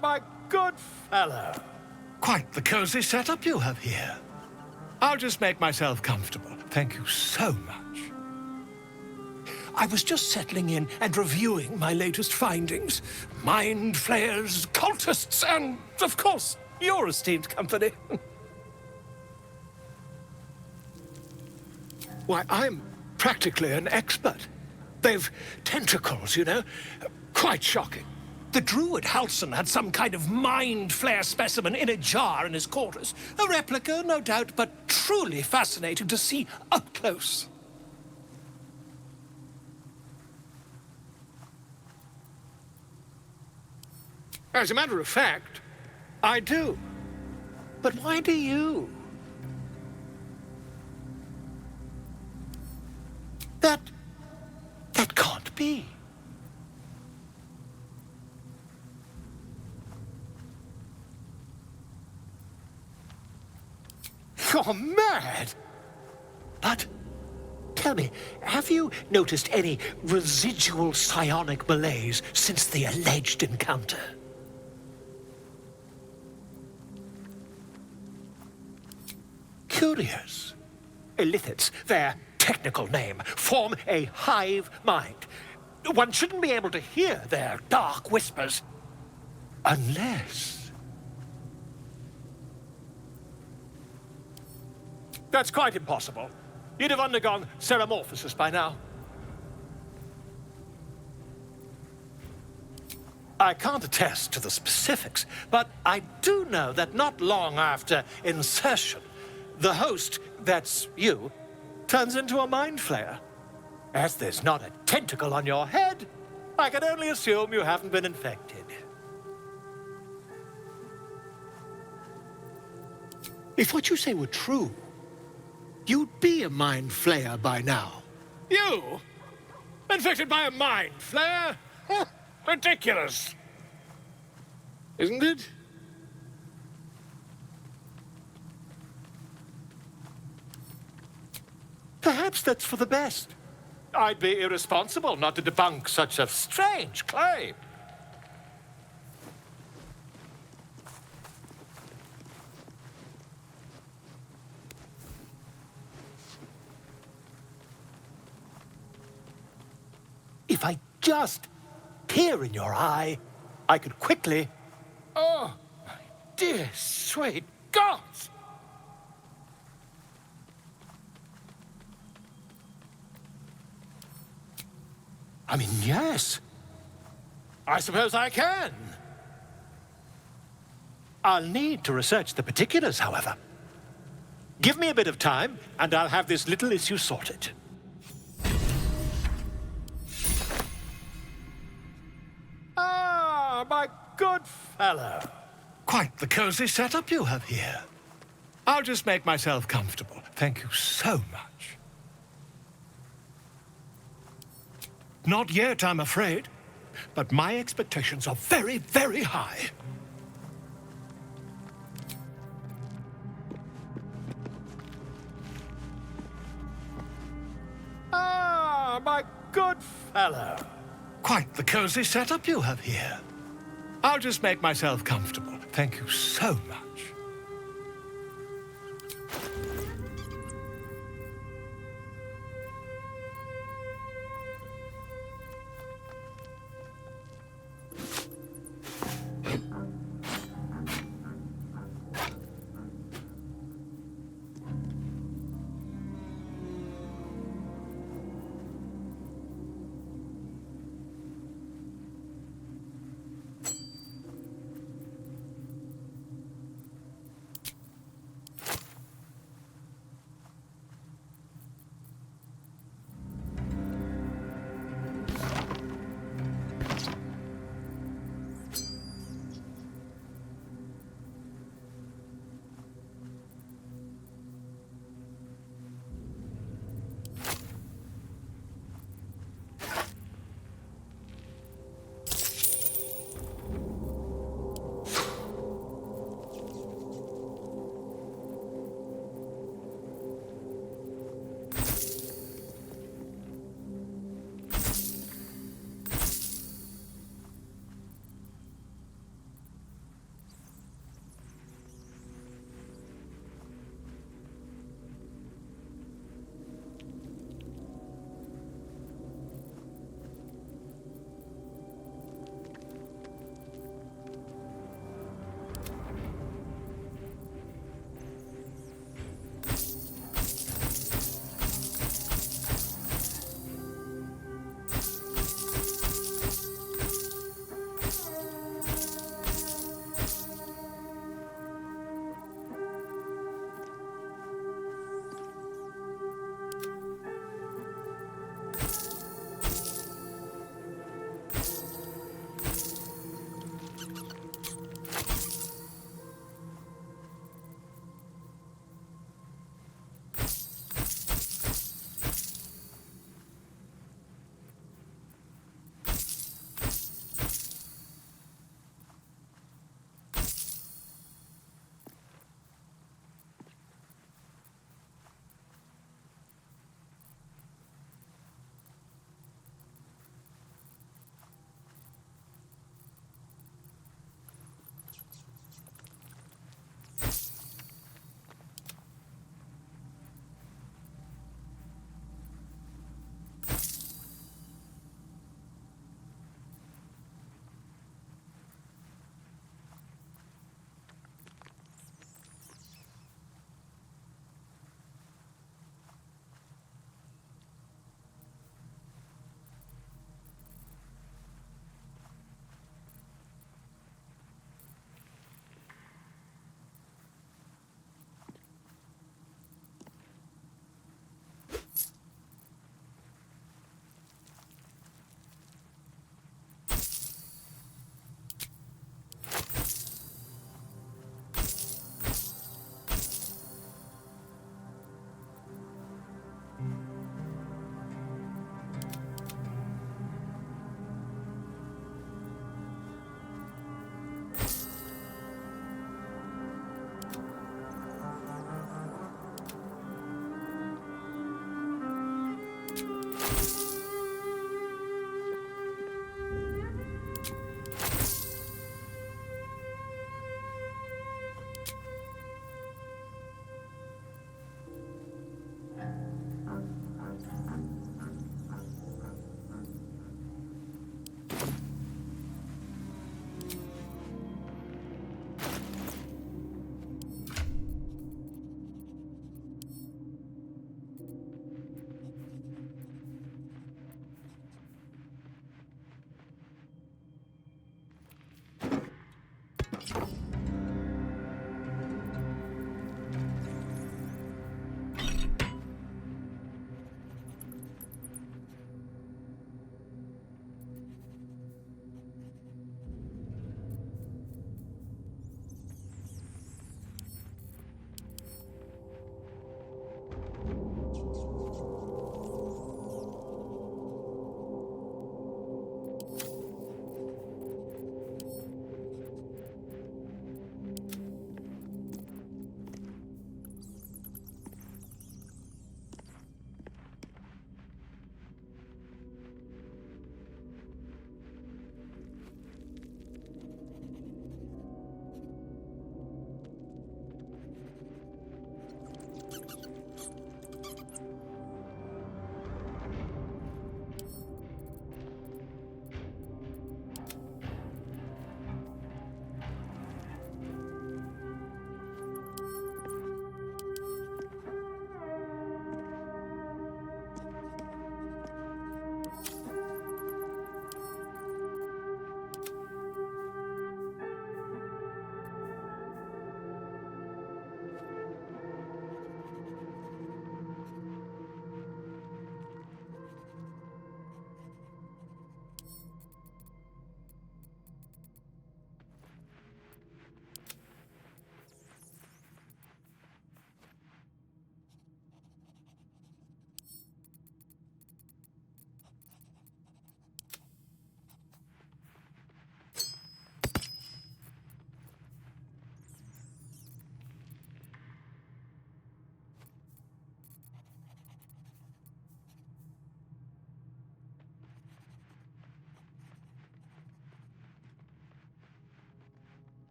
My good fellow. Quite the cozy setup you have here. I'll just make myself comfortable. Thank you so much. I was just settling in and reviewing my latest findings. Mind flayers, cultists, and, of course, your esteemed company. Why, I'm practically an expert. They've tentacles, you know. Quite shocking. The druid Halson had some kind of mind flare specimen in a jar in his quarters. A replica, no doubt, but truly fascinating to see up close. As a matter of fact, I do. But why do you? That can't be. You're mad! But, tell me, have you noticed any residual psionic malaise since the alleged encounter? Curious. Illithids, their technical name, form a hive mind. One shouldn't be able to hear their dark whispers unless... That's quite impossible. You'd have undergone ceremorphosis by now. I can't attest to the specifics, but I do know that not long after insertion, the host, that's you, turns into a mind flayer. As there's not a tentacle on your head, I can only assume you haven't been infected. If what you say were true, you'd be a mind flayer by now. You? Infected by a mind flayer? Ridiculous. Isn't it? Perhaps that's for the best. I'd be irresponsible not to debunk such a strange claim. If I just peer in your eye, I could quickly... Oh, my dear, sweet gods! I mean, yes. I suppose I can. I'll need to research the particulars, however. Give me a bit of time, and I'll have this little issue sorted. Ah, my good fellow. Quite the cozy setup you have here. I'll just make myself comfortable. Thank you so much. Not yet, I'm afraid. But my expectations are very, very high. Ah, my good fellow. Quite the cozy setup you have here. I'll just make myself comfortable. Thank you so much.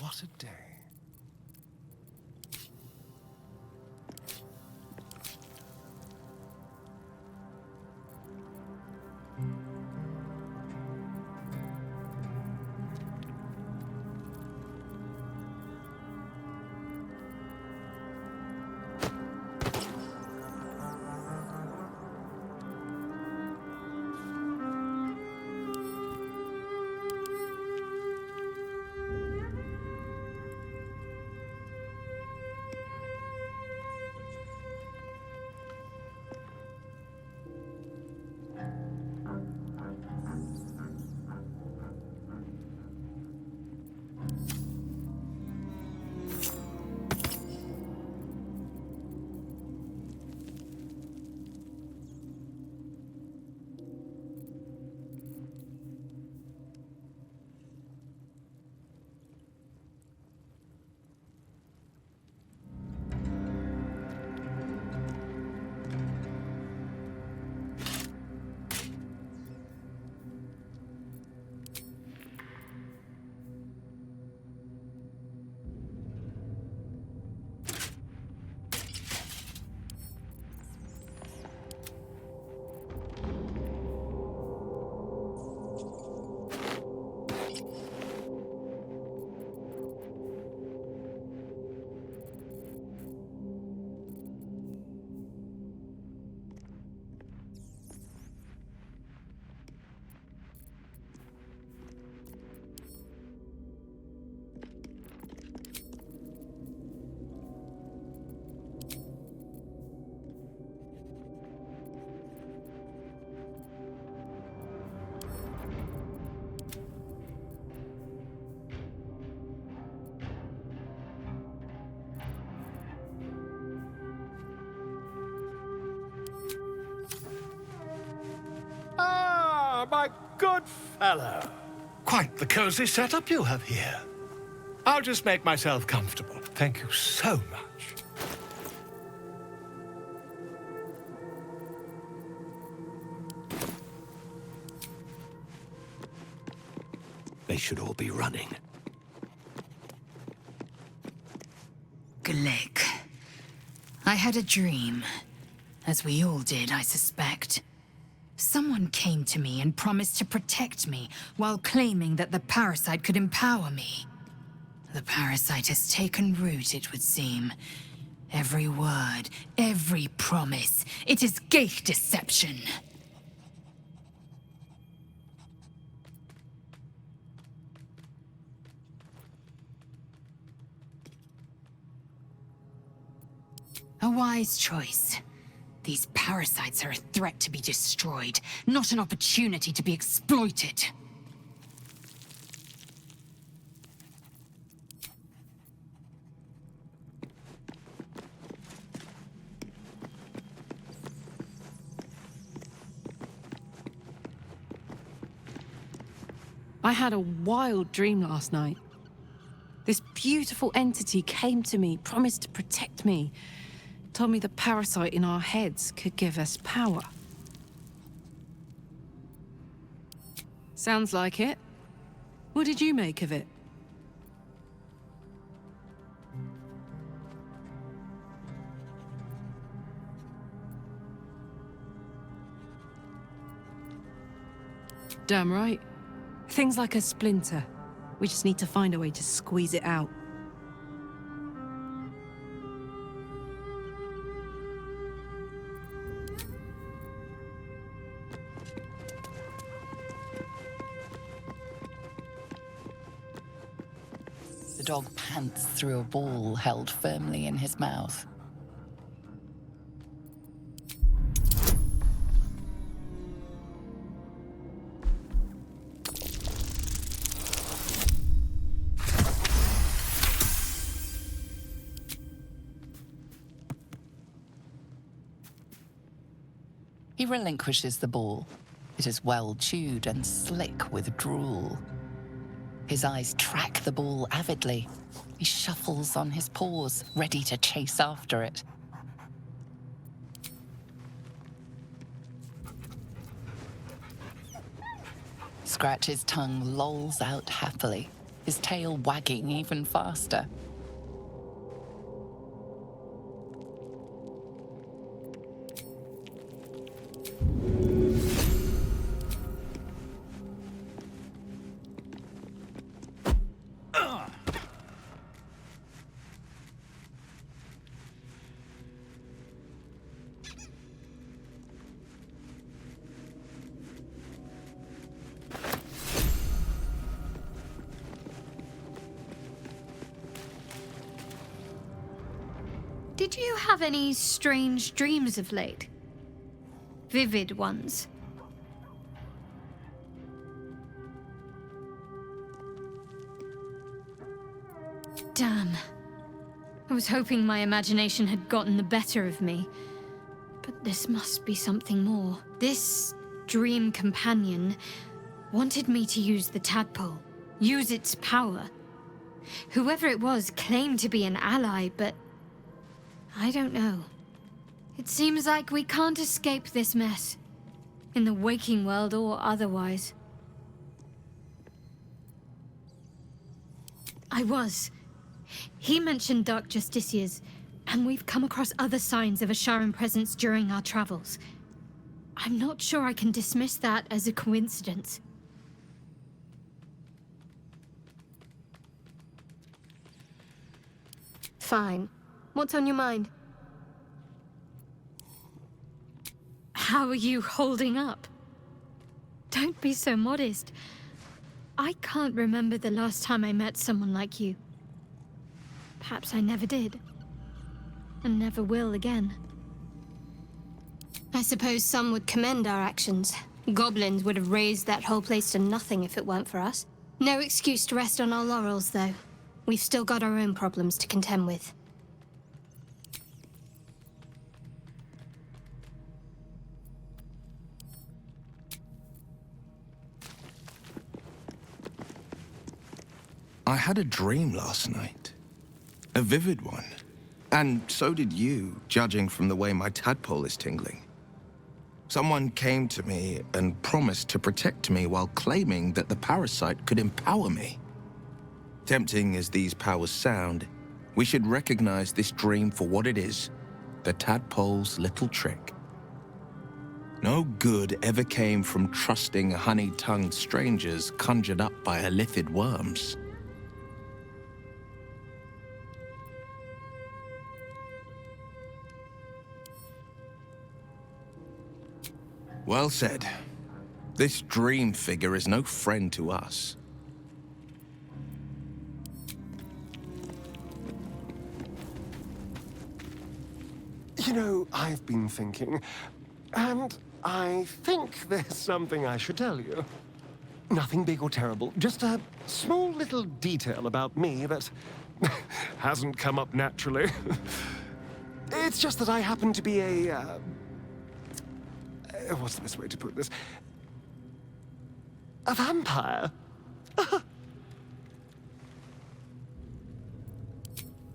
What a day. My good fellow. Quite the cozy setup you have here. I'll just make myself comfortable. Thank you so much. They should all be running. Glick. I had a dream. As we all did, I suspect. Someone came to me and promised to protect me, while claiming that the parasite could empower me. The parasite has taken root, it would seem. Every word, every promise, it is gate deception. A wise choice. These parasites are a threat to be destroyed, not an opportunity to be exploited. I had a wild dream last night. This beautiful entity came to me, promised to protect me. Told me the parasite in our heads could give us power. Sounds like it. What did you make of it? Damn right. Things like a splinter. We just need to find a way to squeeze it out. The dog pants through a ball held firmly in his mouth. He relinquishes the ball. It is well chewed and slick with drool. His eyes track the ball avidly. He shuffles on his paws, ready to chase after it. Scratch's tongue lolls out happily, his tail wagging even faster. Did you have any strange dreams of late? Vivid ones? Damn. I was hoping my imagination had gotten the better of me. But this must be something more. This dream companion wanted me to use the tadpole, use its power. Whoever it was claimed to be an ally, but I don't know. It seems like we can't escape this mess, in the waking world or otherwise. I was. He mentioned Dark Justiciars, and we've come across other signs of a Sharon presence during our travels. I'm not sure I can dismiss that as a coincidence. Fine. What's on your mind? How are you holding up? Don't be so modest. I can't remember the last time I met someone like you. Perhaps I never did. And never will again. I suppose some would commend our actions. Goblins would have razed that whole place to nothing if it weren't for us. No excuse to rest on our laurels, though. We've still got our own problems to contend with. I had a dream last night. A vivid one. And so did you, judging from the way my tadpole is tingling. Someone came to me and promised to protect me while claiming that the parasite could empower me. Tempting as these powers sound, we should recognize this dream for what it is, the tadpole's little trick. No good ever came from trusting honey-tongued strangers conjured up by elithid worms. Well said. This dream figure is no friend to us. You know, I've been thinking, and I think there's something I should tell you. Nothing big or terrible, just a small little detail about me that hasn't come up naturally. It's just that I happen to be what's the best way to put this? A vampire.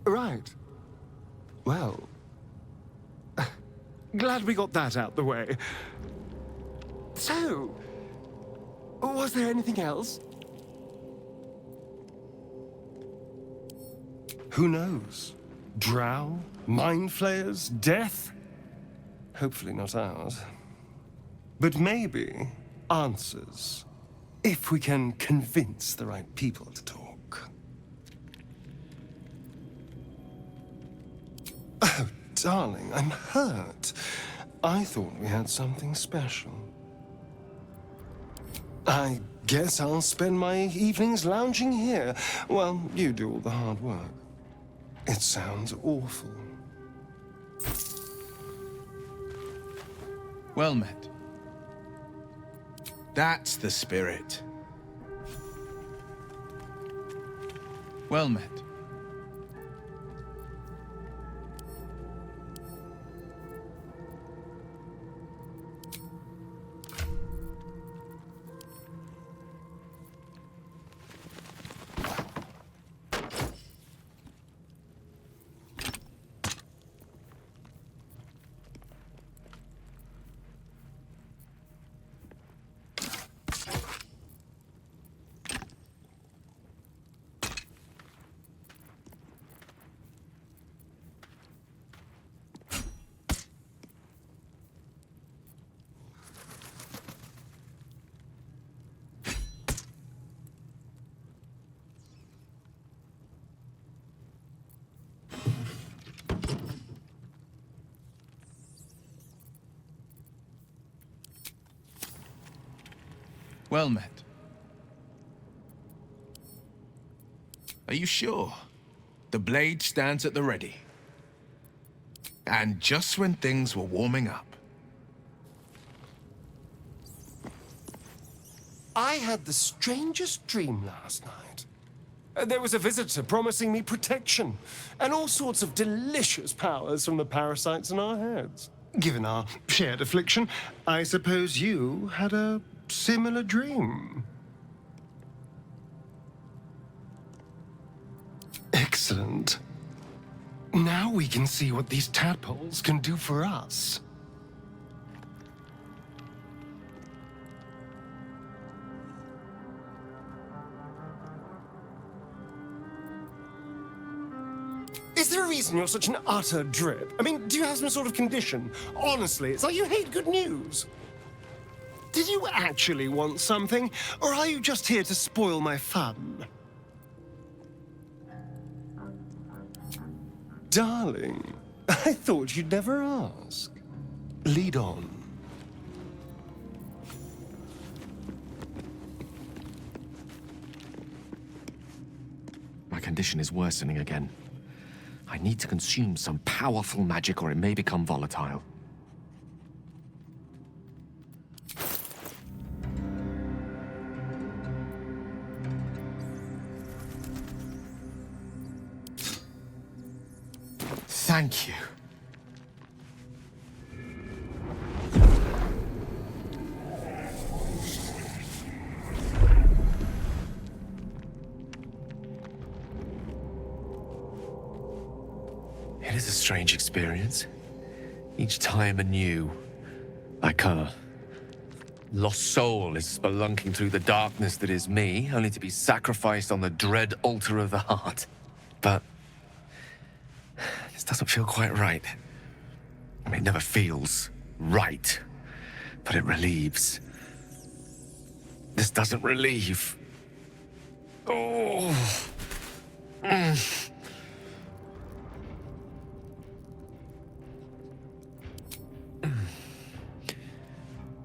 Right. Well, glad we got that out the way. So, was there anything else? Who knows? Drow? Mind flayers? Death? Hopefully not ours. But maybe answers, if we can convince the right people to talk. Oh, darling, I'm hurt. I thought we had something special. I guess I'll spend my evenings lounging here while you do all the hard work. It sounds awful. Well met. That's the spirit. Well met. Well met. Are you sure? The blade stands at the ready. And just when things were warming up. I had the strangest dream last night. There was a visitor promising me protection and all sorts of delicious powers from the parasites in our heads. Given our shared affliction, I suppose you had a similar dream. Excellent. Now we can see what these tadpoles can do for us. Is there a reason you're such an utter drip? I mean, do you have some sort of condition? Honestly, it's like you hate good news. Did you actually want something, or are you just here to spoil my fun? Darling, I thought you'd never ask. Lead on. My condition is worsening again. I need to consume some powerful magic or it may become volatile. Thank you. It is a strange experience. Each time anew. Like a lost soul is spelunking through the darkness that is me, only to be sacrificed on the dread altar of the heart. But this doesn't feel quite right. I mean, it never feels right, but it relieves. This doesn't relieve. Oh.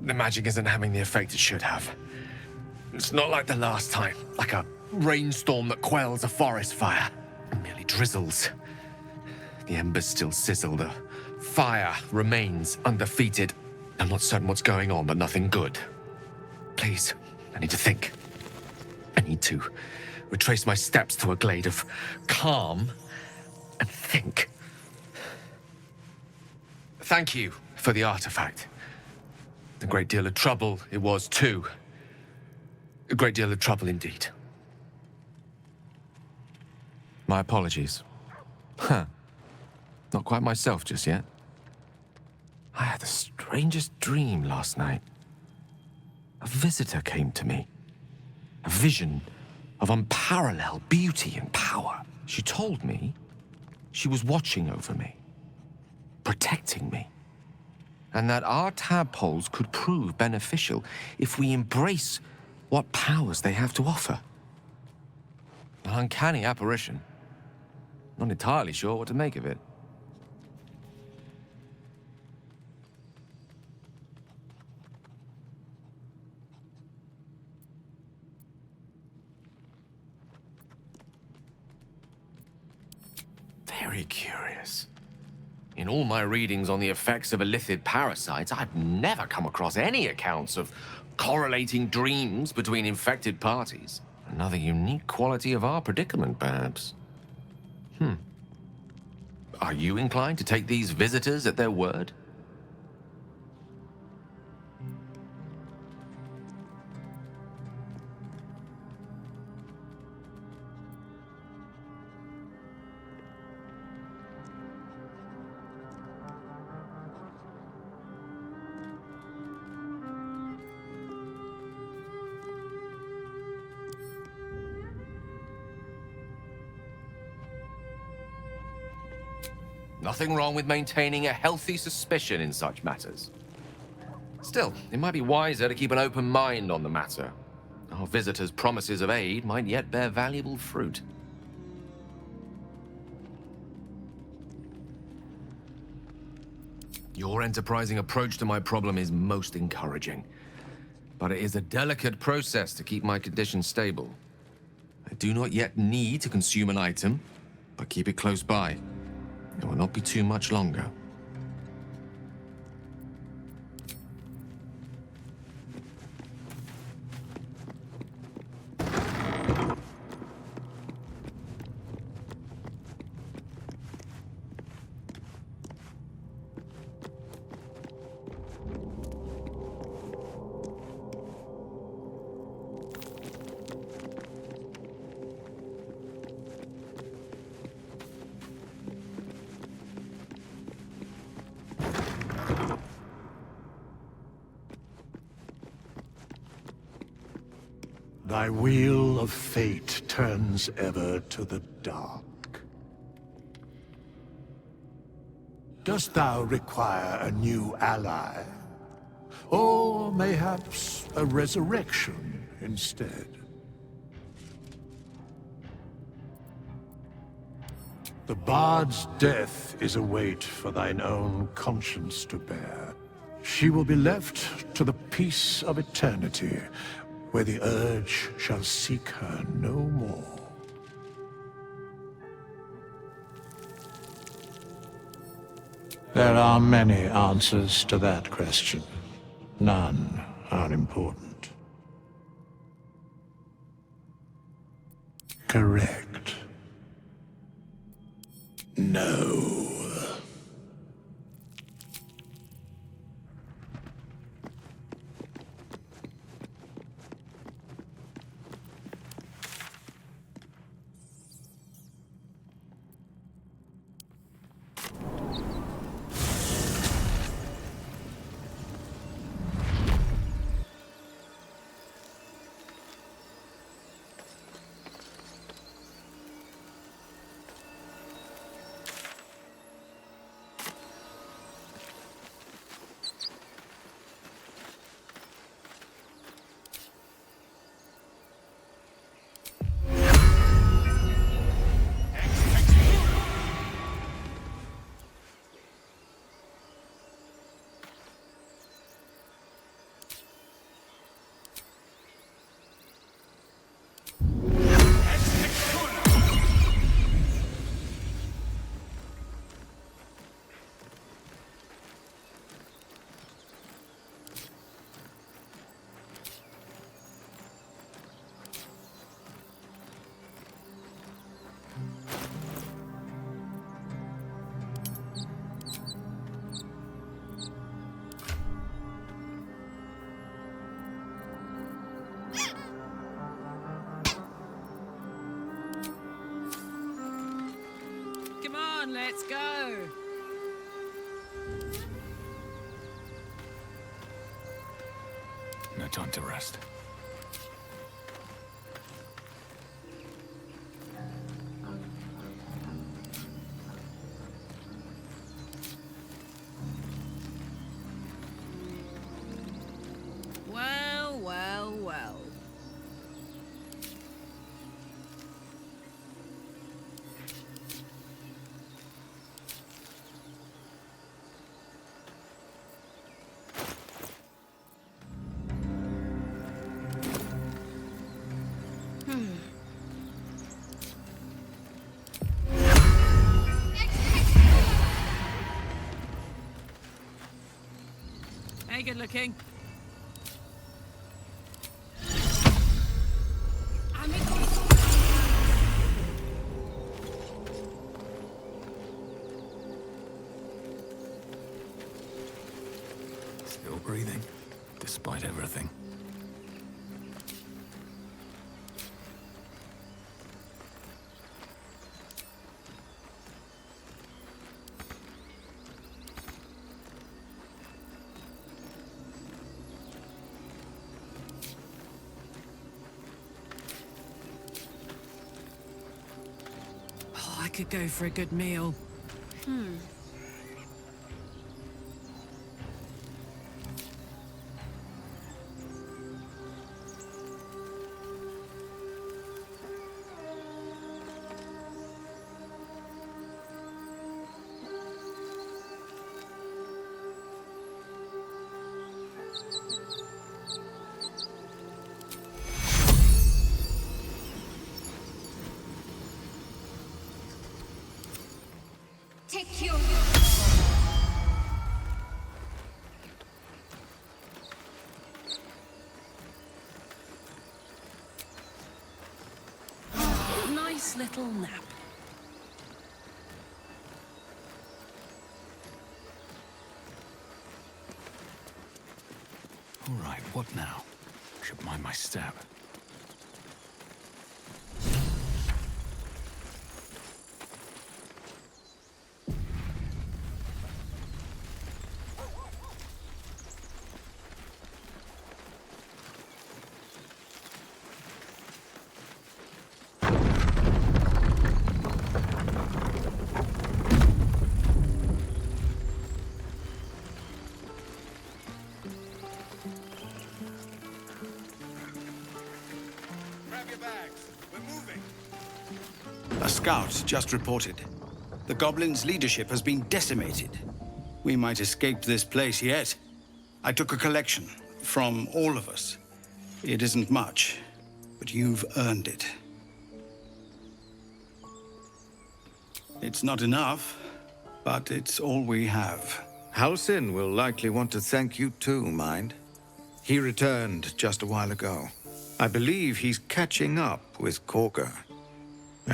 The magic isn't having the effect it should have. It's not like the last time, like a rainstorm that quells a forest fire. It merely drizzles. The embers still sizzle, the fire remains undefeated. I'm not certain what's going on, but nothing good. Please, I need to think. I need to retrace my steps to a glade of calm and think. Thank you for the artifact. A great deal of trouble it was, too. A great deal of trouble indeed. My apologies. Huh. Not quite myself just yet. I had the strangest dream last night. A visitor came to me. A vision of unparalleled beauty and power. She told me she was watching over me, protecting me, and that our tadpoles could prove beneficial if we embrace what powers they have to offer. An uncanny apparition. Not entirely sure what to make of it. Very curious. In all my readings on the effects of illithid parasites, I've never come across any accounts of correlating dreams between infected parties. Another unique quality of our predicament, perhaps. Are you inclined to take these visitors at their word? Nothing wrong with maintaining a healthy suspicion in such matters. Still, it might be wiser to keep an open mind on the matter. Our visitors' promises of aid might yet bear valuable fruit. Your enterprising approach to my problem is most encouraging. But it is a delicate process to keep my condition stable. I do not yet need to consume an item, but keep it close by. It will not be too much longer. Thy wheel of fate turns ever to the dark. Dost thou require a new ally? Or mayhaps a resurrection instead? The bard's death is a weight for thine own conscience to bear. She will be left to the peace of eternity, where the urge shall seek her no more. There are many answers to that question. None are important. Correct. No. let's go. No time to rest. Well, well, well. Hey, good looking. Still breathing, despite everything. Oh, I could go for a good meal. Take your... Nice little nap. All right, what now? Should mind my step. A scout just reported. The goblins' leadership has been decimated. We might escape this place yet. I took a collection from all of us. It isn't much, but you've earned it. It's not enough, but it's all we have. Halsin will likely want to thank you too, mind. He returned just a while ago. I believe he's catching up with Corker.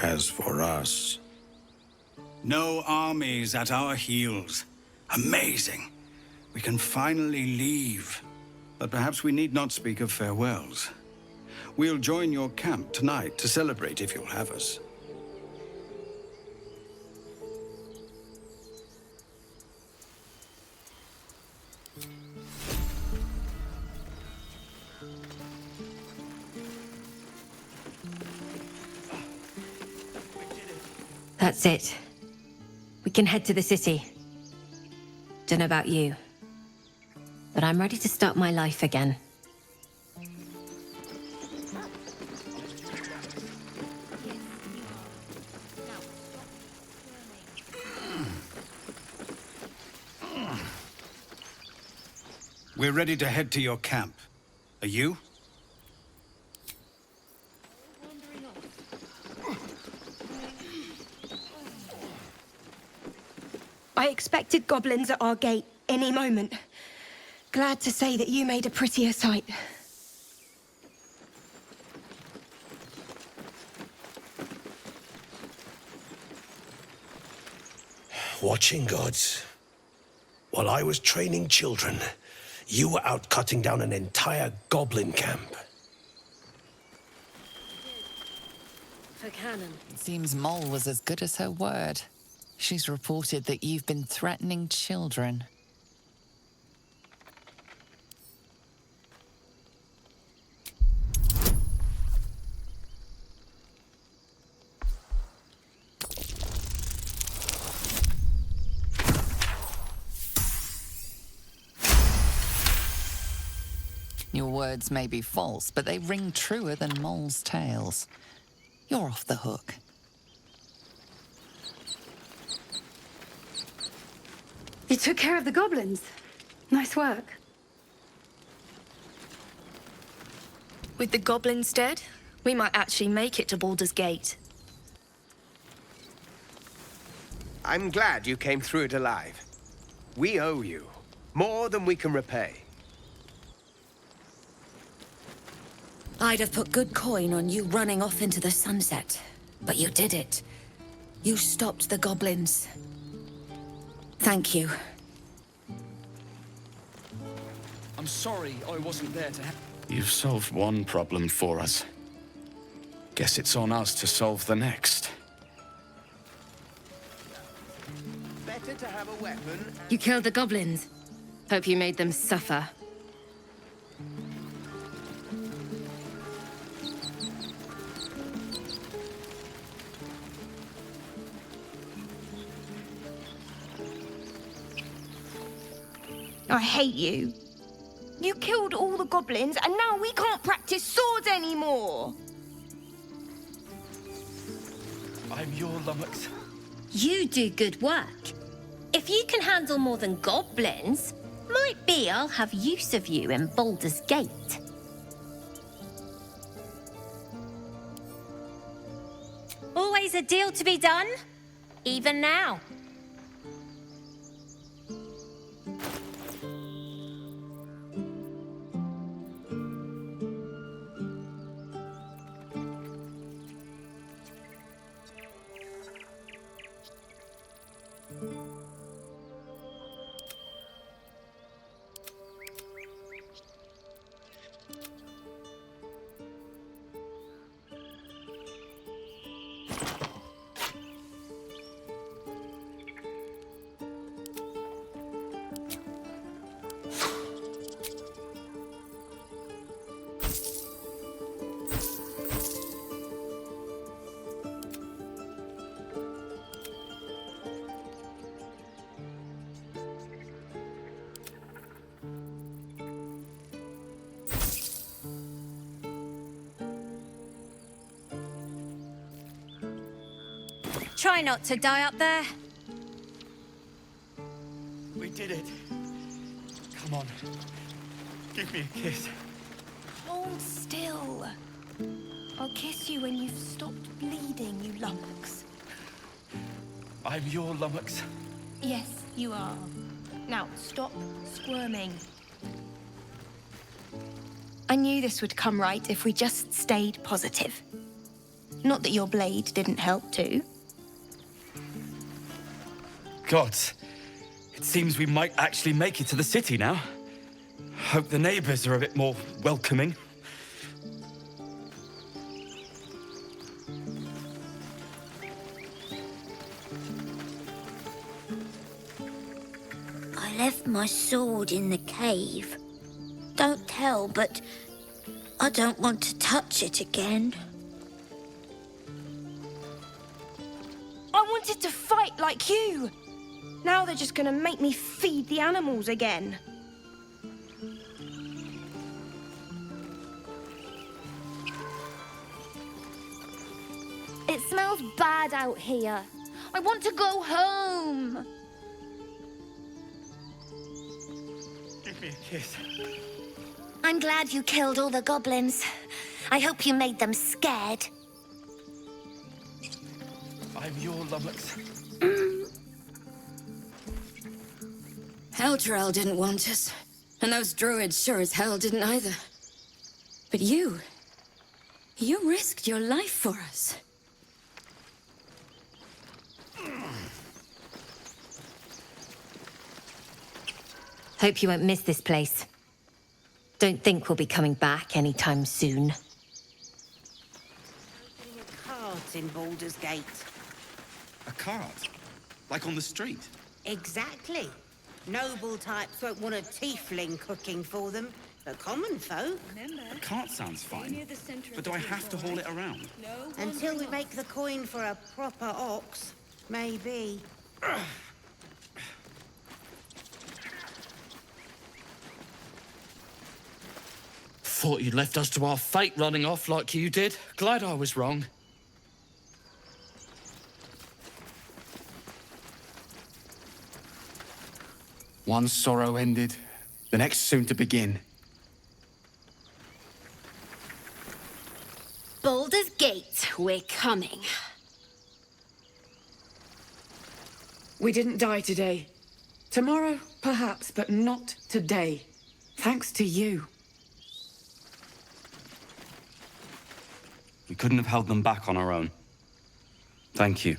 As for us... No armies at our heels. Amazing. We can finally leave. But perhaps we need not speak of farewells. We'll join your camp tonight to celebrate if you'll have us. That's it. We can head to the city. Don't know about you, but I'm ready to start my life again. We're ready to head to your camp. Are you? I expected goblins at our gate any moment. Glad to say that you made a prettier sight. Watching gods. While I was training children, you were out cutting down an entire goblin camp. For cannon. It seems Moll was as good as her word. She's reported that you've been threatening children. Your words may be false, but they ring truer than moles' tails. You're off the hook. You took care of the goblins. Nice work. With the goblins dead, we might actually make it to Baldur's Gate. I'm glad you came through it alive. We owe you more than we can repay. I'd have put good coin on you running off into the sunset, but you did it. You stopped the goblins. Thank you. I'm sorry I wasn't there to help. You've solved one problem for us. Guess it's on us to solve the next. Better to have a weapon. You killed the goblins. Hope you made them suffer. I hate you. You killed all the goblins, and now we can't practice swords anymore. I'm your lummox. You do good work. If you can handle more than goblins, might be I'll have use of you in Baldur's Gate. Always a deal to be done, even now. Try not to die up there. We did it. Come on. Give me a kiss. Hold still. I'll kiss you when you've stopped bleeding, you lummox. I'm your lummox. Yes, you are. Now, stop squirming. I knew this would come right if we just stayed positive. Not that your blade didn't help too. Gods, it seems we might actually make it to the city now. Hope the neighbors are a bit more welcoming. I left my sword in the cave. Don't tell, but I don't want to touch it again. I wanted to fight like you. Now they're just gonna make me feed the animals again. It smells bad out here. I want to go home. Give me a kiss. I'm glad you killed all the goblins. I hope you made them scared. I'm your lummox. Elturel didn't want us, and those druids sure as hell didn't either. But you risked your life for us. Hope you won't miss this place. Don't think we'll be coming back anytime soon. Cards in Baldur's Gate. A cart? Like on the street? Exactly. Noble types won't want a tiefling cooking for them, but common folk... A cart sounds fine, but do I have to haul it around? Until we make the coin for a proper ox, maybe. Thought you'd left us to our fate running off like you did. Glad I was wrong. One sorrow ended, the next soon to begin. Baldur's Gate, we're coming. We didn't die today. Tomorrow, perhaps, but not today. Thanks to you. We couldn't have held them back on our own. Thank you.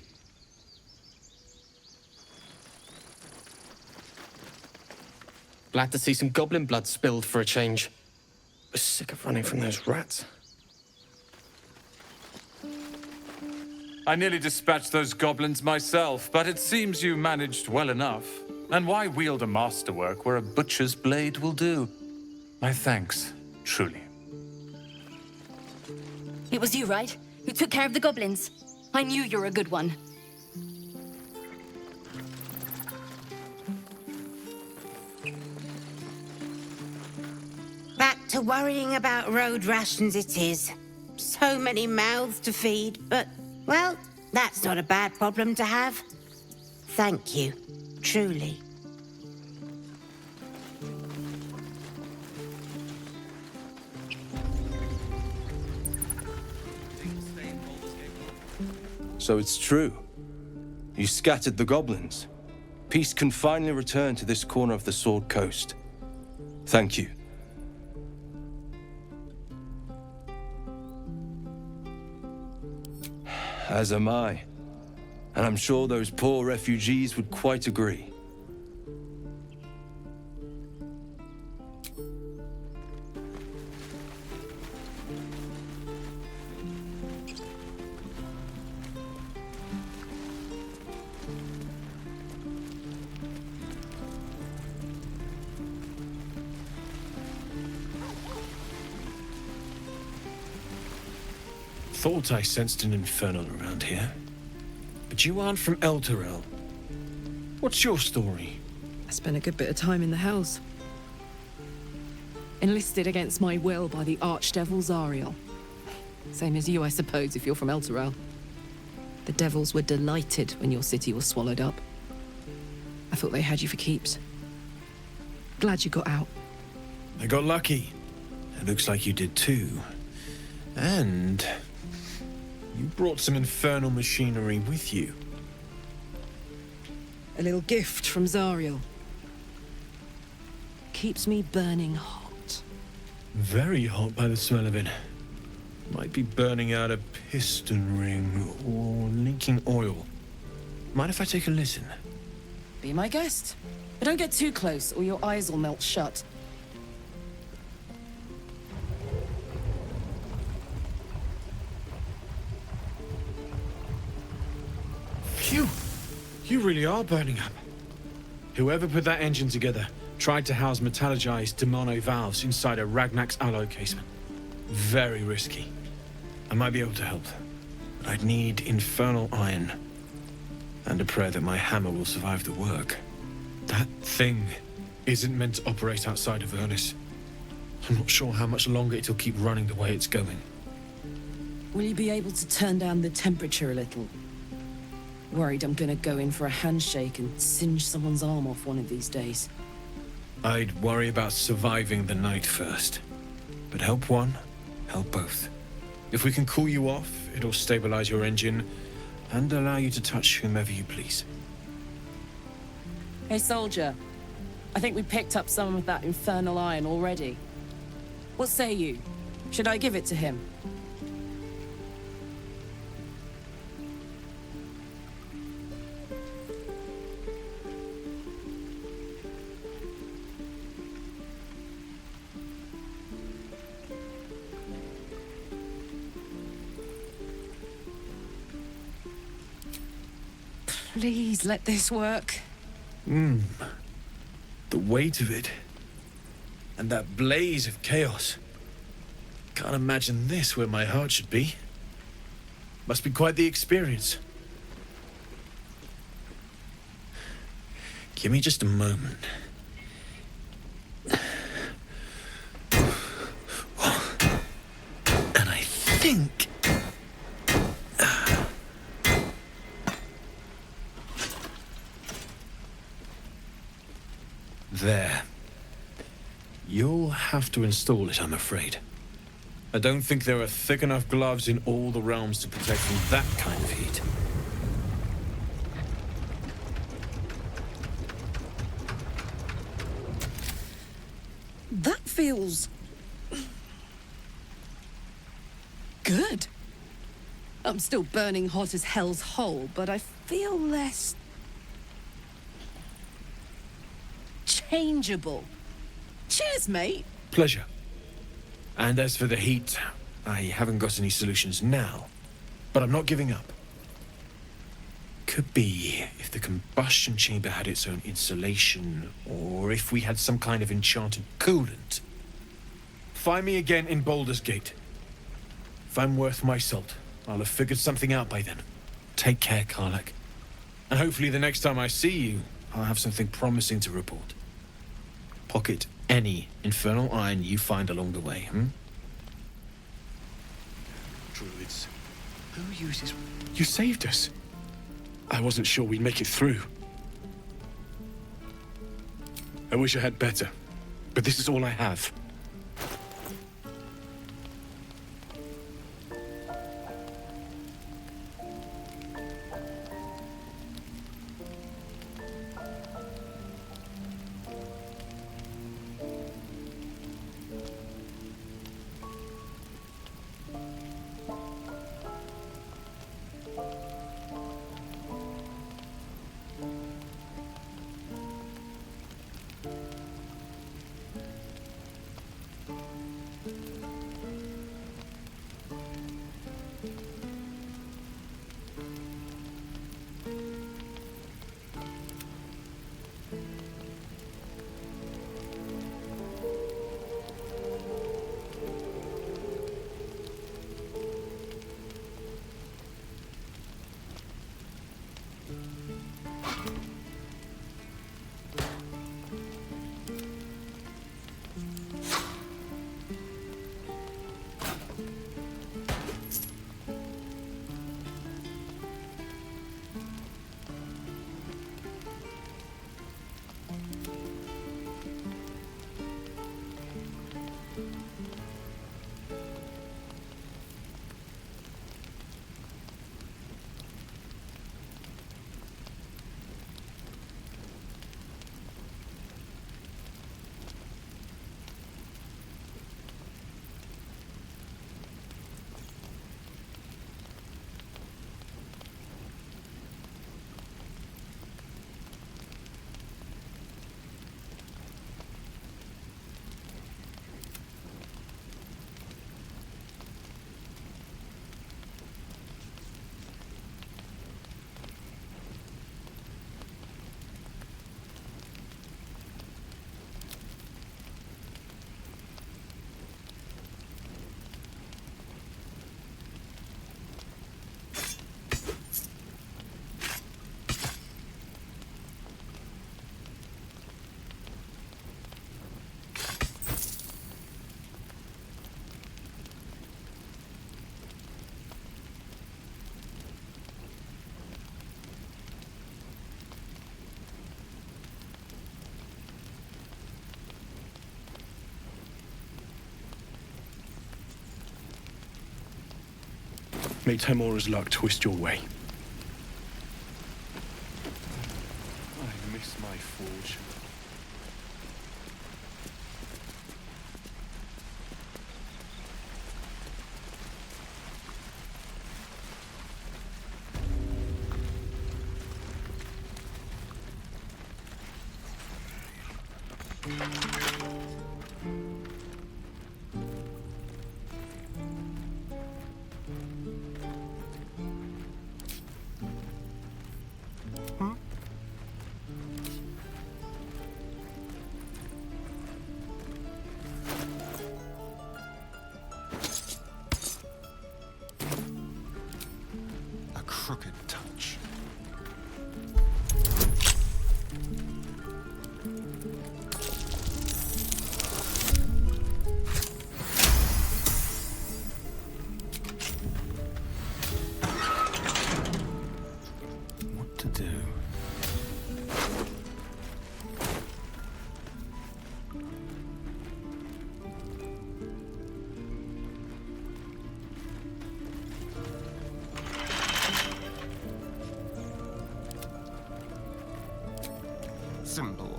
Glad to see some goblin blood spilled for a change. We're sick of running from those rats. I nearly dispatched those goblins myself, but it seems you managed well enough. And why wield a masterwork where a butcher's blade will do? My thanks, truly. It was you, right? Who took care of the goblins? I knew you were a good one. Back to worrying about road rations it is. So many mouths to feed, but, well, that's not a bad problem to have. Thank you, truly. So it's true. You scattered the goblins. Peace can finally return to this corner of the Sword Coast. Thank you. As am I. And I'm sure those poor refugees would quite agree. Thought I sensed an infernal around here. But you aren't from Elturel. What's your story? I spent a good bit of time in the Hells. Enlisted against my will by the Archdevil Zariel. Same as you, I suppose, if you're from Elturel. The devils were delighted when your city was swallowed up. I thought they had you for keeps. Glad you got out. I got lucky. It looks like you did too. And you brought some infernal machinery with you. A little gift from Zariel. Keeps me burning hot. Very hot by the smell of it. Might be burning out a piston ring or leaking oil. Mind if I take a listen? Be my guest. But don't get too close or your eyes will melt shut. Phew! You really are burning up. Whoever put that engine together tried to house metallurgized Demono valves inside a Ragnak's alloy casement. Very risky. I might be able to help, but I'd need infernal iron. And a prayer that my hammer will survive the work. That thing isn't meant to operate outside of Ernest. I'm not sure how much longer it'll keep running the way it's going. Will you be able to turn down the temperature a little? Worried I'm gonna go in for a handshake and singe someone's arm off one of these days. I'd worry about surviving the night first. But help one, help both. If we can cool you off, it'll stabilize your engine and allow you to touch whomever you please. Hey, soldier. I think we picked up some of that infernal iron already. What say you? Should I give it to him? Please let this work. The weight of it. And that blaze of chaos. Can't imagine this where my heart should be. Must be quite the experience. Give me just a moment. And I think... There. You'll have to install it, I'm afraid. I don't think there are thick enough gloves in all the realms to protect from that kind of heat. That feels... good. I'm still burning hot as hell's hole, but I feel less... changeable. Cheers, mate. Pleasure. And as for the heat, I haven't got any solutions now, but I'm not giving up. Could be if the combustion chamber had its own insulation, or if we had some kind of enchanted coolant. Find me again in Baldur's Gate. If I'm worth my salt, I'll have figured something out by then. Take care, Karlach. And hopefully the next time I see you, I'll have something promising to report. Pocket any infernal iron you find along the way, Druids. Who uses... You saved us. I wasn't sure we'd make it through. I wish I had better, but this is all I have. May Temora's luck twist your way. I miss my forge. crooked touch. What to do? Simple.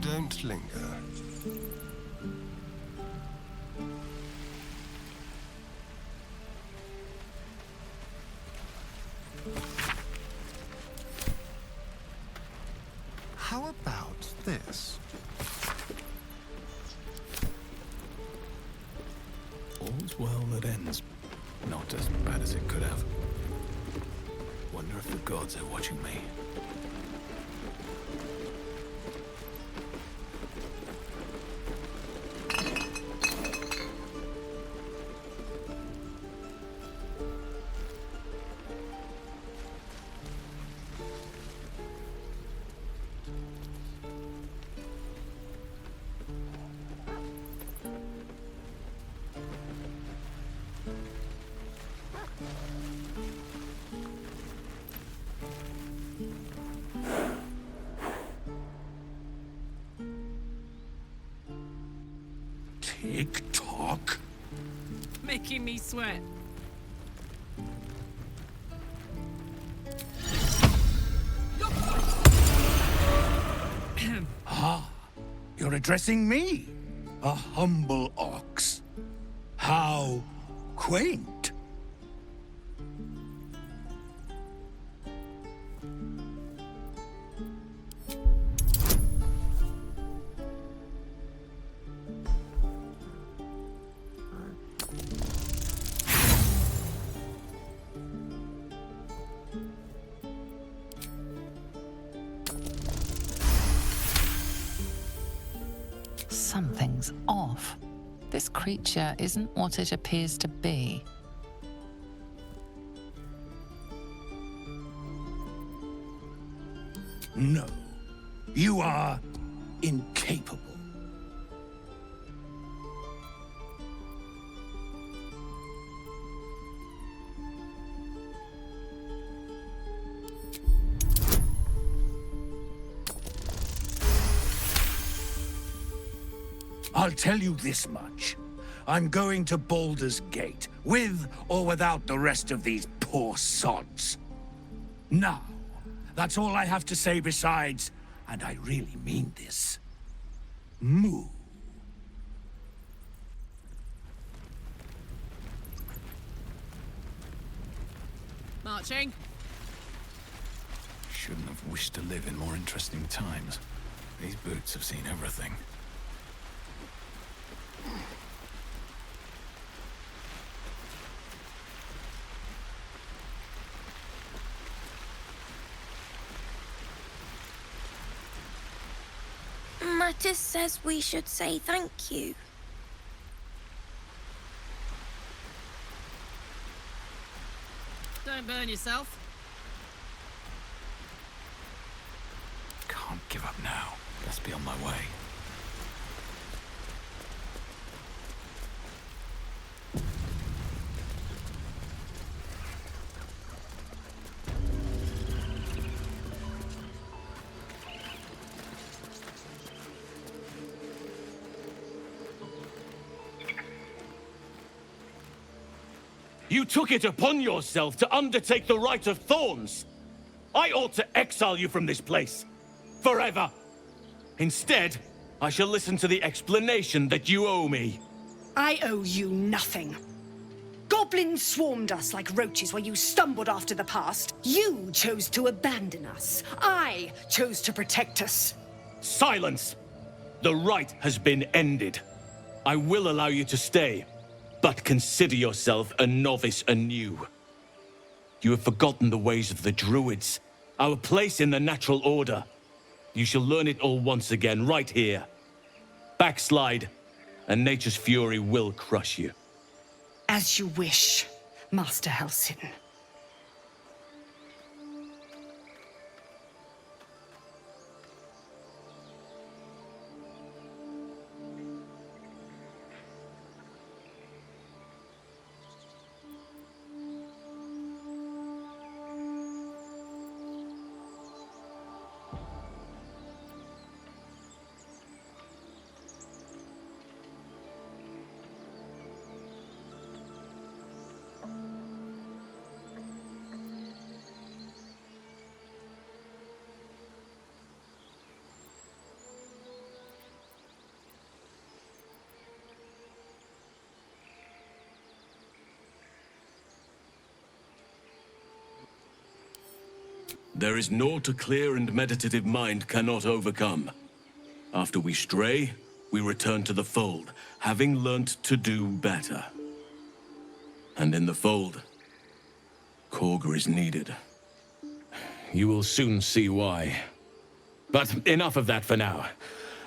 Don't linger. How about this? All's well that ends. Not as bad as it could have. Wonder if the gods are watching me. Tick-tock. Making me sweat. Ah, you're addressing me, a humble ox. How quaint. Something's off. This creature isn't what it appears to be. No, you are incapable. I'll tell you this much. I'm going to Baldur's Gate, with or without the rest of these poor sods. Now, that's all I have to say besides, and I really mean this, moo. Marching. Shouldn't have wished to live in more interesting times. These boots have seen everything. Mattis says we should say thank you. Don't burn yourself. Can't give up now. Best be on my way. You took it upon yourself to undertake the Rite of Thorns. I ought to exile you from this place. Forever. Instead, I shall listen to the explanation that you owe me. I owe you nothing. Goblins swarmed us like roaches while you stumbled after the past. You chose to abandon us. I chose to protect us. Silence! The rite has been ended. I will allow you to stay, but consider yourself a novice anew. You have forgotten the ways of the druids, our place in the natural order. You shall learn it all once again, right here. Backslide, and nature's fury will crush you. As you wish, Master Halsin. There is naught a clear and meditative mind cannot overcome. After we stray, we return to the fold, having learnt to do better. And in the fold, Korg is needed. You will soon see why. But enough of that for now.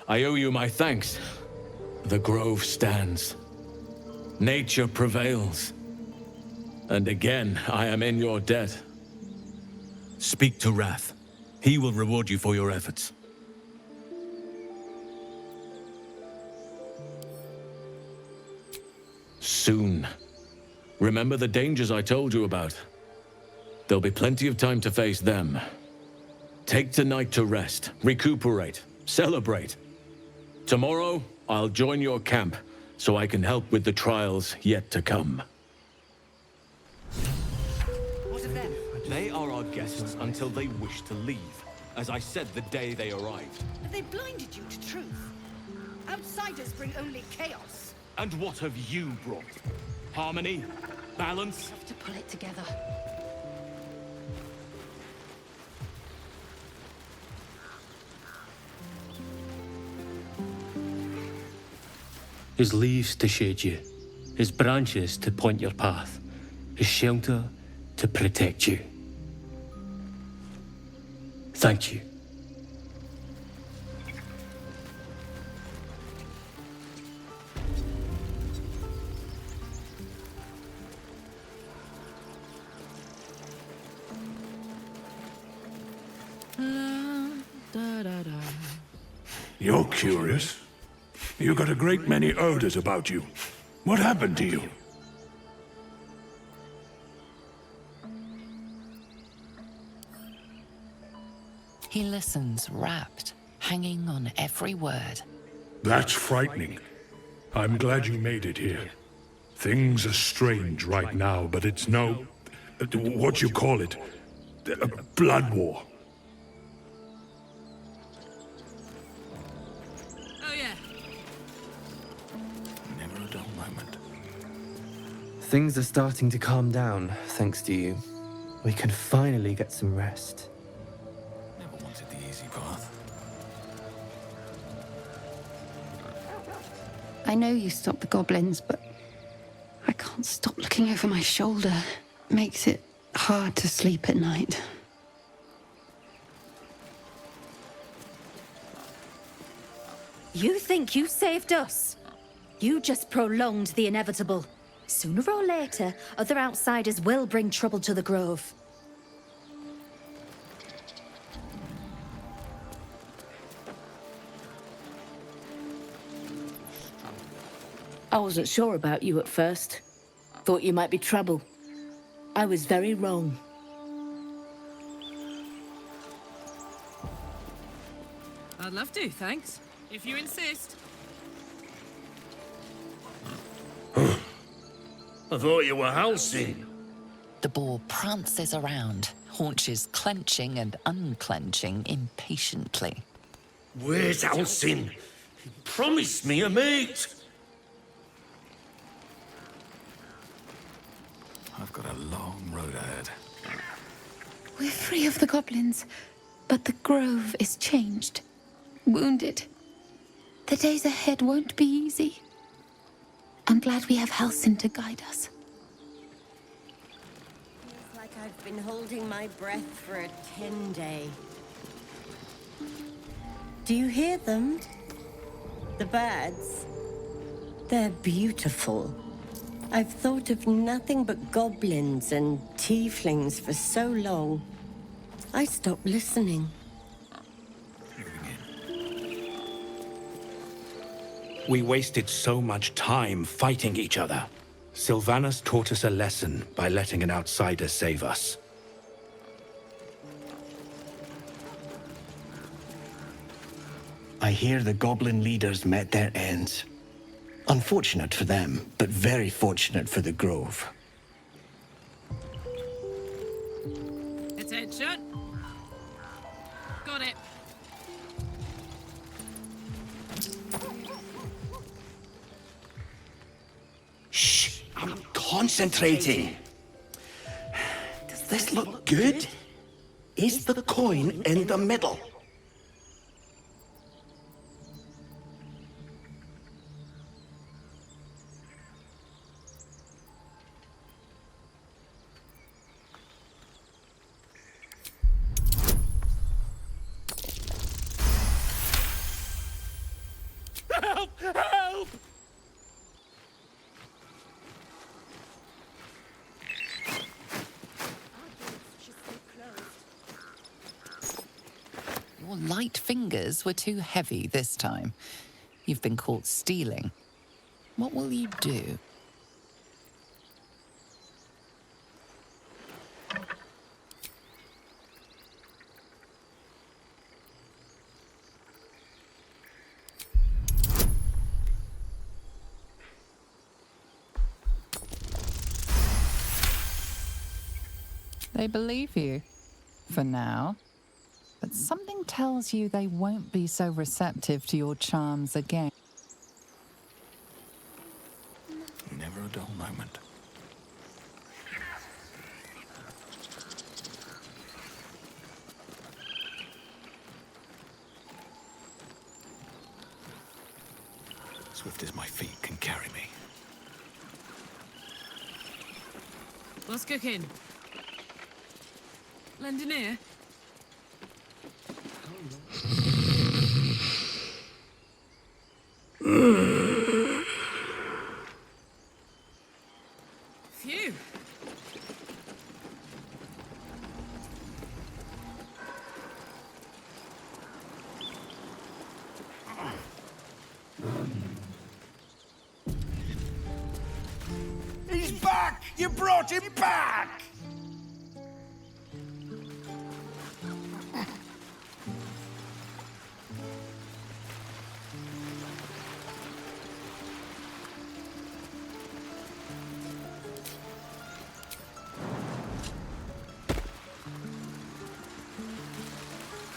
I owe you my thanks. The grove stands. Nature prevails. And again, I am in your debt. Speak to Wrath. He will reward you for your efforts. Soon. Remember the dangers I told you about. There'll be plenty of time to face them. Take tonight to rest, recuperate, celebrate. Tomorrow, I'll join your camp, so I can help with the trials yet to come. What of them? They are our guests until they wish to leave, as I said the day they arrived. They blinded you to truth. Outsiders bring only chaos. And what have you brought? Harmony? Balance? Have to pull it together. His leaves to shade you, his branches to point your path, his shelter to protect you. Thank you. You're curious. You got a great many odors about you. What happened to you? He listens, rapt, hanging on every word. That's frightening. I'm glad you made it here. Things are strange right now, but it's no... what you call it? A blood war. Oh, yeah. Never a dull moment. Things are starting to calm down, thanks to you. We can finally get some rest. Never wanted the easy path. I know you stopped the goblins, but I can't stop looking over my shoulder. Makes it hard to sleep at night. You think you saved us? You just prolonged the inevitable. Sooner or later, other outsiders will bring trouble to the Grove. I wasn't sure about you at first. Thought you might be trouble. I was very wrong. I'd love to, thanks. If you insist. I thought you were Halsin. The boar prances around, haunches clenching and unclenching impatiently. Where's Halsin? He promised me a mate. I've got a long road ahead. We're free of the goblins, but the grove is changed. Wounded. The days ahead won't be easy. I'm glad we have Halsin to guide us. like I've been holding my breath for a 10-day. Do you hear them? The birds? They're beautiful. I've thought of nothing but goblins and tieflings for so long. I stopped listening. We wasted so much time fighting each other. Sylvanas taught us a lesson by letting an outsider save us. I hear the goblin leaders met their ends. Unfortunate for them, but very fortunate for the Grove. Attention. Got it. Shh! I'm concentrating! Does this look good? Is the coin in the middle? Help! Help! Your light fingers were too heavy this time. You've been caught stealing. What will you do? They believe you, for now. But something tells you they won't be so receptive to your charms again. Never a dull moment. Swift as my feet can carry me. What's cooking? Lend an ear? Phew. He's back! You brought him back!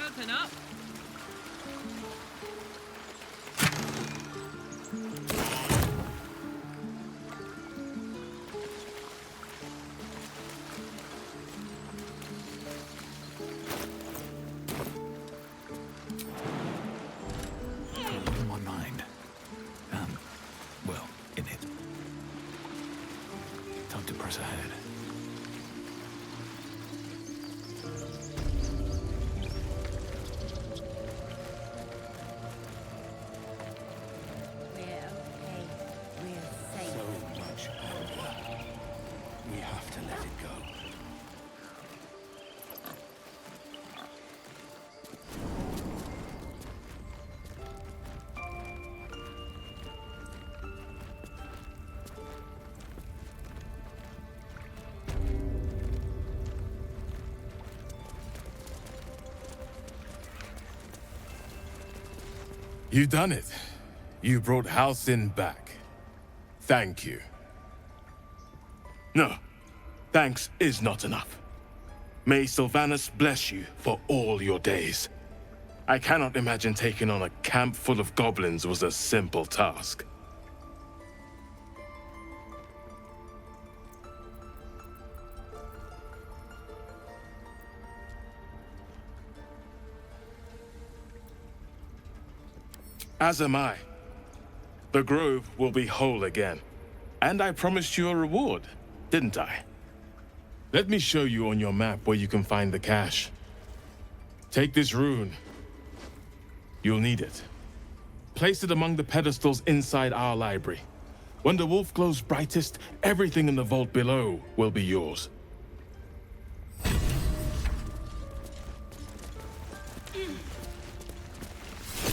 Open up. In my mind. Well, in it. Time to press ahead. So much anger. We have to let it go. You done it. You brought Halcyon back. Thank you. No, thanks is not enough. May Sylvanas bless you for all your days. I cannot imagine taking on a camp full of goblins was a simple task. As am I. The Grove will be whole again. And I promised you a reward, didn't I? Let me show you on your map where you can find the cache. Take this rune. You'll need it. Place it among the pedestals inside our library. When the wolf glows brightest, everything in the vault below will be yours.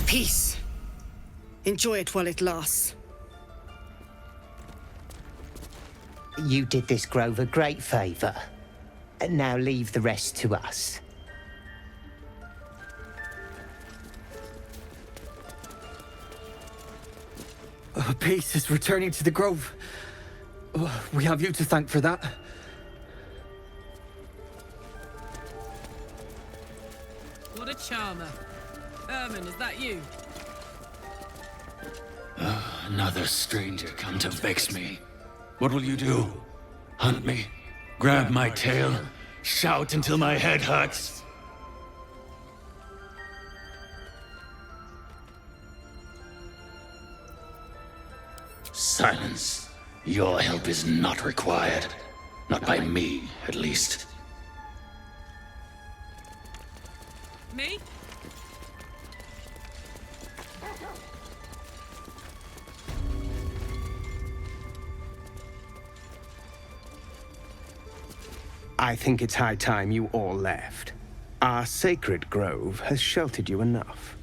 Peace. Enjoy it while it lasts. You did this grove a great favor. And now leave the rest to us. Peace is returning to the grove. We have you to thank for that. What a charmer. Ermin, is that you? Another stranger come to vex me. What will you do? Hunt me? Grab my tail? Shout until my head hurts? Silence. Your help is not required. Not by me, at least. Me? I think it's high time you all left. Our sacred grove has sheltered you enough.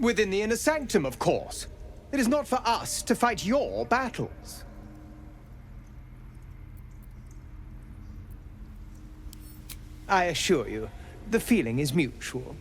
Within the inner sanctum, of course. It is not for us to fight your battles. I assure you, the feeling is mutual.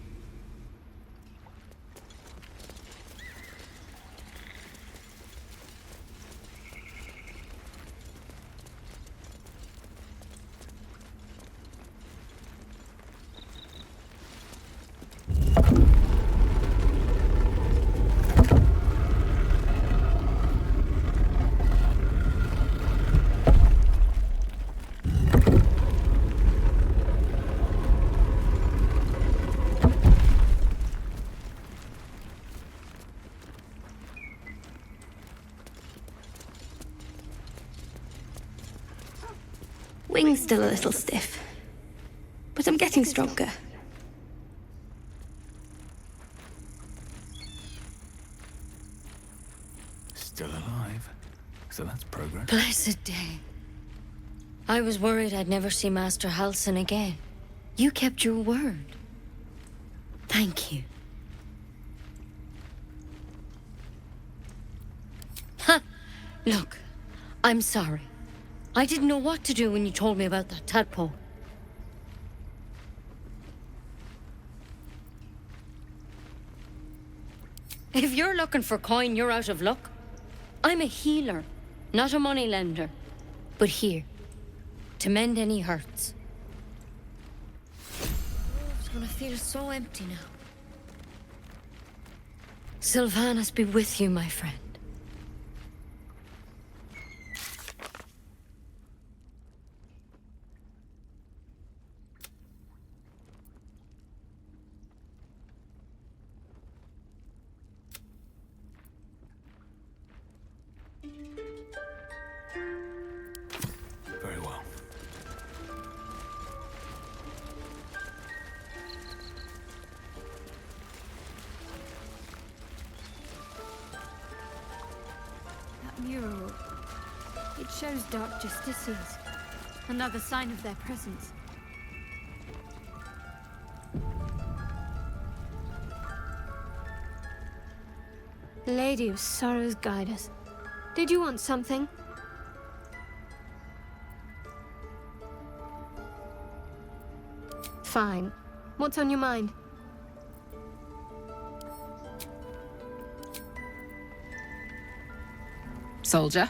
Wing's still a little stiff, but I'm getting stronger. Still alive. So that's progress. Blessed day. I was worried I'd never see Master Halsin again. You kept your word. Thank you. Ha! Look, I'm sorry. I didn't know what to do when you told me about that tadpole. If you're looking for coin, you're out of luck. I'm a healer, not a moneylender. But here, to mend any hurts. It's gonna feel so empty now. Sylvanas be with you, my friend. Very well. That mural, it shows dark justiciars. Another sign of their presence. Lady of Sorrows, guide us. Did you want something? Fine. What's on your mind? Soldier?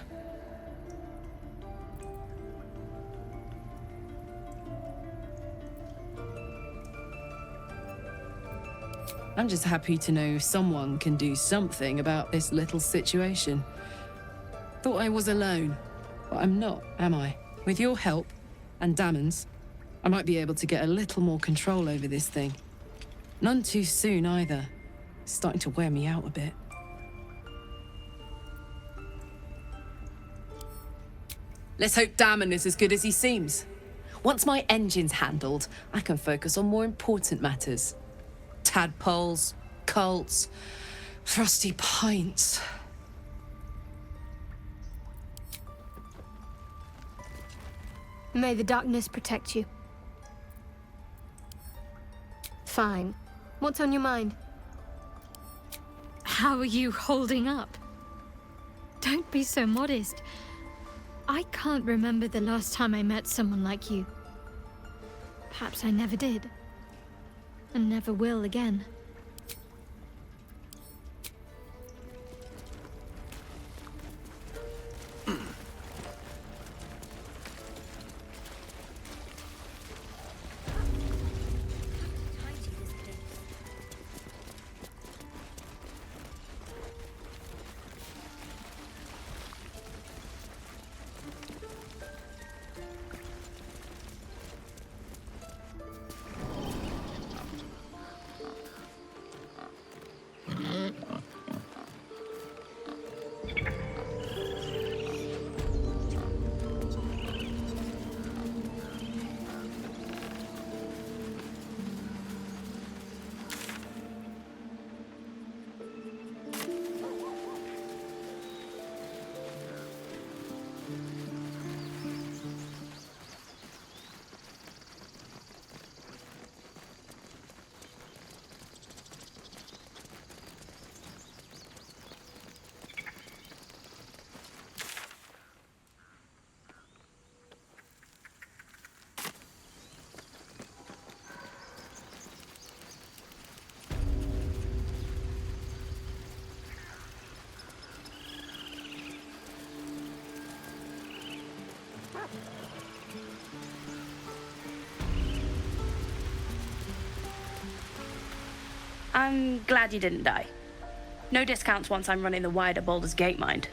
I'm just happy to know someone can do something about this little situation. Thought I was alone, but I'm not, am I? With your help, and Damon's, I might be able to get a little more control over this thing. None too soon, either. It's starting to wear me out a bit. Let's hope Damon is as good as he seems. Once my engine's handled, I can focus on more important matters. Tadpoles, cults, frosty pints. May the darkness protect you. Fine. What's on your mind? How are you holding up? Don't be so modest. I can't remember the last time I met someone like you. Perhaps I never did. And never will again. I'm glad you didn't die. No discounts once I'm running the wider Baldur's Gate mind.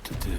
To do.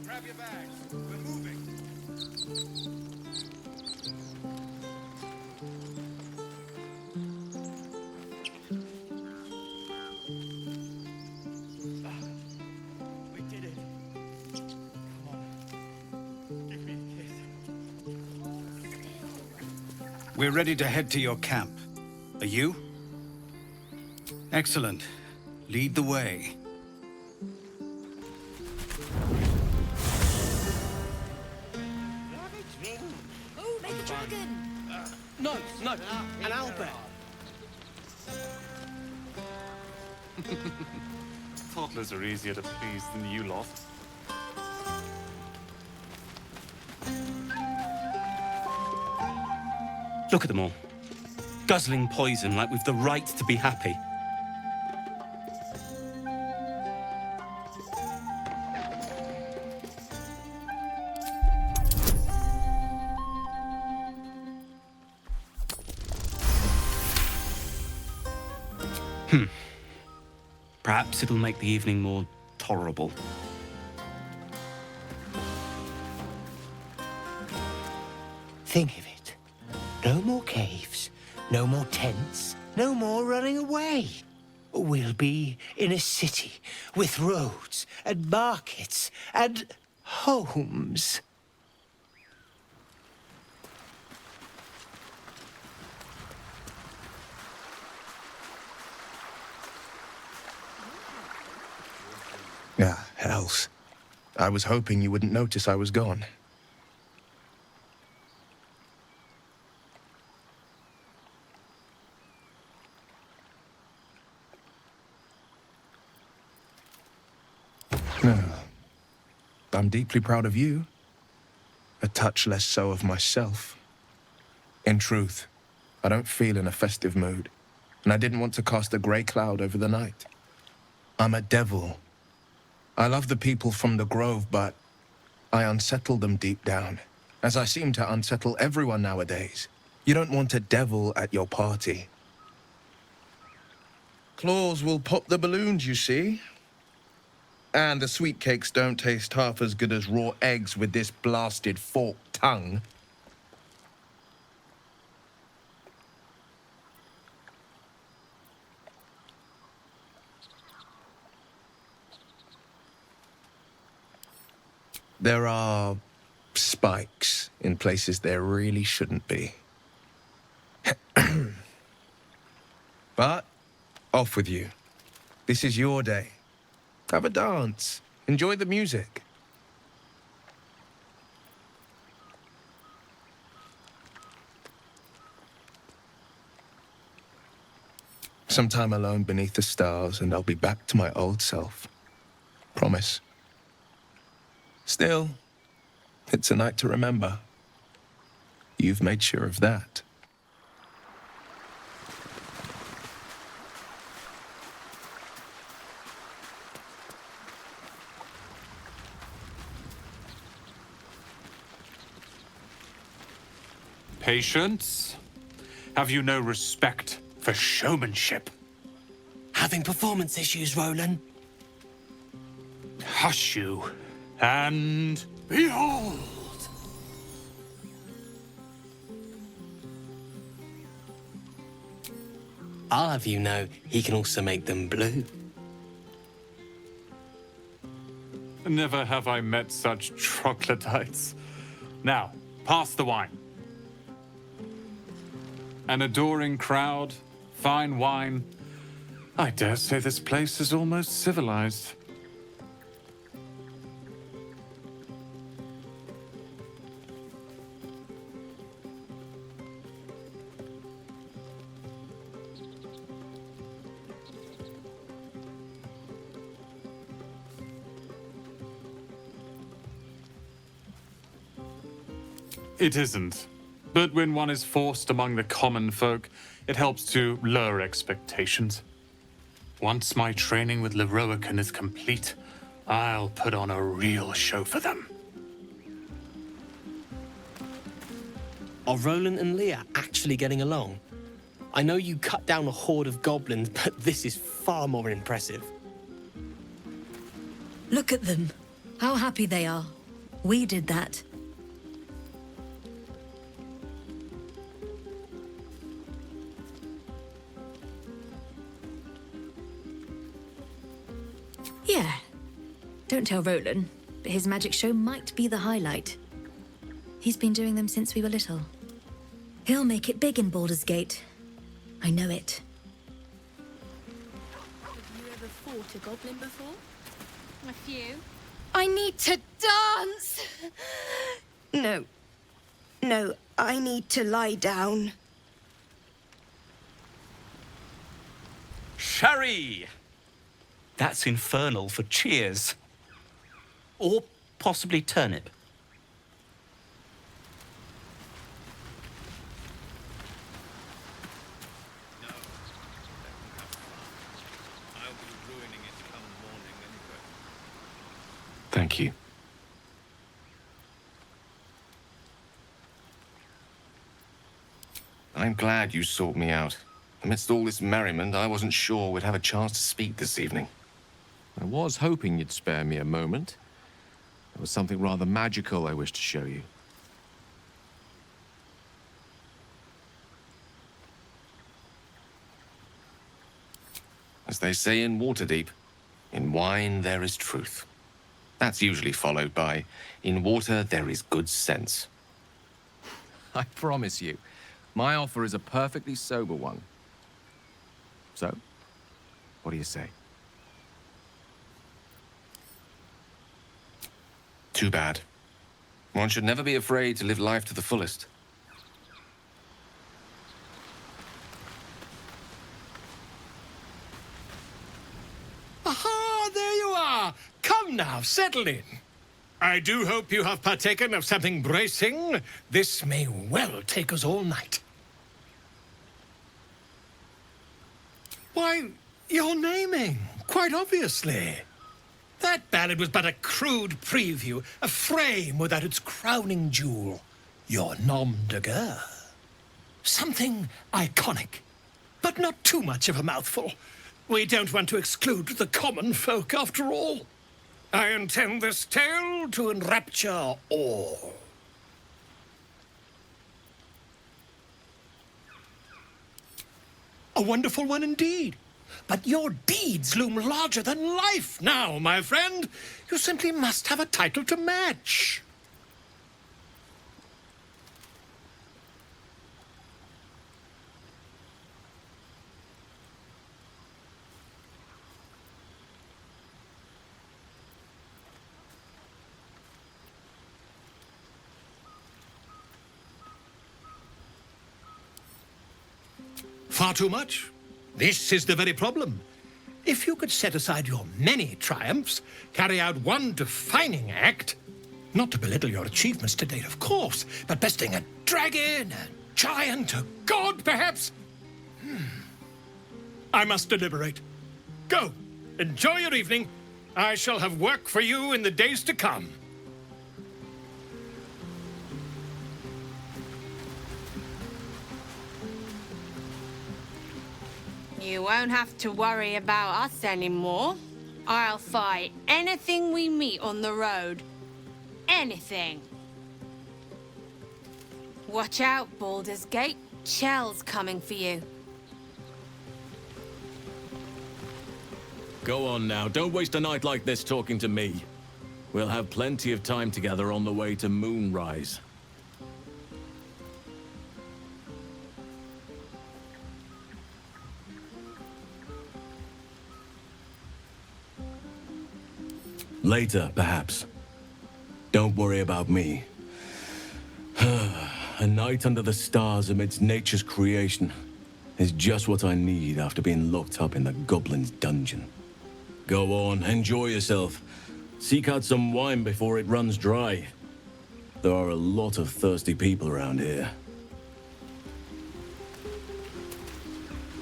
Grab your bags. We're moving. We did it. Come on. Give me a kiss. We're ready to head to your camp. Are you? Excellent. Lead the way. Oh, make a dragon! No, an owlbear. Toddlers are easier to please than you lot. Look at them all. Guzzling poison like we've the right to be happy. Perhaps it'll make the evening more tolerable. Think of it. No more caves, no more tents, no more running away. We'll be in a city with roads and markets and homes. Ah, hells. I was hoping you wouldn't notice I was gone. No. I'm deeply proud of you. A touch less so of myself. In truth, I don't feel in a festive mood, and I didn't want to cast a grey cloud over the night. I'm a devil. I love the people from the Grove, but I unsettle them deep down, as I seem to unsettle everyone nowadays. You don't want a devil at your party. Claws will pop the balloons, you see. And the sweet cakes don't taste half as good as raw eggs with this blasted forked tongue. There are spikes in places there really shouldn't be. But off with you. This is your day. Have a dance. Enjoy the music. Some time alone beneath the stars, and I'll be back to my old self. Promise. Still, it's a night to remember. You've made sure of that. Patience? Have you no respect for showmanship? Having performance issues, Roland? Hush you, and behold! I'll have you know, he can also make them blue. Never have I met such troglodytes. Now, pass the wine. An adoring crowd, fine wine. I dare say this place is almost civilized. It isn't. But when one is forced among the common folk, it helps to lower expectations. Once my training with Leroican is complete, I'll put on a real show for them. Are Roland and Leah actually getting along? I know you cut down a horde of goblins, but this is far more impressive. Look at them. How happy they are. We did that. Yeah. Don't tell Roland, but his magic show might be the highlight. He's been doing them since we were little. He'll make it big in Baldur's Gate. I know it. Have you ever fought a goblin before? A few. I need to dance! No. No, I need to lie down. Sherry! That's infernal for cheers. Or possibly turnip. Thank you. I'm glad you sought me out. Amidst all this merriment, I wasn't sure we'd have a chance to speak this evening. I was hoping you'd spare me a moment. There was something rather magical I wished to show you. As they say in Waterdeep, in wine there is truth. That's usually followed by, in water there is good sense. I promise you, my offer is a perfectly sober one. So, what do you say? Too bad. One should never be afraid to live life to the fullest. Aha, there you are. Come now, settle in. I do hope you have partaken of something bracing. This may well take us all night. Why, you're naming, quite obviously. That ballad was but a crude preview, a frame without its crowning jewel. Your nom de guerre. Something iconic, but not too much of a mouthful. We don't want to exclude the common folk, after all. I intend this tale to enrapture all. A wonderful one indeed. But your deeds loom larger than life now, my friend. You simply must have a title to match. Far too much? This is the very problem. If you could set aside your many triumphs, carry out one defining act, not to belittle your achievements to date, of course, but besting a dragon, a giant, a god, perhaps? I must deliberate. Go, enjoy your evening. I shall have work for you in the days to come. You won't have to worry about us anymore. I'll fight anything we meet on the road. Anything. Watch out, Baldur's Gate. Chell's coming for you. Go on now, don't waste a night like this talking to me. We'll have plenty of time together on the way to Moonrise. Later, perhaps. Don't worry about me. A night under the stars amidst nature's creation is just what I need after being locked up in the goblin's dungeon. Go on, enjoy yourself. Seek out some wine before it runs dry. There are a lot of thirsty people around here.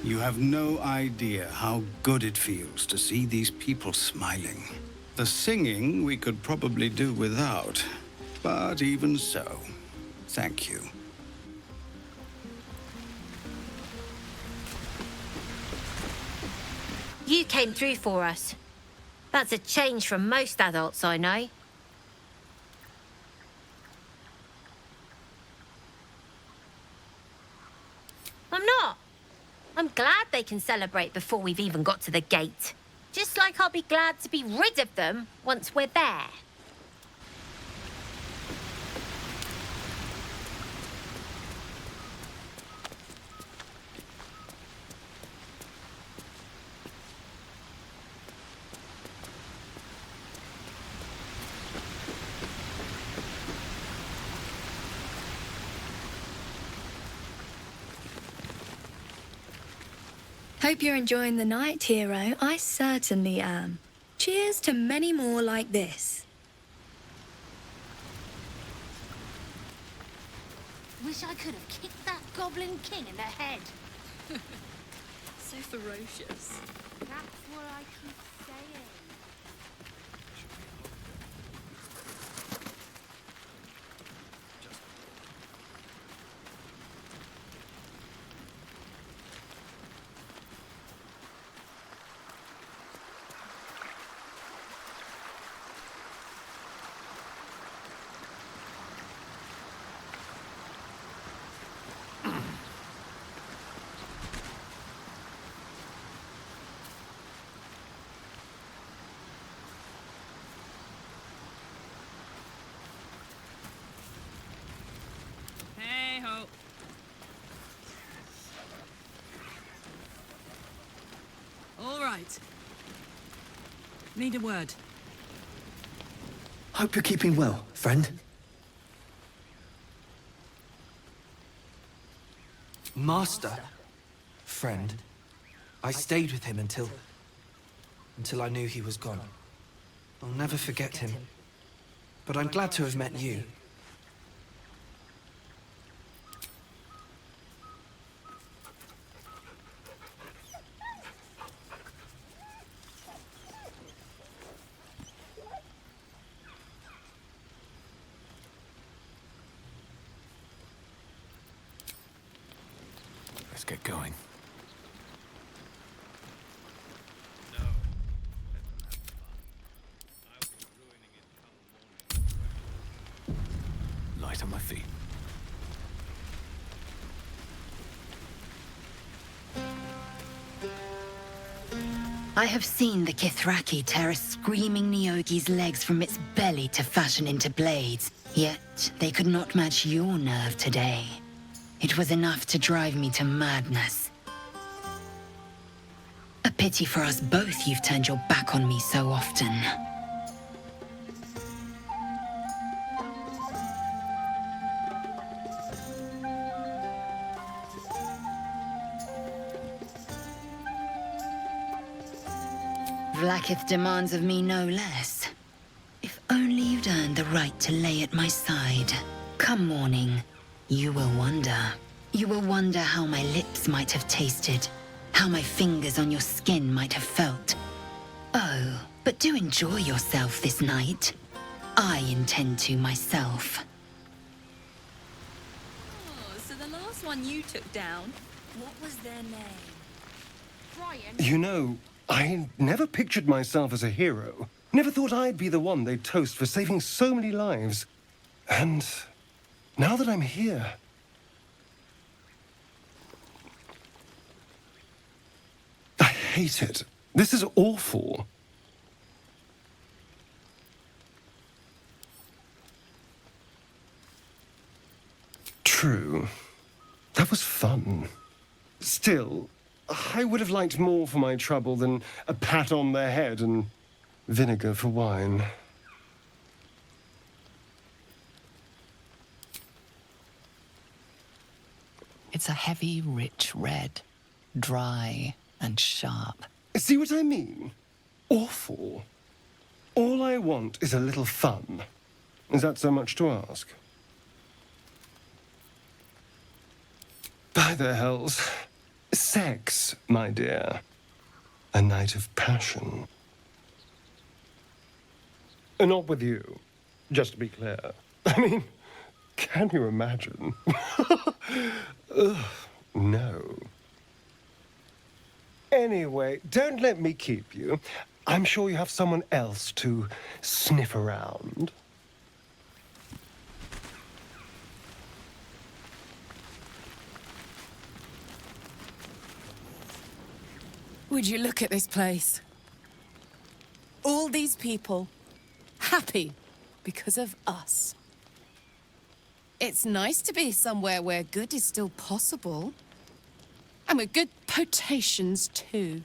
You have no idea how good it feels to see these people smiling. The singing we could probably do without, but even so, thank you. You came through for us. That's a change from most adults I know. I'm not. I'm glad they can celebrate before we've even got to the gate. Just like I'll be glad to be rid of them once we're there. Hope you're enjoying the night, hero. I certainly am. Cheers to many more like this. Wish I could have kicked that Goblin King in the head. So ferocious. That's what I keep saying. Hey-ho. All right. Need a word. Hope you're keeping well, friend. Master? Friend. I stayed with him until I knew he was gone. I'll never forget him. But I'm glad to have met you. Let's get going. Light on my feet. I have seen the Kithraki tear a screaming Nyogi's legs from its belly to fashion into blades. Yet they could not match your nerve today. It was enough to drive me to madness. A pity for us both you've turned your back on me so often. Vlaakith demands of me no less. If only you'd earned the right to lay at my side. Come morning, you will wonder. You will wonder how my lips might have tasted, how my fingers on your skin might have felt. Oh, but do enjoy yourself this night. I intend to myself. Oh, so the last one you took down, what was their name? Brian. You know, I never pictured myself as a hero. Never thought I'd be the one they'd toast for saving so many lives. And now that I'm here... I hate it. This is awful. True. That was fun. Still, I would have liked more for my trouble than a pat on the head and vinegar for wine. It's a heavy, rich red. Dry and sharp. See what I mean? Awful. All I want is a little fun. Is that so much to ask? By the hells. Sex, my dear. A night of passion. Not with you, just to be clear. I mean, can you imagine? Ugh, no. Anyway, don't let me keep you. I'm sure you have someone else to sniff around. Would you look at this place? All these people, happy because of us. It's nice to be somewhere where good is still possible. And with good potations, too.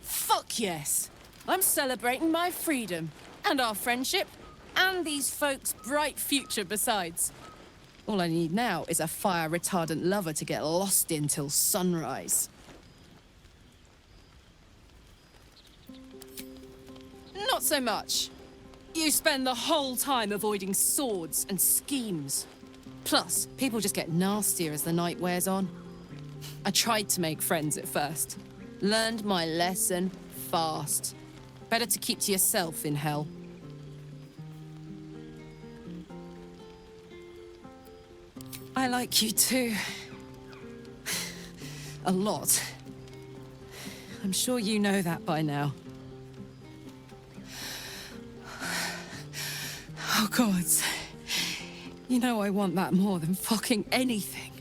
Fuck yes! I'm celebrating my freedom, and our friendship, and these folks' bright future besides. All I need now is a fire-retardant lover to get lost in till sunrise. Not so much. You spend the whole time avoiding swords and schemes. Plus, people just get nastier as the night wears on. I tried to make friends at first. Learned my lesson fast. Better to keep to yourself in hell. I like you too. A lot. I'm sure you know that by now. Oh, gods. You know I want that more than fucking anything.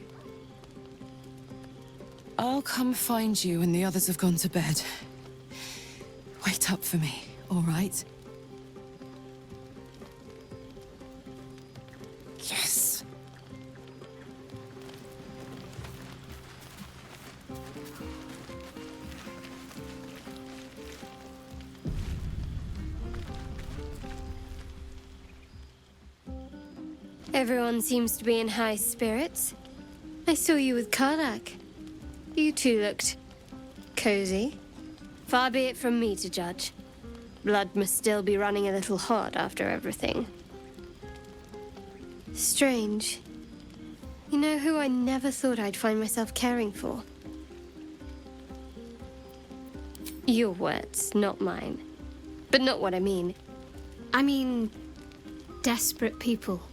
I'll come find you when the others have gone to bed. Wait up for me, all right? Yes. Everyone seems to be in high spirits. I saw you with Karlak. You two looked cozy. Far be it from me to judge. Blood must still be running a little hot after everything. Strange. You know who I never thought I'd find myself caring for? Your words, not mine. But not what I mean. I mean, desperate people.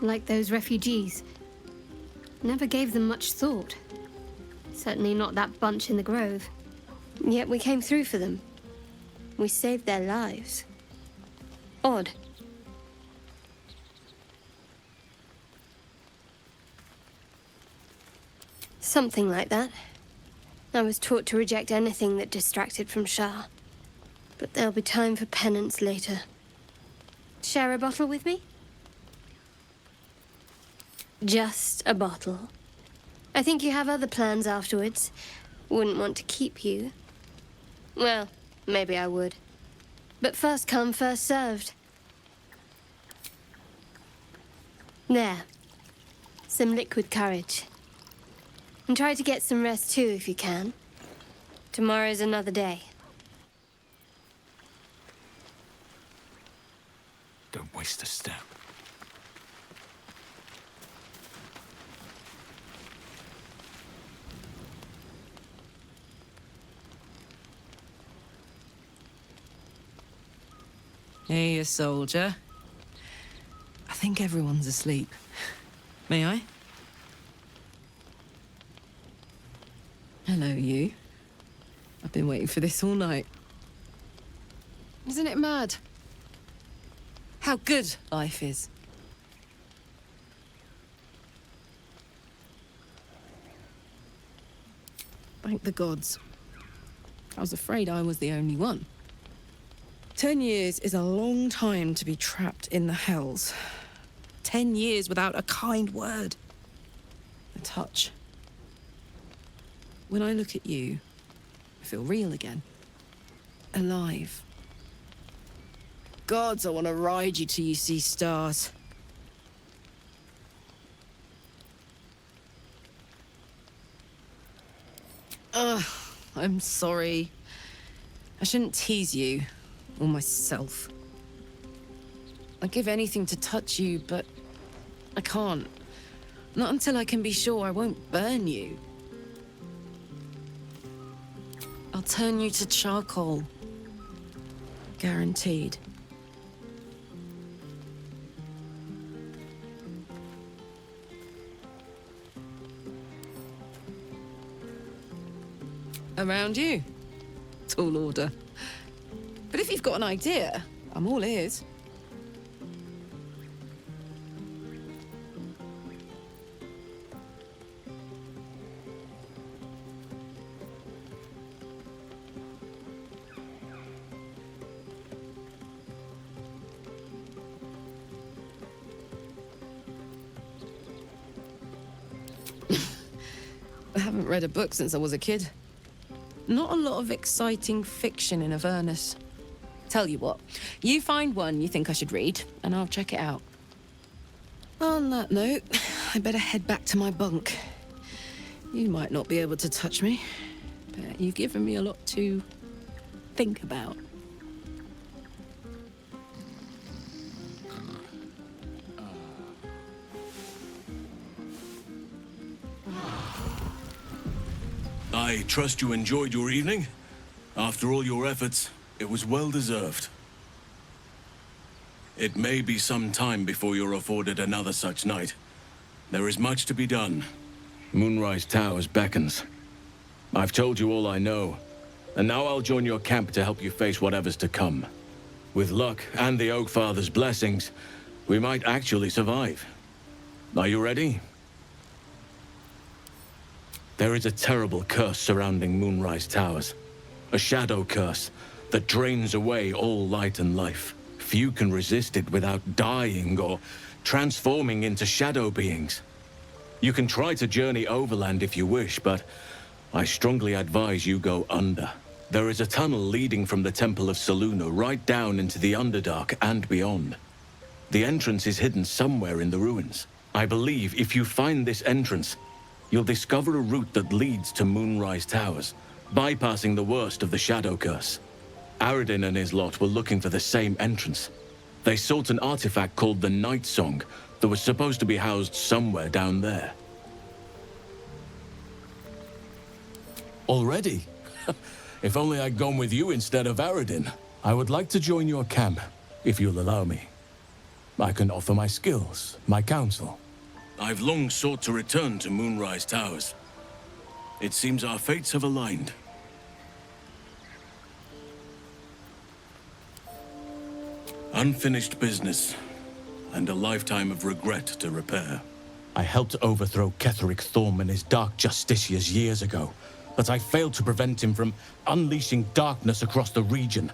Like those refugees. Never gave them much thought. Certainly not that bunch in the grove. Yet we came through for them. We saved their lives. Odd. Something like that. I was taught to reject anything that distracted from Shah. But there'll be time for penance later. Share a bottle with me? Just a bottle. I think you have other plans afterwards. Wouldn't want to keep you. Well, maybe I would. But first come, first served. There. Some liquid courage. And try to get some rest too if you can. Tomorrow's another day. Don't waste a step. Hey, a soldier. I think everyone's asleep. May I? Hello, you. I've been waiting for this all night. Isn't it mad? How good life is. Thank the gods. I was afraid I was the only one. 10 years is a long time to be trapped in the hells. 10 years without a kind word. A touch. When I look at you, I feel real again. Alive. Gods, I want to ride you till you see stars. Ugh, I'm sorry. I shouldn't tease you. Or myself. I'd give anything to touch you, but I can't. Not until I can be sure I won't burn you. I'll turn you to charcoal. Guaranteed. Around you. Tall order. But if you've got an idea, I'm all ears. I haven't read a book since I was a kid. Not a lot of exciting fiction in Avernus. Tell you what, you find one you think I should read, and I'll check it out. On that note, I better head back to my bunk. You might not be able to touch me, but you've given me a lot to think about. I trust you enjoyed your evening. After all your efforts, it was well deserved. It may be some time before you're afforded another such night. There is much to be done. Moonrise Towers beckons. I've told you all I know, and now I'll join your camp to help you face whatever's to come. With luck and the Oak Father's blessings, we might actually survive. Are you ready? There is a terrible curse surrounding Moonrise Towers. A shadow curse that drains away all light and life. Few can resist it without dying or transforming into shadow beings. You can try to journey overland if you wish, but I strongly advise you go under. There is a tunnel leading from the Temple of Selûne right down into the Underdark and beyond. The entrance is hidden somewhere in the ruins. I believe if you find this entrance, you'll discover a route that leads to Moonrise Towers, bypassing the worst of the Shadow Curse. Aradin and his lot were looking for the same entrance. They sought an artifact called the Night Song that was supposed to be housed somewhere down there. Already? If only I'd gone with you instead of Aradin. I would like to join your camp, if you'll allow me. I can offer my skills, my counsel. I've long sought to return to Moonrise Towers. It seems our fates have aligned. Unfinished business, and a lifetime of regret to repair. I helped overthrow Ketheric Thorm and his Dark Justiciars years ago, but I failed to prevent him from unleashing darkness across the region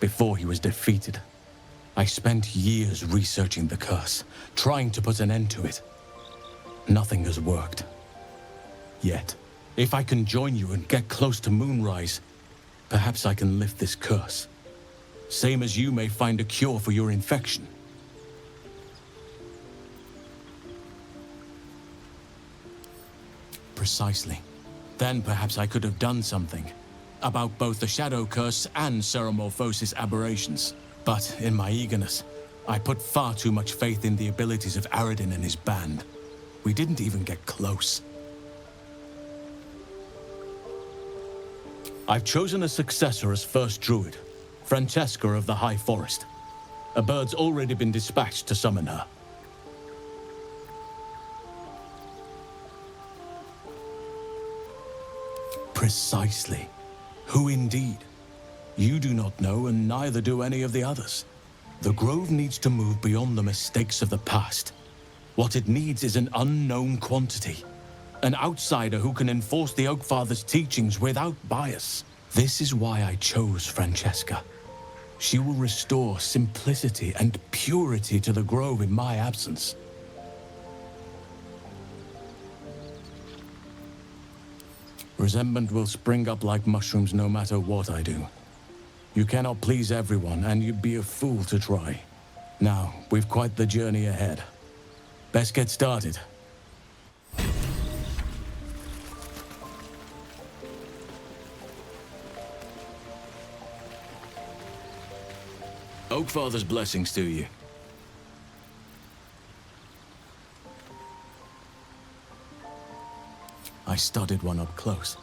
before he was defeated. I spent years researching the curse, trying to put an end to it. Nothing has worked. Yet, if I can join you and get close to Moonrise, perhaps I can lift this curse. Same as you may find a cure for your infection. Precisely. Then perhaps I could have done something about both the Shadow Curse and Ceremorphosis aberrations. But in my eagerness, I put far too much faith in the abilities of Aradin and his band. We didn't even get close. I've chosen a successor as first druid, Francesca of the High Forest. A bird's already been dispatched to summon her. Precisely. Who indeed? You do not know, and neither do any of the others. The Grove needs to move beyond the mistakes of the past. What it needs is an unknown quantity. An outsider who can enforce the Oakfather's teachings without bias. This is why I chose Francesca. She will restore simplicity and purity to the Grove in my absence. Resentment will spring up like mushrooms no matter what I do. You cannot please everyone, and you'd be a fool to try. Now, we've quite the journey ahead. Best get started. Oakfather's blessings to you. I studied one up close.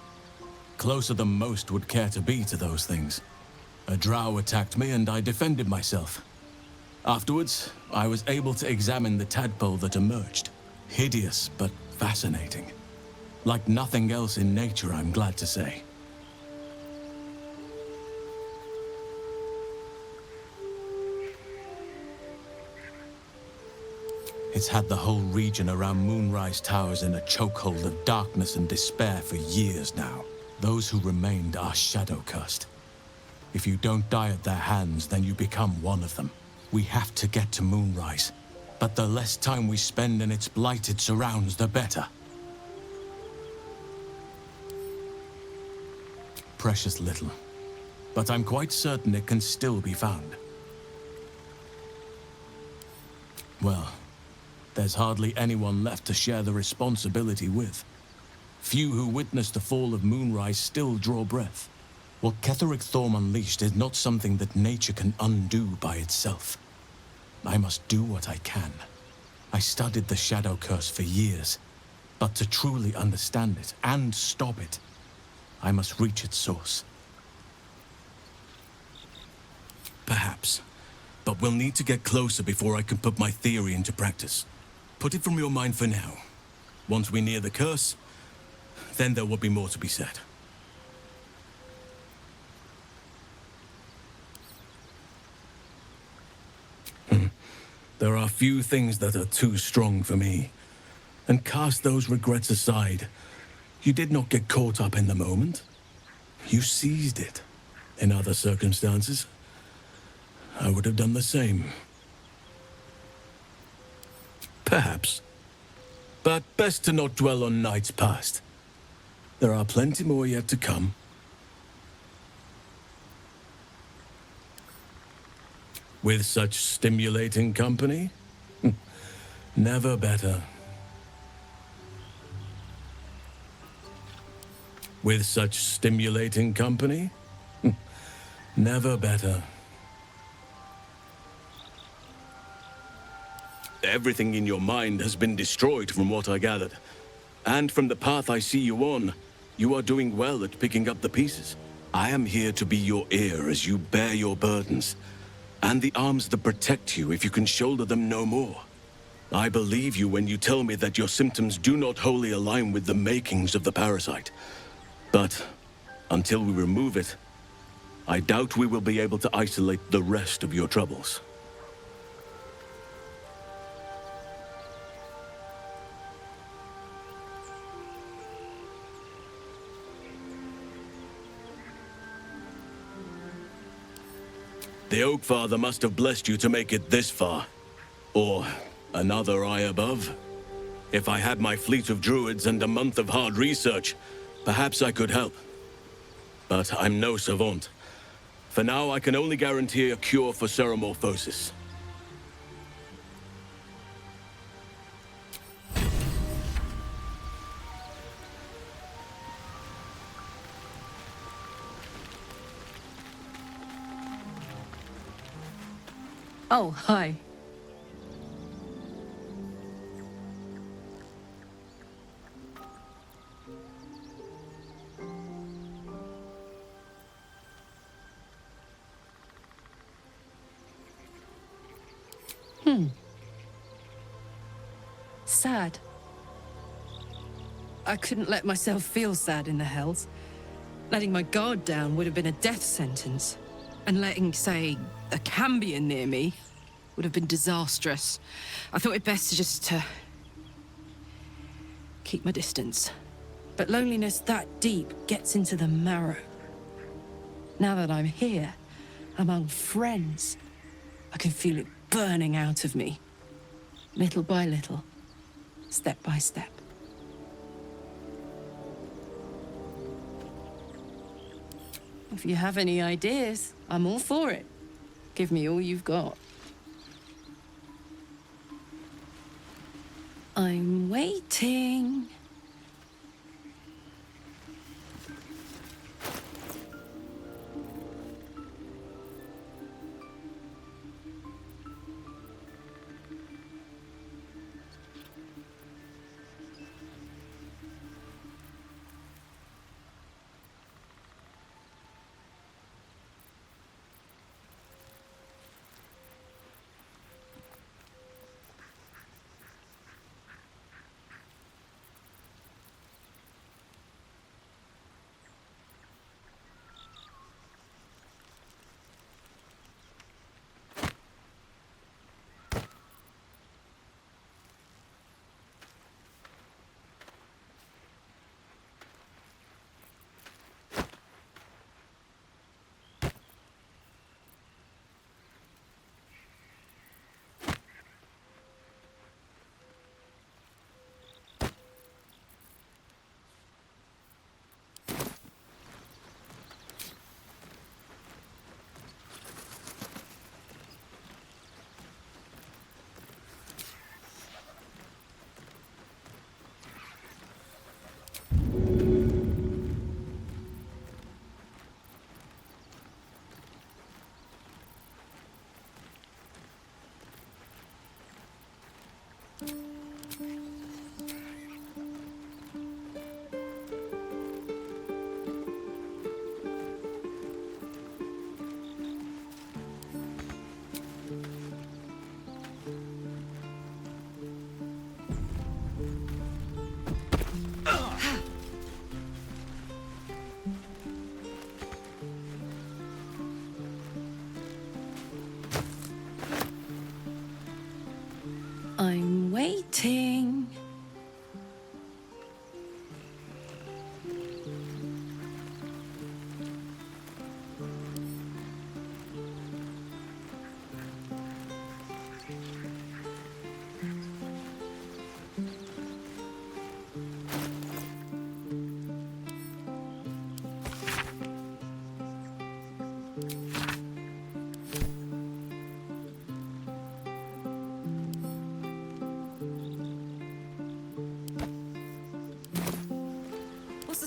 Closer than most would care to be to those things. A drow attacked me and I defended myself. Afterwards, I was able to examine the tadpole that emerged. Hideous, but fascinating. Like nothing else in nature, I'm glad to say. It's had the whole region around Moonrise Towers in a chokehold of darkness and despair for years now. Those who remained are shadow-cursed. If you don't die at their hands, then you become one of them. We have to get to Moonrise, but the less time we spend in its blighted surrounds, the better. Precious little, but I'm quite certain it can still be found. Well, there's hardly anyone left to share the responsibility with. Few who witnessed the fall of Moonrise still draw breath. What Ketheric Thorm unleashed is not something that nature can undo by itself. I must do what I can. I studied the Shadow Curse for years, but to truly understand it and stop it, I must reach its source. Perhaps, but we'll need to get closer before I can put my theory into practice. Put it from your mind for now. Once we near the curse, then there will be more to be said. There are few things that are too strong for me. And cast those regrets aside. You did not get caught up in the moment. You seized it. In other circumstances, I would have done the same. Perhaps. But best to not dwell on nights past. There are plenty more yet to come. With such stimulating company? Never better. With such stimulating company? Never better. Everything in your mind has been destroyed from what I gathered. And from the path I see you on, you are doing well at picking up the pieces. I am here to be your ear as you bear your burdens, and the arms that protect you if you can shoulder them no more. I believe you when you tell me that your symptoms do not wholly align with the makings of the parasite. But until we remove it, I doubt we will be able to isolate the rest of your troubles. The Oak Father must have blessed you to make it this far. Or another eye above. If I had my fleet of druids and a month of hard research, perhaps I could help. But I'm no savant. For now, I can only guarantee a cure for ceremorphosis. Oh, hi. Sad. I couldn't let myself feel sad in the Hells. Letting my guard down would have been a death sentence. And letting, say, a Cambion near me would have been disastrous. I thought it best to just keep my distance. But loneliness that deep gets into the marrow. Now that I'm here, among friends, I can feel it burning out of me. Little by little, step by step. If you have any ideas, I'm all for it. Give me all you've got. I'm waiting.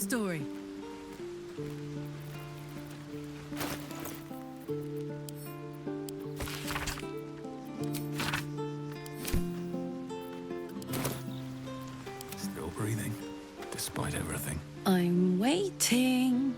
story. Still breathing, despite everything. I'm waiting.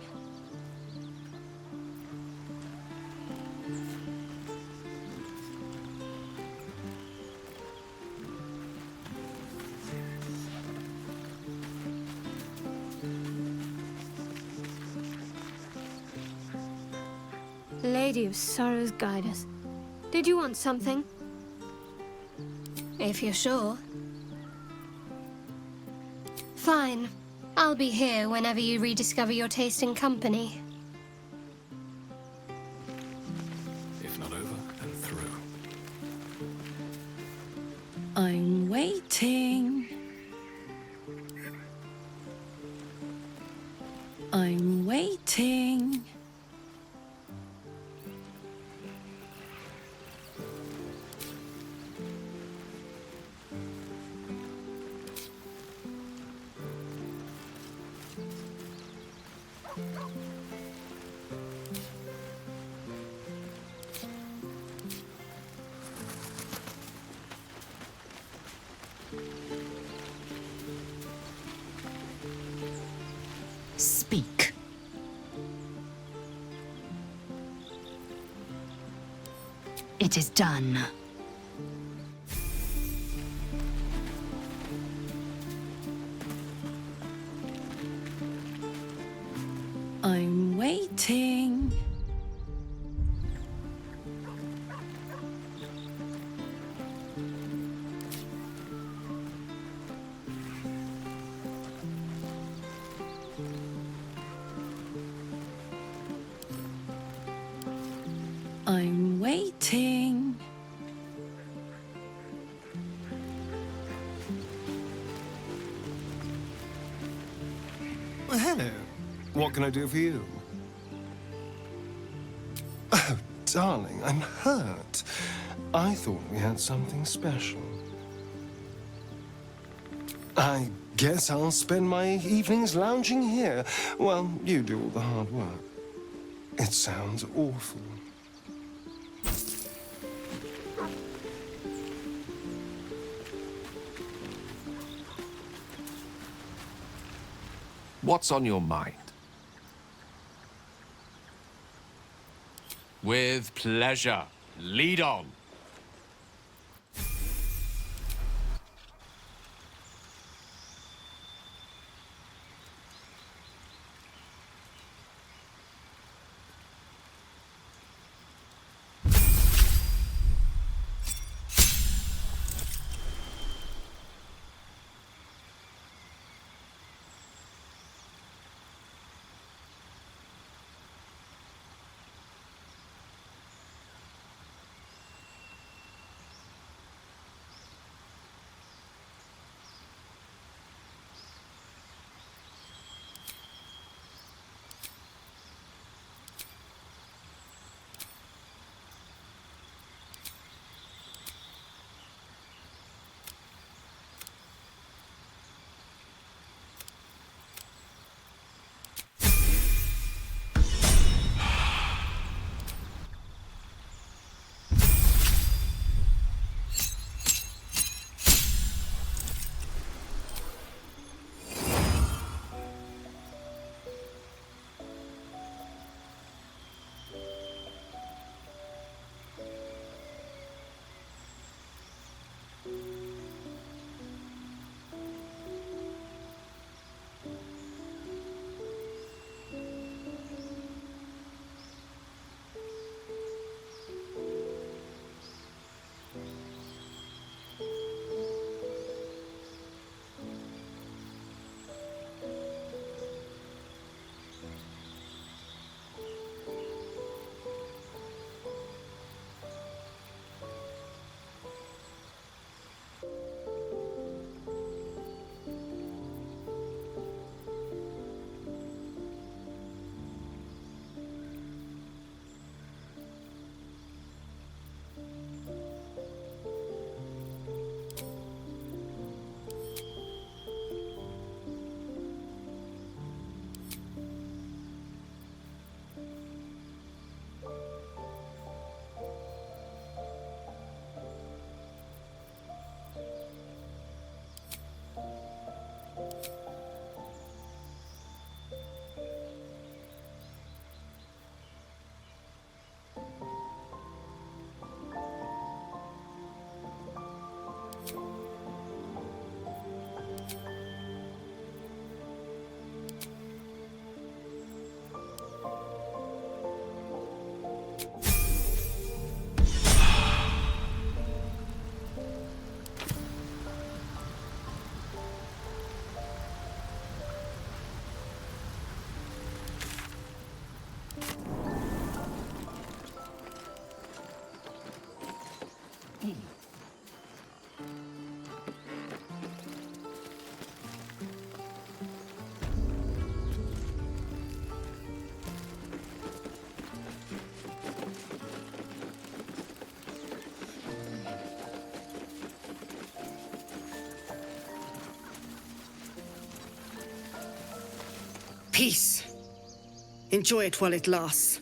Lady of Sorrows, guide us. Did you want something? If you're sure. Fine. I'll be here whenever you rediscover your taste in company. If not over, then through. I'm waiting. I'm waiting. Speak. It is done. I'm waiting. I'm waiting. Well, hello. What can I do for you? Oh, darling, I'm hurt. I thought we had something special. I guess I'll spend my evenings lounging here while you do all the hard work. It sounds awful. What's on your mind? With pleasure. Lead on. Peace. Enjoy it while it lasts.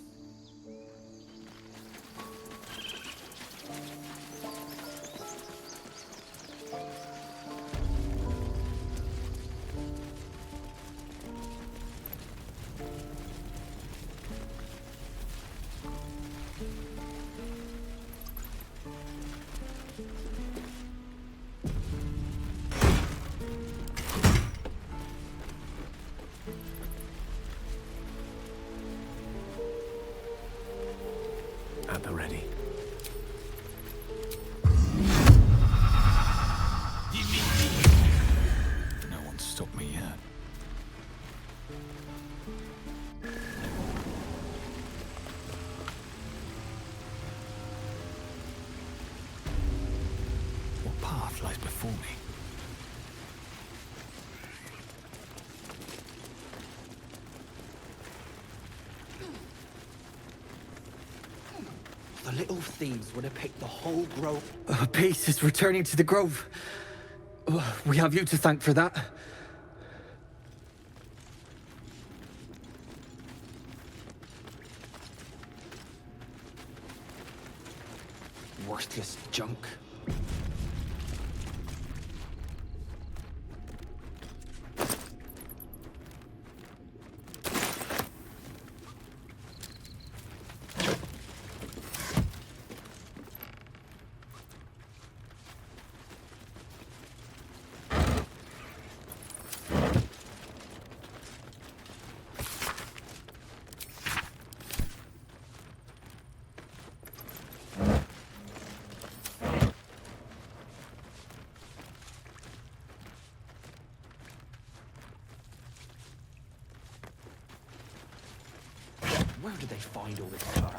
At the ready. No one's stopped me yet. What path lies before me? The little thieves would have picked the whole grove. Peace is returning to the grove. We have you to thank for that. Worthless junk. Where did they find all this clutter?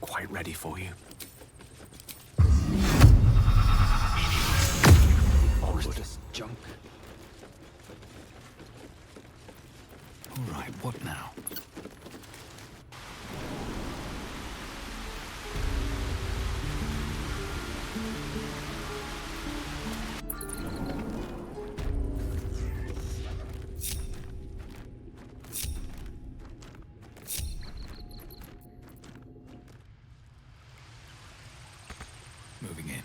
Quite ready for you. Worthless junk. All right, what now? Moving in.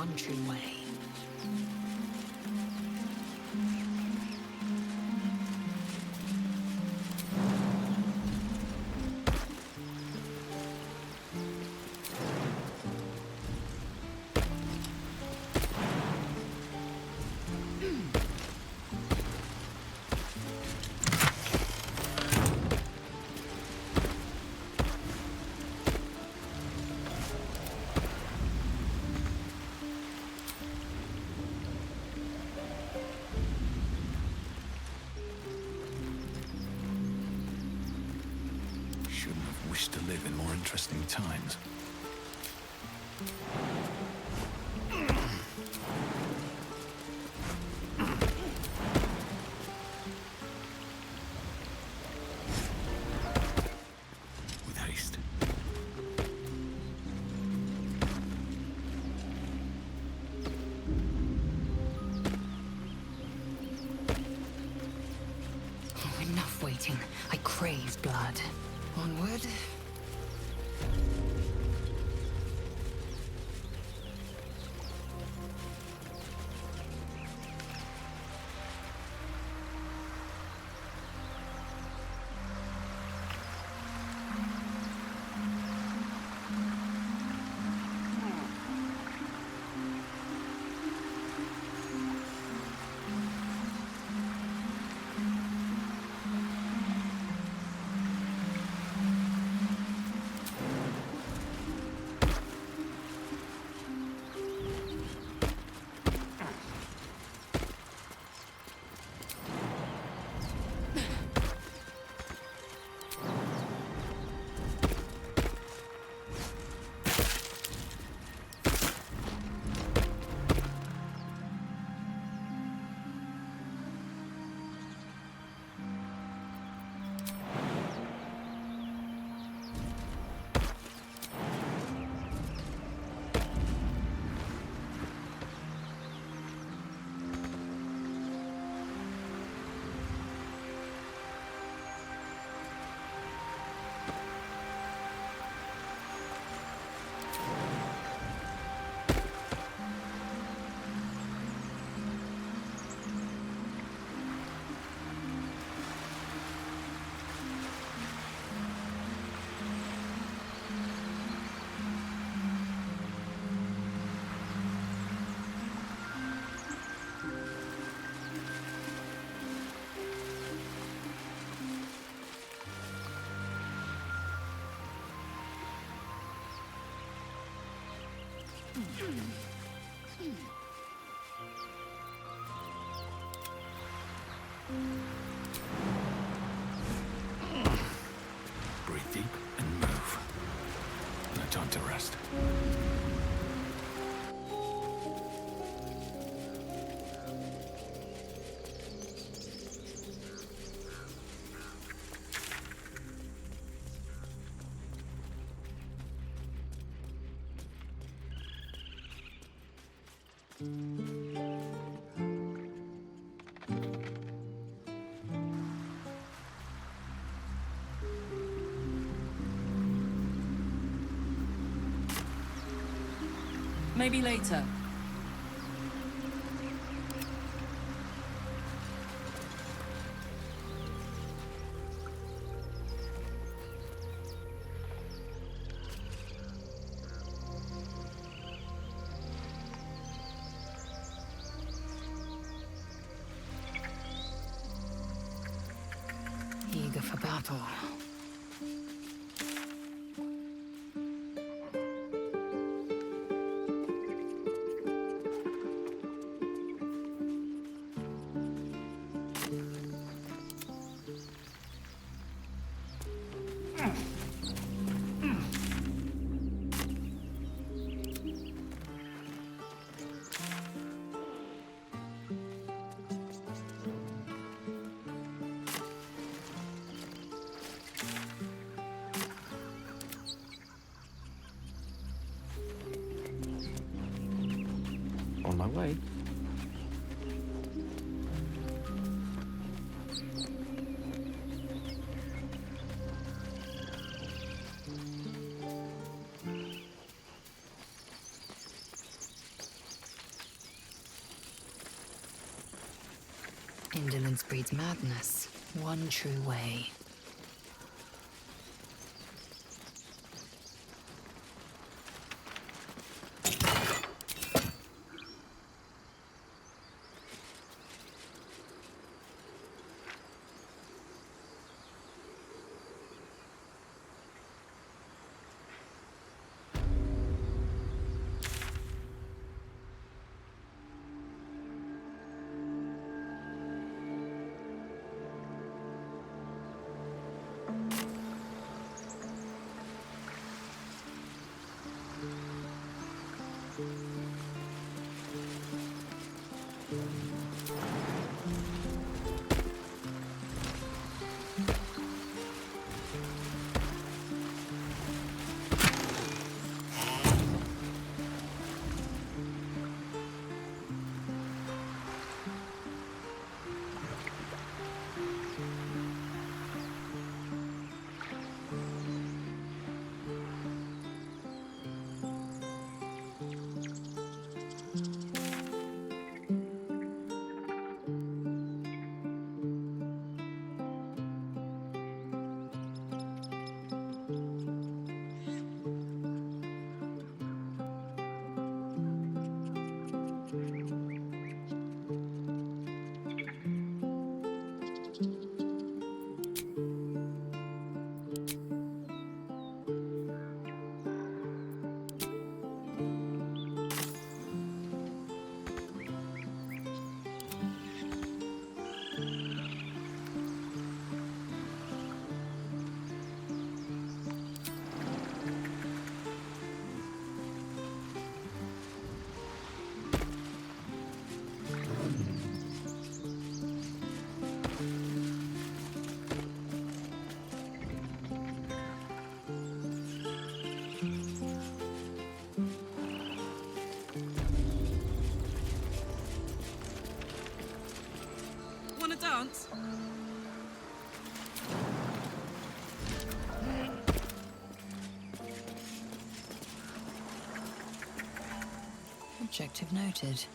one true way. Shouldn't have wished to live in more interesting times. With haste. Oh, enough waiting. I crave blood. Onward. Breathe deep and move. No time to rest. Maybe later. Eager for battle. On my way. Indolence breeds madness. One true way. Wanna dance? Objective noted.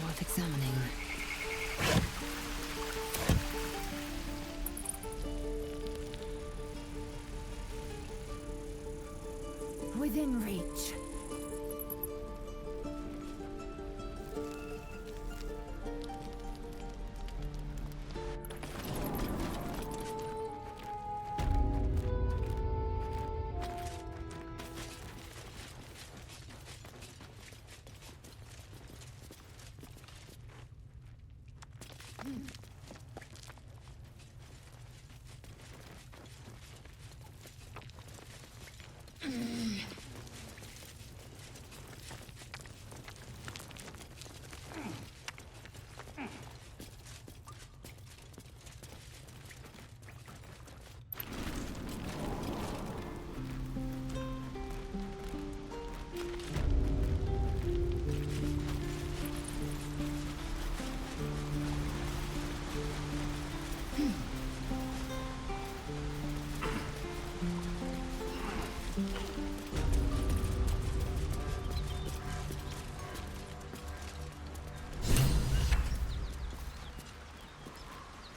Worth examining. Within reach.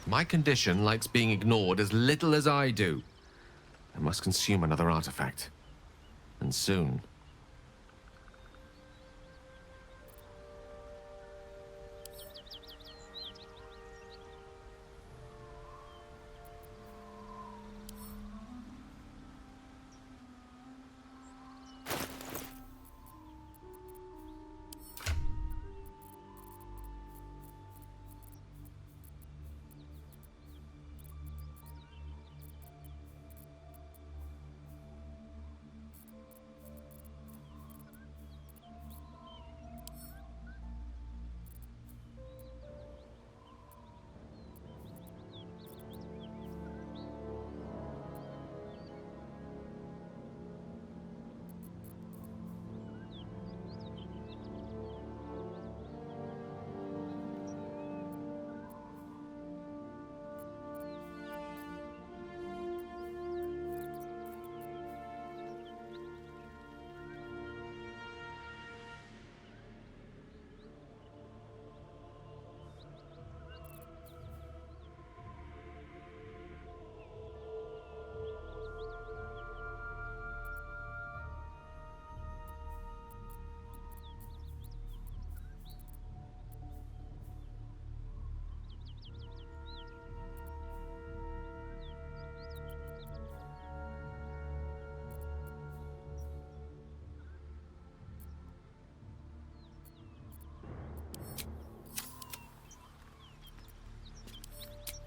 My condition likes being ignored as little as I do. I must consume another artifact. And soon.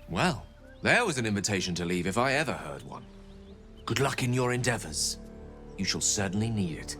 Well, there was an invitation to leave if I ever heard one. Good luck in your endeavors. You shall certainly need it.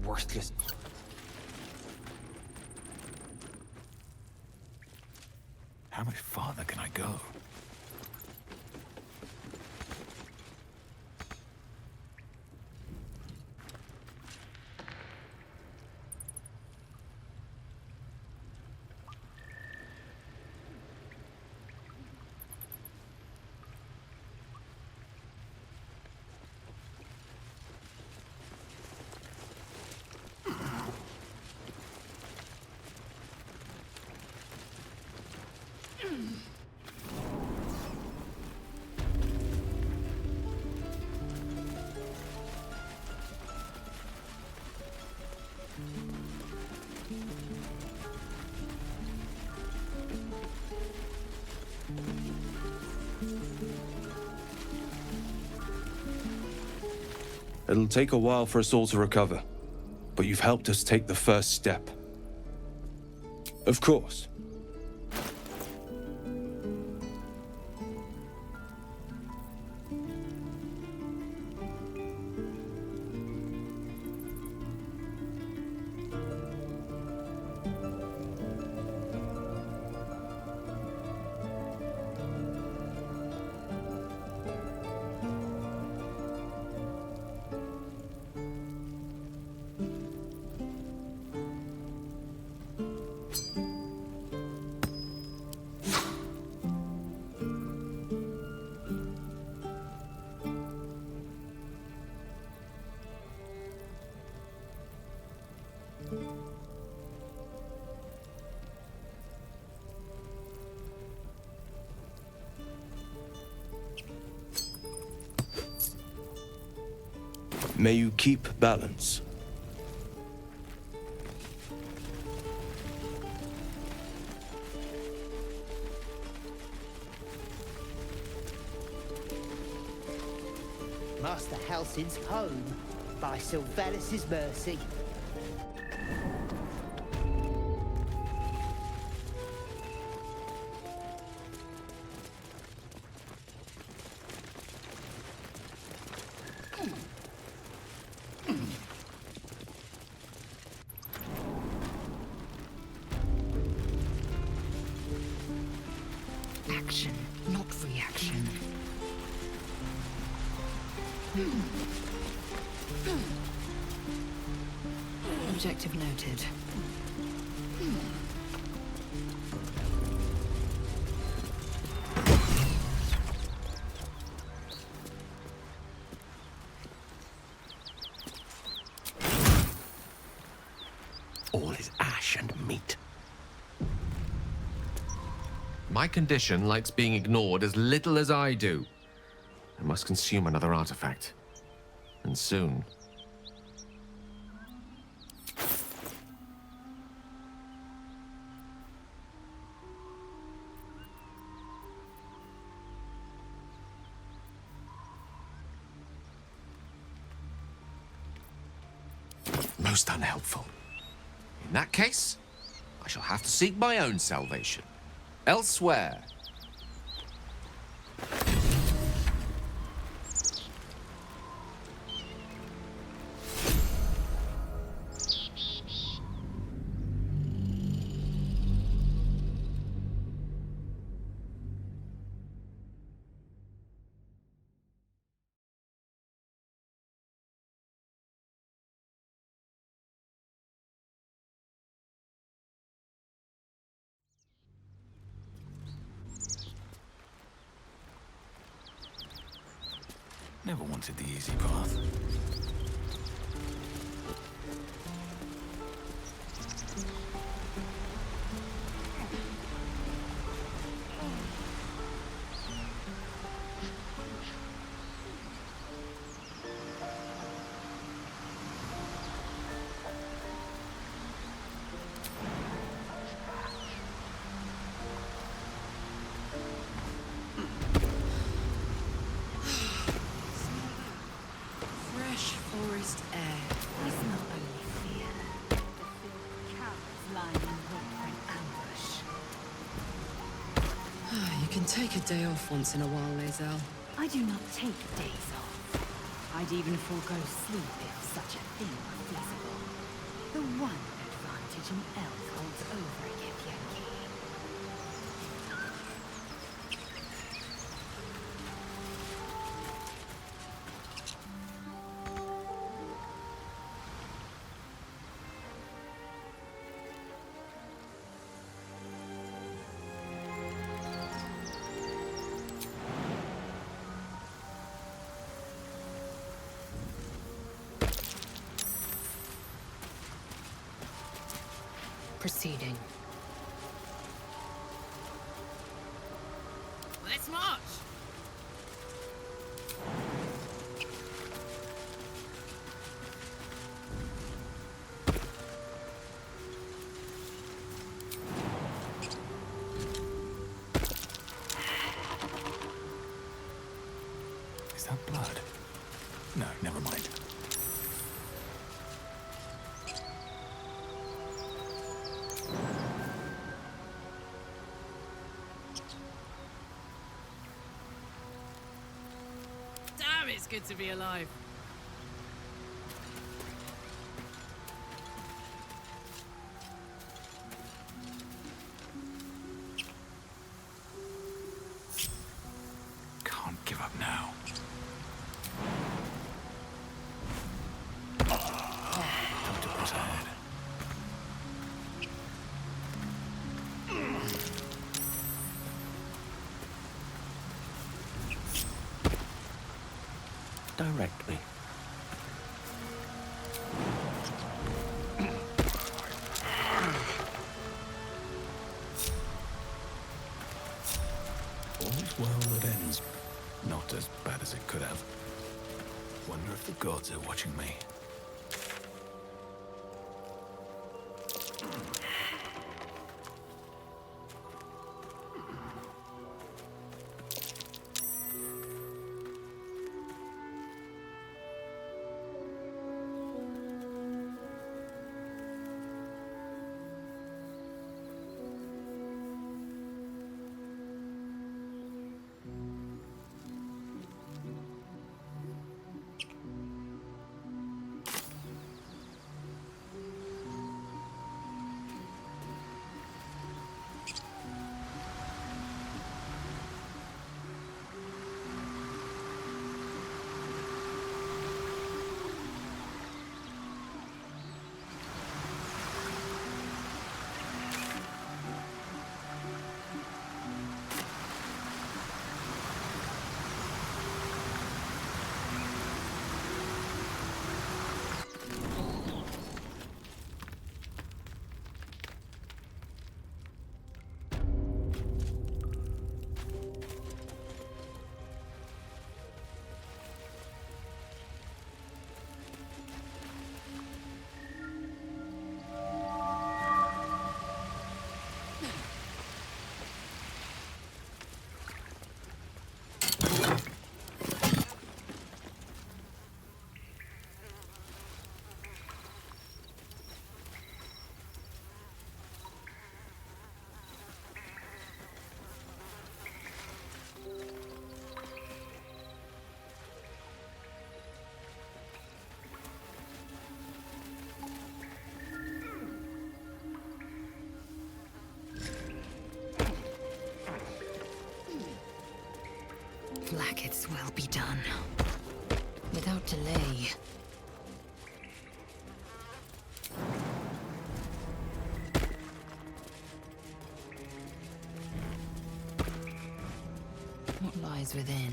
Worthless. How much farther can I go? It'll take a while for us all to recover, but you've helped us take the first step. Of course. May you keep balance. Master Halsin's home by Sylvanas' mercy. Action, not reaction. Objective noted. All is ash and meat. My condition likes being ignored as little as I do. I must consume another artifact. And soon. Most unhelpful. In that case, I shall have to seek my own salvation. Elsewhere. Never wanted the easy path. Fresh forest air. It's not only fear. The filthy cowards lying in wait for an ambush. You can take a day off once in a while, Lae'zel. I do not take days off. I'd even forego sleep if such a thing were feasible. The one advantage an elf holds over a Githyanki. Proceeding. Let's march! Is that blood? No, never mind. Damn, it's good to be alive. Can't give up now. Time to press ahead. Direct me. All's well that ends. Not as bad as it could have. Wonder if the gods are watching me. lies within.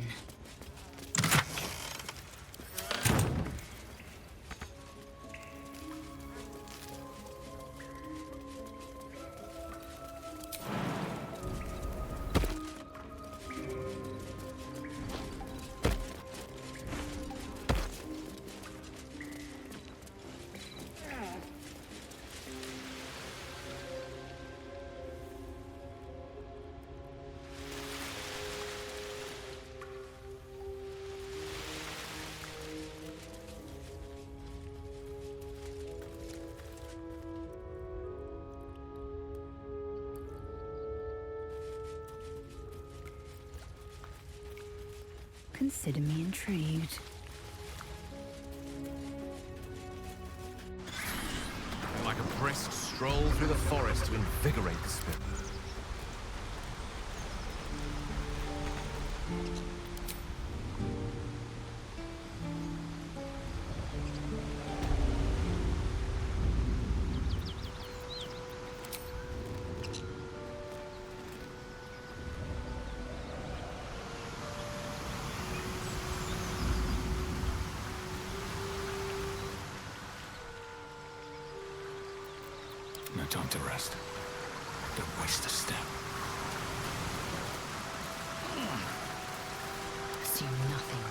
Consider me intrigued. Like a brisk stroll through the forest to invigorate the spirit. No time to rest. Don't waste a step. Assume nothing.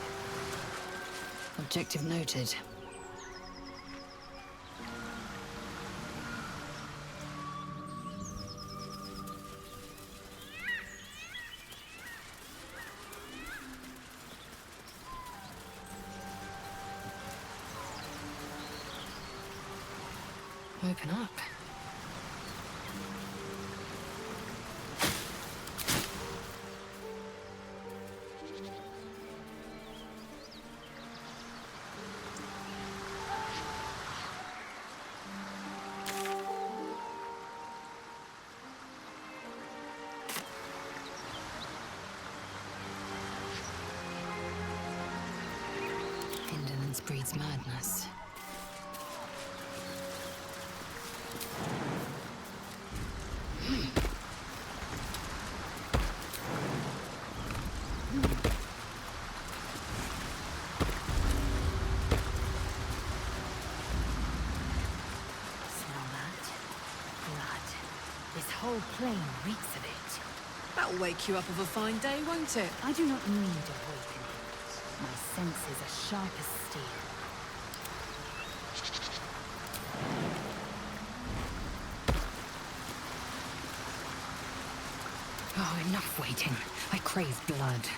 Objective noted. Open up. Indolence breeds madness. whole plain reeks of it. That'll wake you up of a fine day, won't it? I do not need awakening. My senses are sharp as steel. Oh, enough waiting. I crave blood.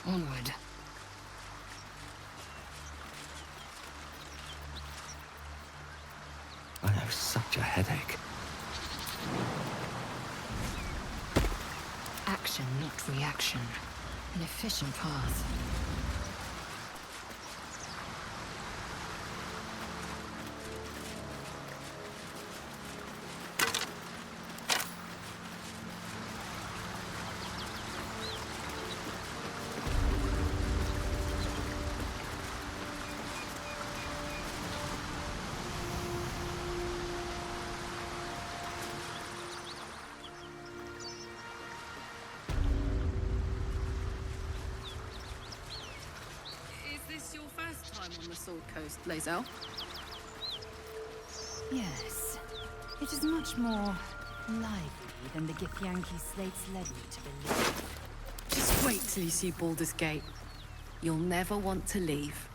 Onward. I have such a headache. Action, not reaction. An efficient path. On the Sword Coast, Lae'zel. Yes. It is much more lively than the Githyanki slates led me to believe. Just wait till you see Baldur's Gate. You'll never want to leave.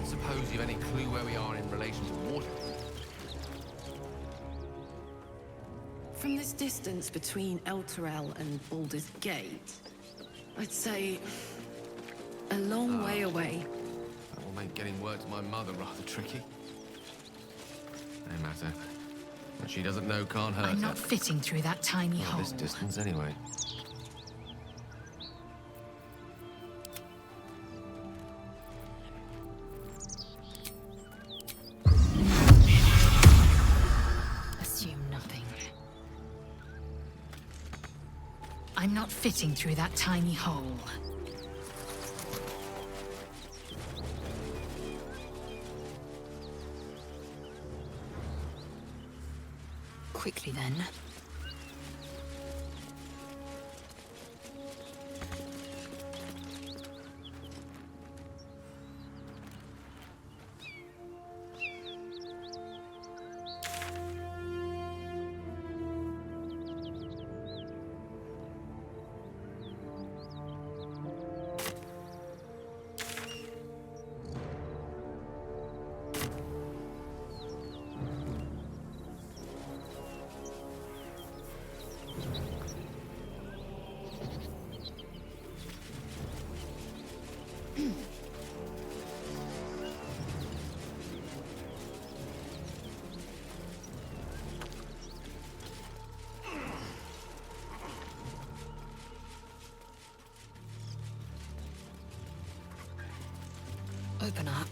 Suppose you've any clue where we are in relation to water? From this distance between Elturel and Baldur's Gate, I'd say a long way away. That will make getting word to my mother rather tricky. No matter. What she doesn't know can't hurt I'm her. not fitting through that tiny Not hole. this distance anyway. not fitting through that tiny hole. Quickly then. Open up.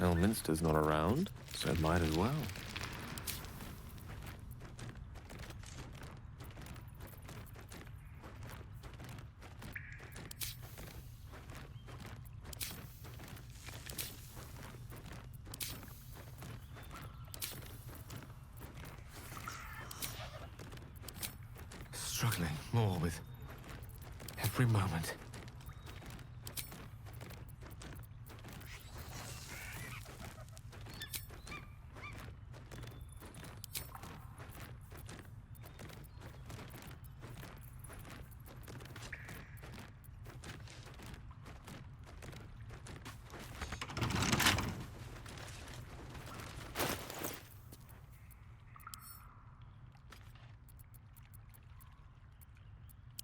Elminster's not around, so it might as well. Struggling more with every moment.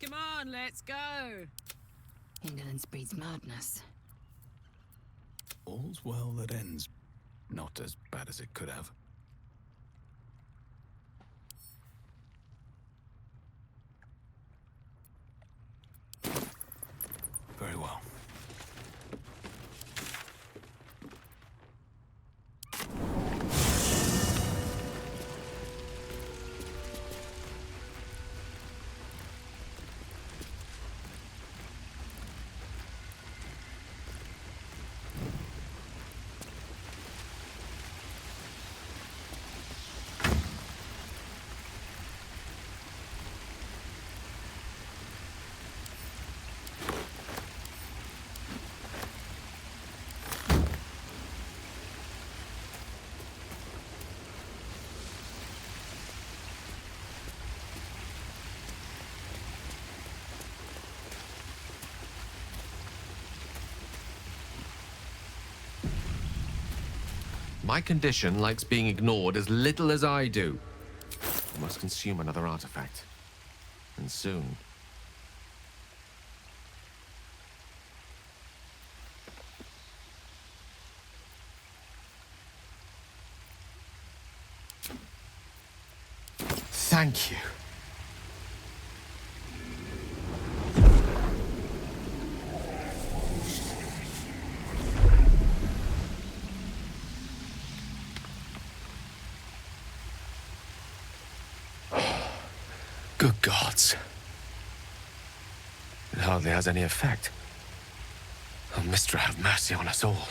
Come on, let's go. Indolence breeds madness. All's well that ends. Not as bad as it could have. Very well. My condition likes being ignored as little as I do. I must consume another artifact. And soon. Thank you. Good gods. It hardly has any effect. Mistra, have mercy on us all.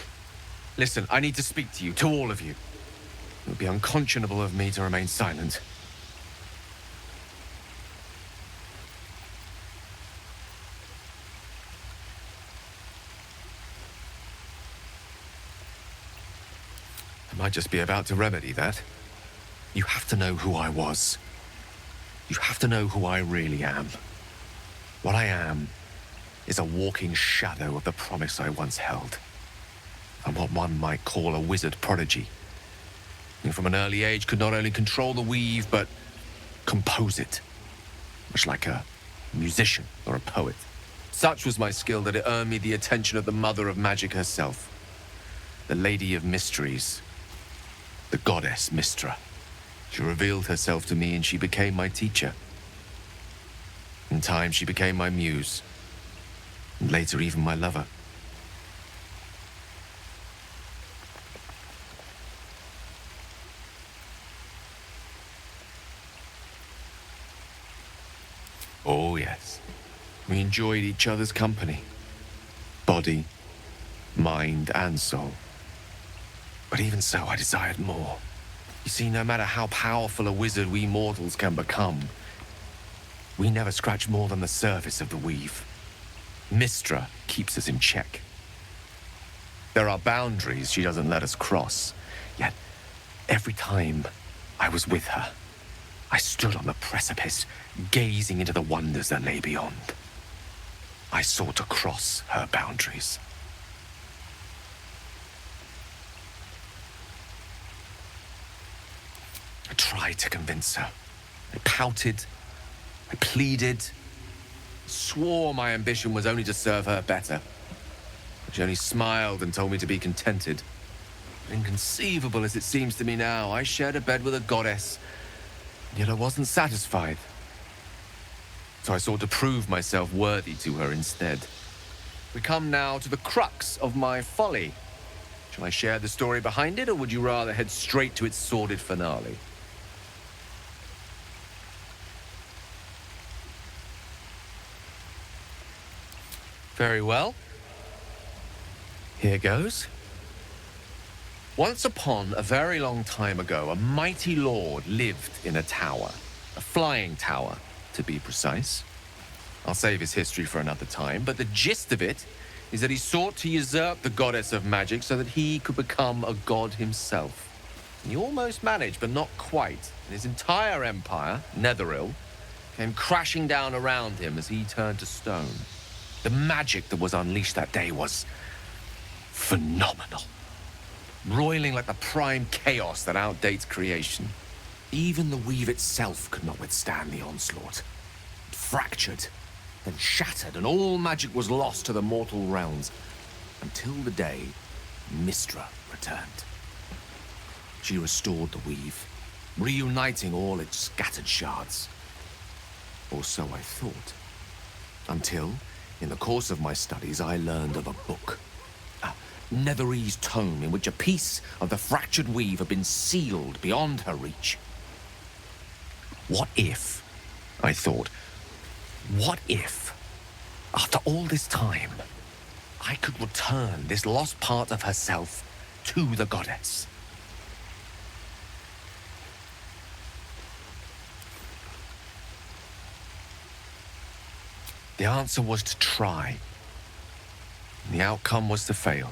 Listen, I need to speak to you, to all of you. It would be unconscionable of me to remain silent. I might just be about to remedy that. You have to know who I was. You have to know who I really am. What I am is a walking shadow of the promise I once held. I'm what one might call a wizard prodigy. Who from an early age could not only control the weave, but compose it. Much like a musician or a poet. Such was my skill that it earned me the attention of the mother of magic herself. The Lady of Mysteries. The goddess Mistra. She revealed herself to me and she became my teacher. In time, she became my muse. And later, even my lover. Oh, yes. We enjoyed each other's company. Body, mind, and soul. But even so, I desired more. You see, no matter how powerful a wizard we mortals can become, we never scratch more than the surface of the weave. Mistra keeps us in check. There are boundaries she doesn't let us cross. Yet, every time I was with her, I stood on the precipice, gazing into the wonders that lay beyond. I sought to cross her boundaries. I tried to convince her. I pouted. I pleaded. Swore my ambition was only to serve her better. But she only smiled and told me to be contented. Inconceivable as it seems to me now, I shared a bed with a goddess, yet I wasn't satisfied. So I sought to prove myself worthy to her instead. We come now to the crux of my folly. Shall I share the story behind it, or would you rather head straight to its sordid finale? Very well. Here goes. Once upon a very long time ago, a mighty lord lived in a tower. A flying tower, to be precise. I'll save his history for another time, but the gist of it is that he sought to usurp the goddess of magic so that he could become a god himself. And he almost managed, but not quite. And his entire empire, Netheril, came crashing down around him as he turned to stone. The magic that was unleashed that day was phenomenal. Roiling like the prime chaos that outdates creation. Even the weave itself could not withstand the onslaught. It fractured, then shattered, and all magic was lost to the mortal realms. Until the day Mistra returned. She restored the weave, reuniting all its scattered shards. Or so I thought. Until, in the course of my studies, I learned of a book. A Netherese tome in which a piece of the fractured weave had been sealed beyond her reach. What if, I thought, what if, after all this time, I could return this lost part of herself to the goddess? The answer was to try. And the outcome was to fail.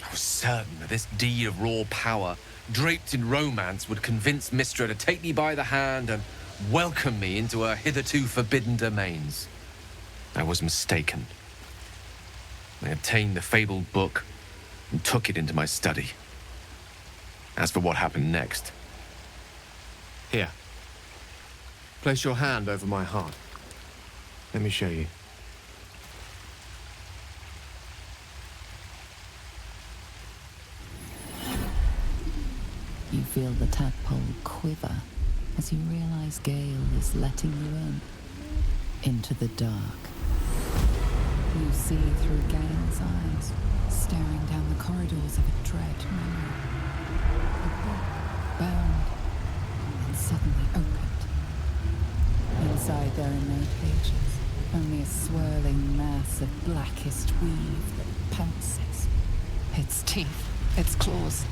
I was certain that this deed of raw power, draped in romance, would convince Mistra to take me by the hand and welcome me into her hitherto forbidden domains. I was mistaken. I obtained the fabled book and took it into my study. As for what happened next... Here. Place your hand over my heart. Let me show you. You feel the tadpole quiver as you realize Gale is letting you in, into the dark. You see through Gale's eyes, staring down the corridors of a dread memory. The book bound and suddenly opened. Inside there are no pages. Only a swirling mass of blackest weave that pounces. Its teeth, its claws,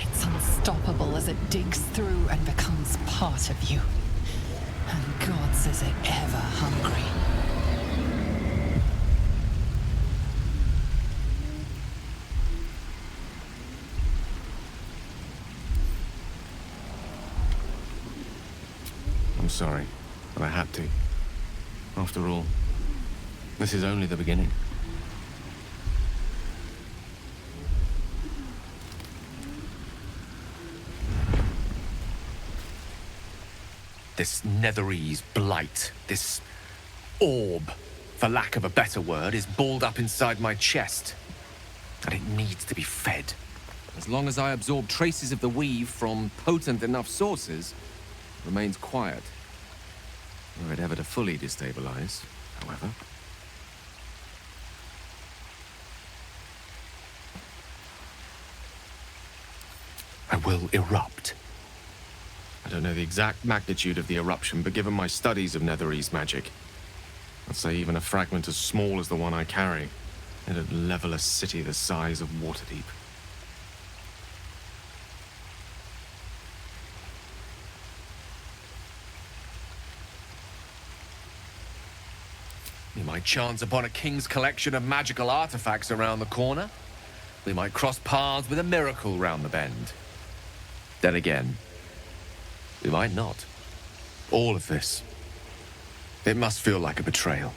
it's unstoppable as it digs through and becomes part of you. And gods, is it ever hungry. I'm sorry, but I had to. After all, this is only the beginning. This Netherese blight, this orb, for lack of a better word, is balled up inside my chest. And it needs to be fed. As long as I absorb traces of the weave from potent enough sources, it remains quiet. Were it ever to fully destabilize, however. I will erupt. I don't know the exact magnitude of the eruption, but given my studies of Netherese magic, I'd say even a fragment as small as the one I carry, it'd level a city the size of Waterdeep. We might chance upon a king's collection of magical artifacts around the corner. We might cross paths with a miracle round the bend. Then again, we might not. All of this, it must feel like a betrayal.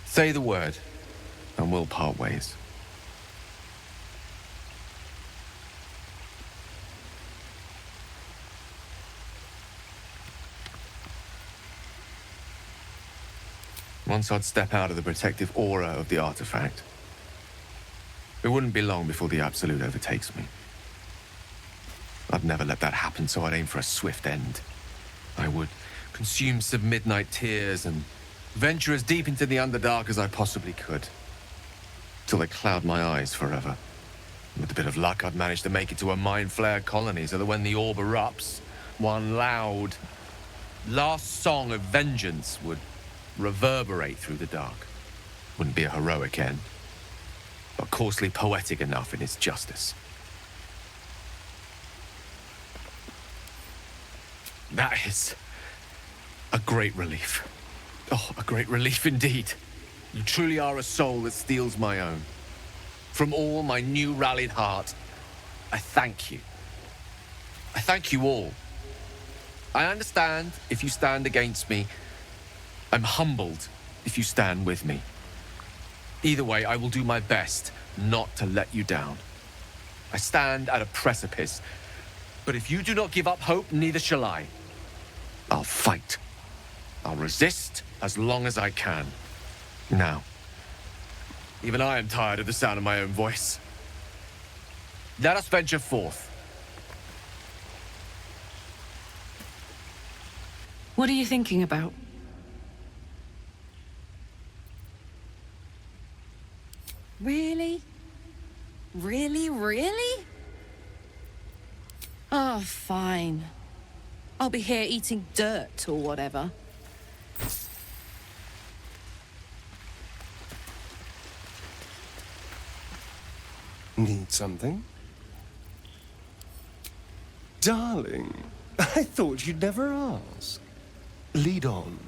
Say the word, and we'll part ways. Once I'd step out of the protective aura of the artifact, it wouldn't be long before the Absolute overtakes me. I'd never let that happen, so I'd aim for a swift end. I would consume some midnight tears and venture as deep into the Underdark as I possibly could, till they cloud my eyes forever. And with a bit of luck, I'd manage to make it to a mind flare colony, so that when the orb erupts, one loud, last song of vengeance would reverberate through the dark. Wouldn't be a heroic end, but coarsely poetic enough in its justice. That is a great relief. Oh, a great relief indeed. You truly are a soul that steals my own. From all my new rallied heart, I thank you. I thank you all. I understand if you stand against me. I'm humbled if you stand with me. Either way, I will do my best not to let you down. I stand at a precipice, but if you do not give up hope, neither shall I. I'll fight. I'll resist as long as I can. Now, even I am tired of the sound of my own voice. Let us venture forth. What are you thinking about? Really? Really, really? Oh, fine. I'll be here eating dirt or whatever. Need something? Darling, I thought you'd never ask. Lead on.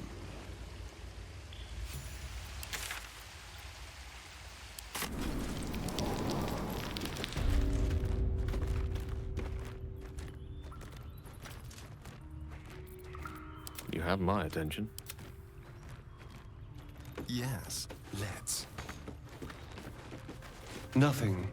You have my attention. Yes, let's. Nothing.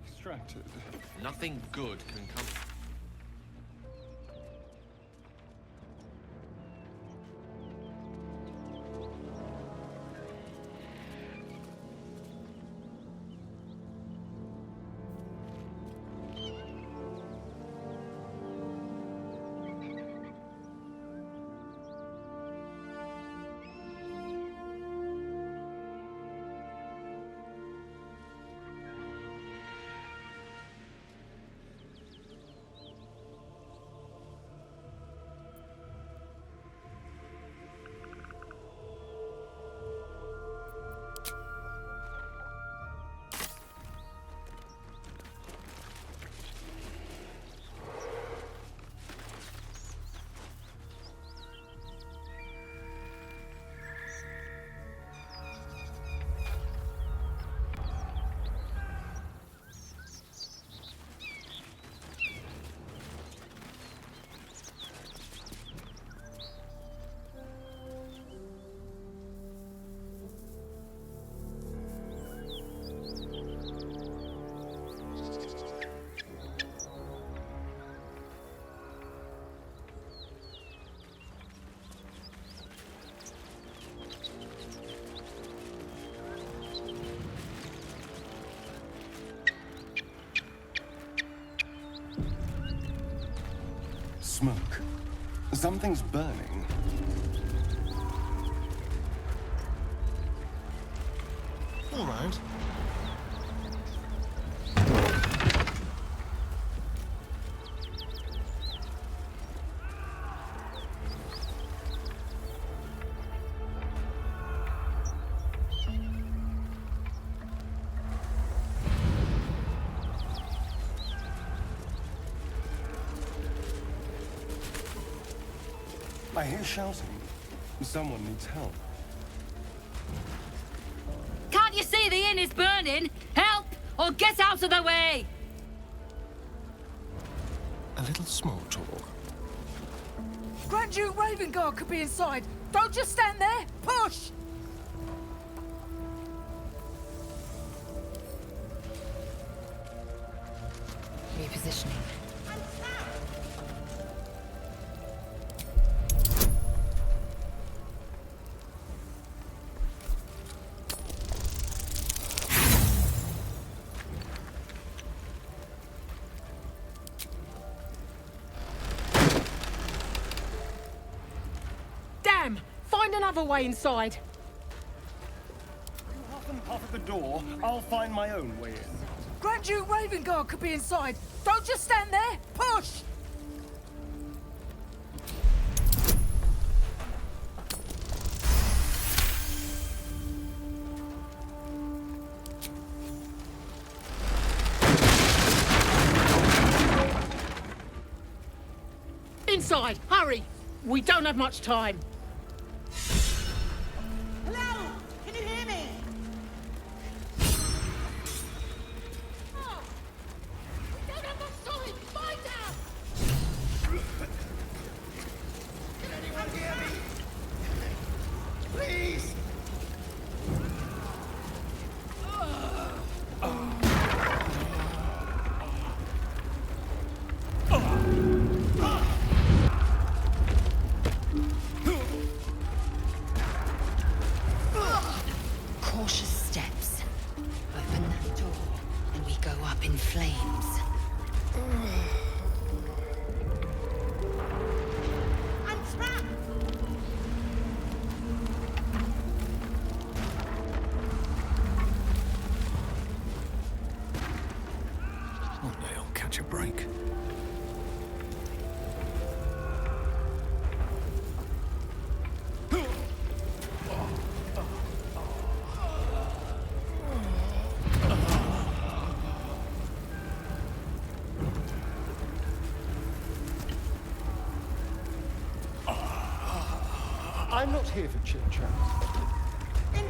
Extracted. Nothing good can come. smoke. Something's burning. All right. I hear shouting. Someone needs help. Can't you see the inn is burning? Help, or get out of the way! A little small talk. Grand Duke Ravengard could be inside. Don't just stand there. Push! Repositioning. Damn! Find another way inside. You huff and puff at the door. I'll find my own way in. Grand Duke Ravengard could be inside. Don't just stand there. Push! Inside! Hurry! We don't have much time. Hello? Can you hear me? Oh, we don't have much time. Find out! Can anyone hear me? Please! Cautious steps. Open that door, and we go up in flames. I'm trapped! One day I'll catch a break. I'm not here for chit-chat. In here!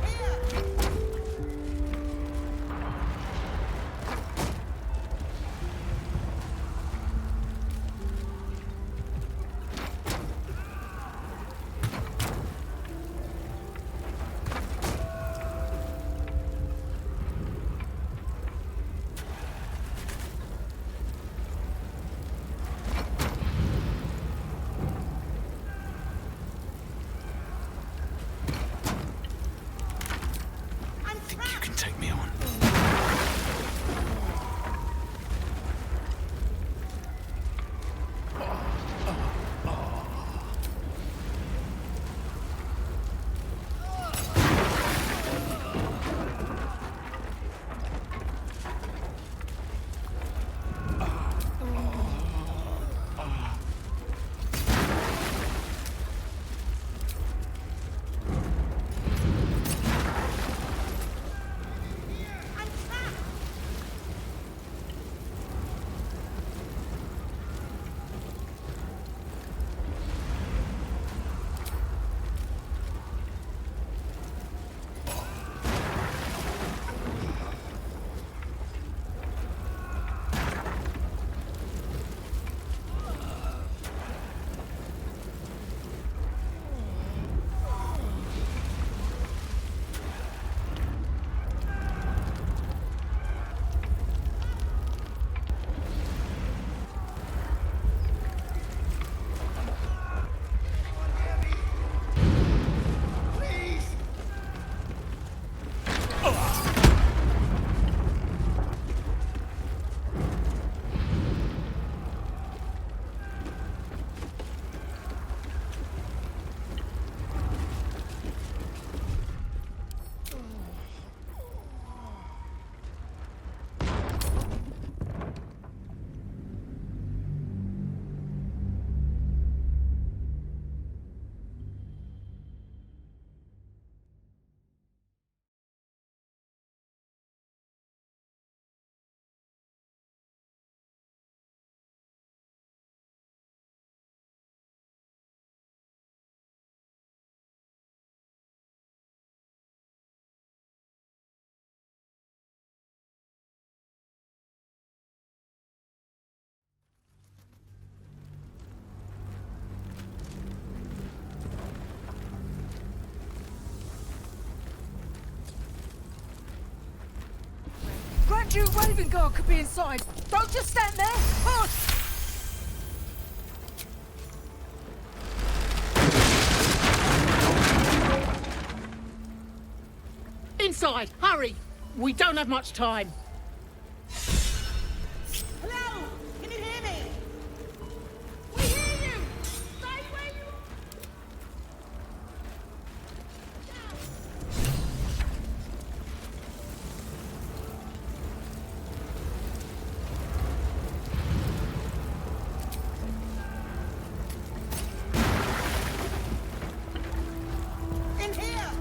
Grand Duke Ravengard could be inside. Don't just stand there. Push! Inside! Hurry! We don't have much time. Hello? Can you hear me? We hear you! Stay where you are! In here!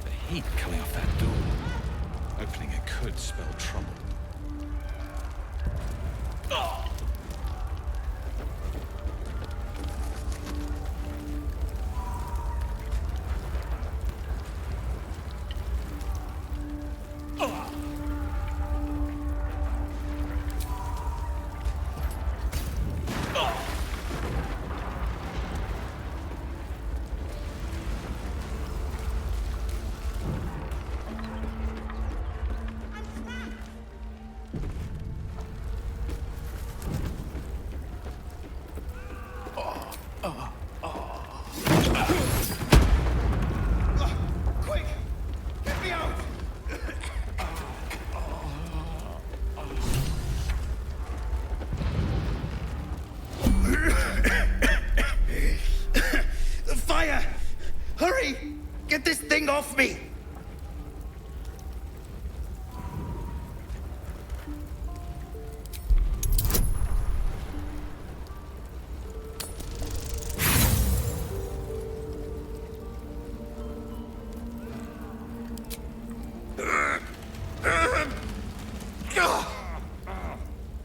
The heat coming off that door. Opening it could spell trouble. Quick! Get me out! The fire! Hurry! Get this thing off me!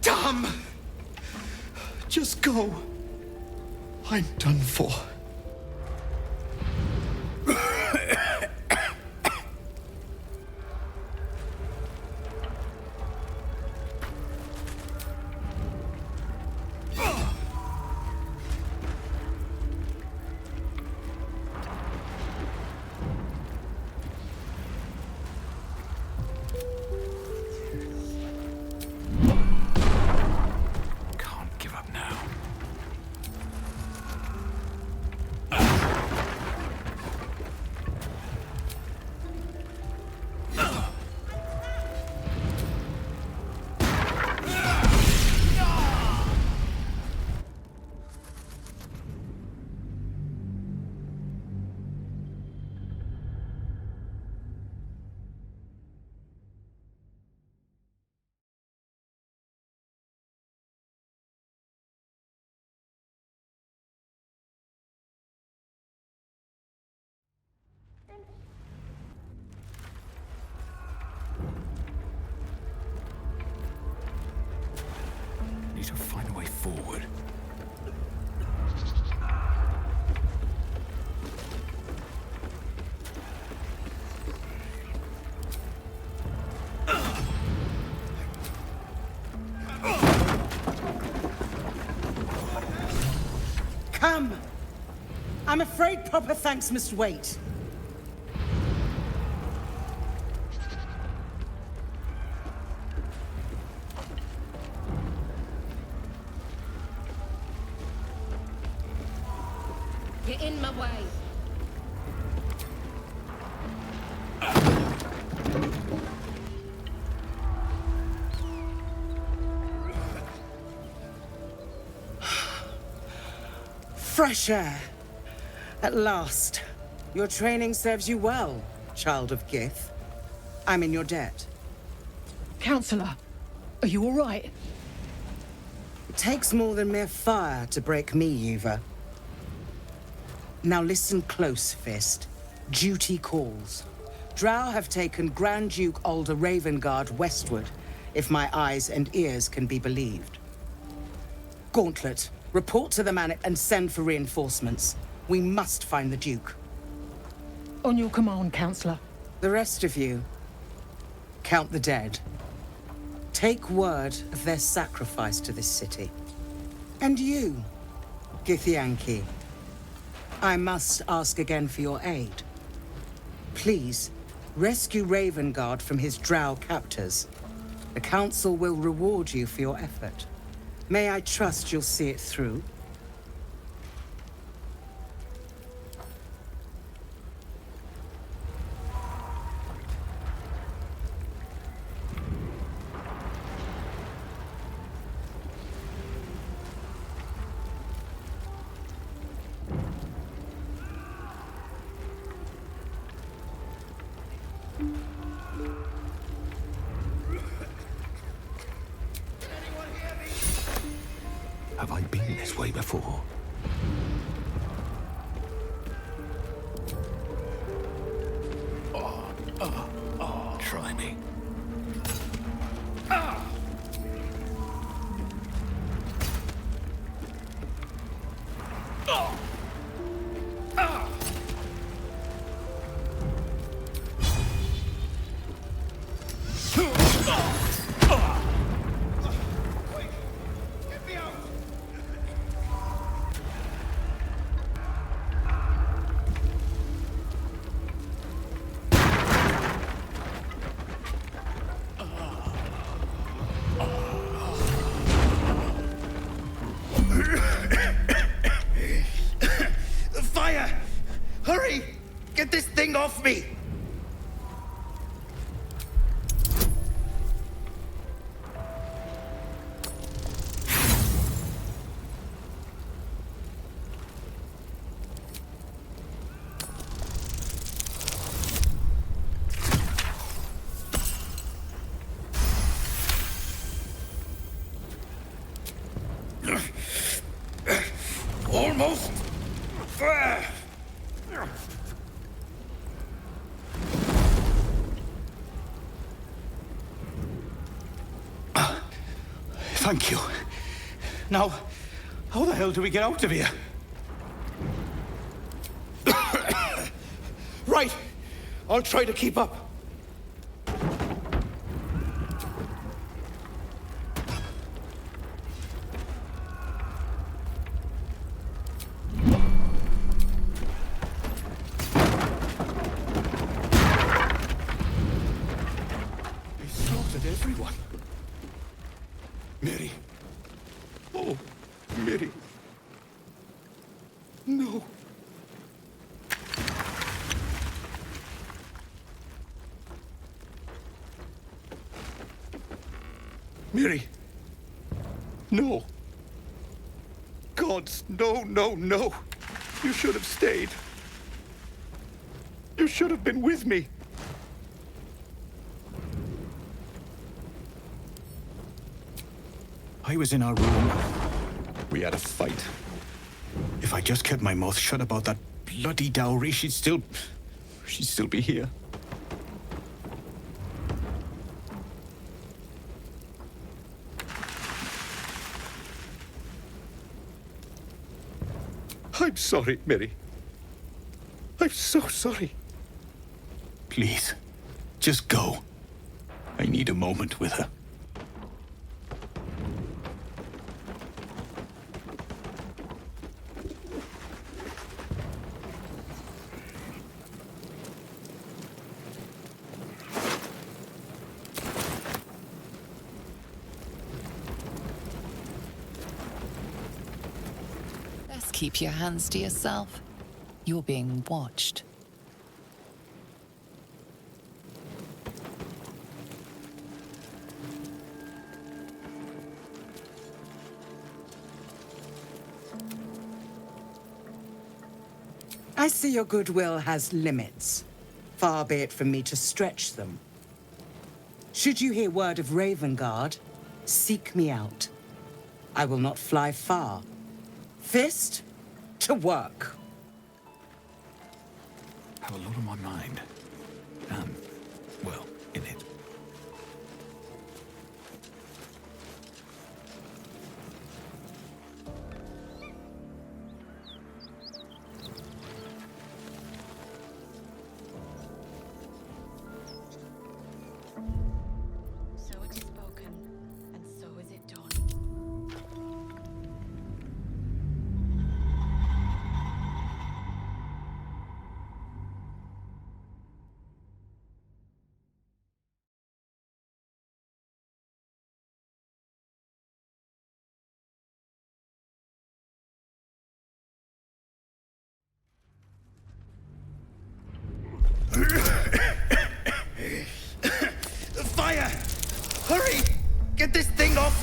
Dumb! Just go. I'm done for. Can't give up now. Need to find a way forward. Come! I'm afraid proper thanks must wait. You're in my way. Fresh air. At last. Your training serves you well, child of Gith. I'm in your debt. Counselor, are you all right? It takes more than mere fire to break me, Yuva. Now listen close, Fist. Duty calls. Drow have taken Grand Duke Alder Ravengard westward, if my eyes and ears can be believed. Gauntlet, report to the man and send for reinforcements. We must find the Duke. On your command, Councillor. The rest of you, count the dead. Take word of their sacrifice to this city. And you, Githyanki, I must ask again for your aid. Please, rescue Ravengard from his drow captors. The Council will reward you for your effort. May I trust you'll see it through? Have I been this way before? Try me. Fire! Hurry! Get this thing off me! Almost. Thank you. Now, how the hell do we get out of here? Right. I'll try to keep up. Everyone. Mary. Oh, Mary. No. Mary. No. Gods, no, no, no. You should have stayed. You should have been with me. I was in our room. We had a fight. If I just kept my mouth shut about that bloody dowry, she'd still be here. I'm sorry, Mary. I'm so sorry. Please, just go. I need a moment with her. Keep your hands to yourself. You're being watched. I see your goodwill has limits. Far be it from me to stretch them. Should you hear word of Ravengard, seek me out. I will not fly far. Fist to work. Have a lot on my mind. Well, in it.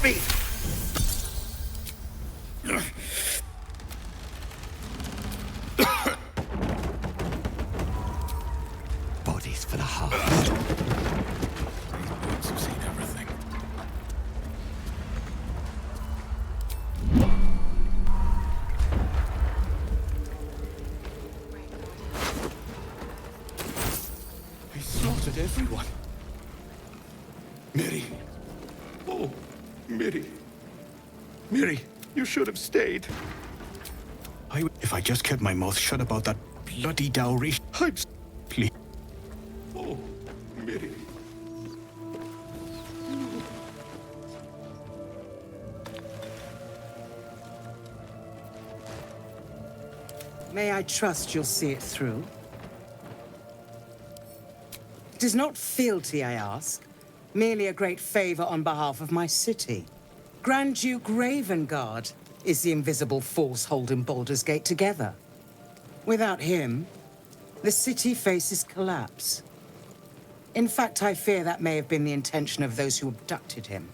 me! Bodies for the heart. These boots have seen everything. He slaughtered everyone. Miri. Oh, Miri. Miri, you should have stayed. If I just kept my mouth shut about that bloody dowry, please. Oh, Miri. May I trust you'll see it through? It is not fealty, I ask. Merely a great favor on behalf of my city. Grand Duke Ravengard is the invisible force holding Baldur's Gate together. Without him, the city faces collapse. In fact, I fear that may have been the intention of those who abducted him.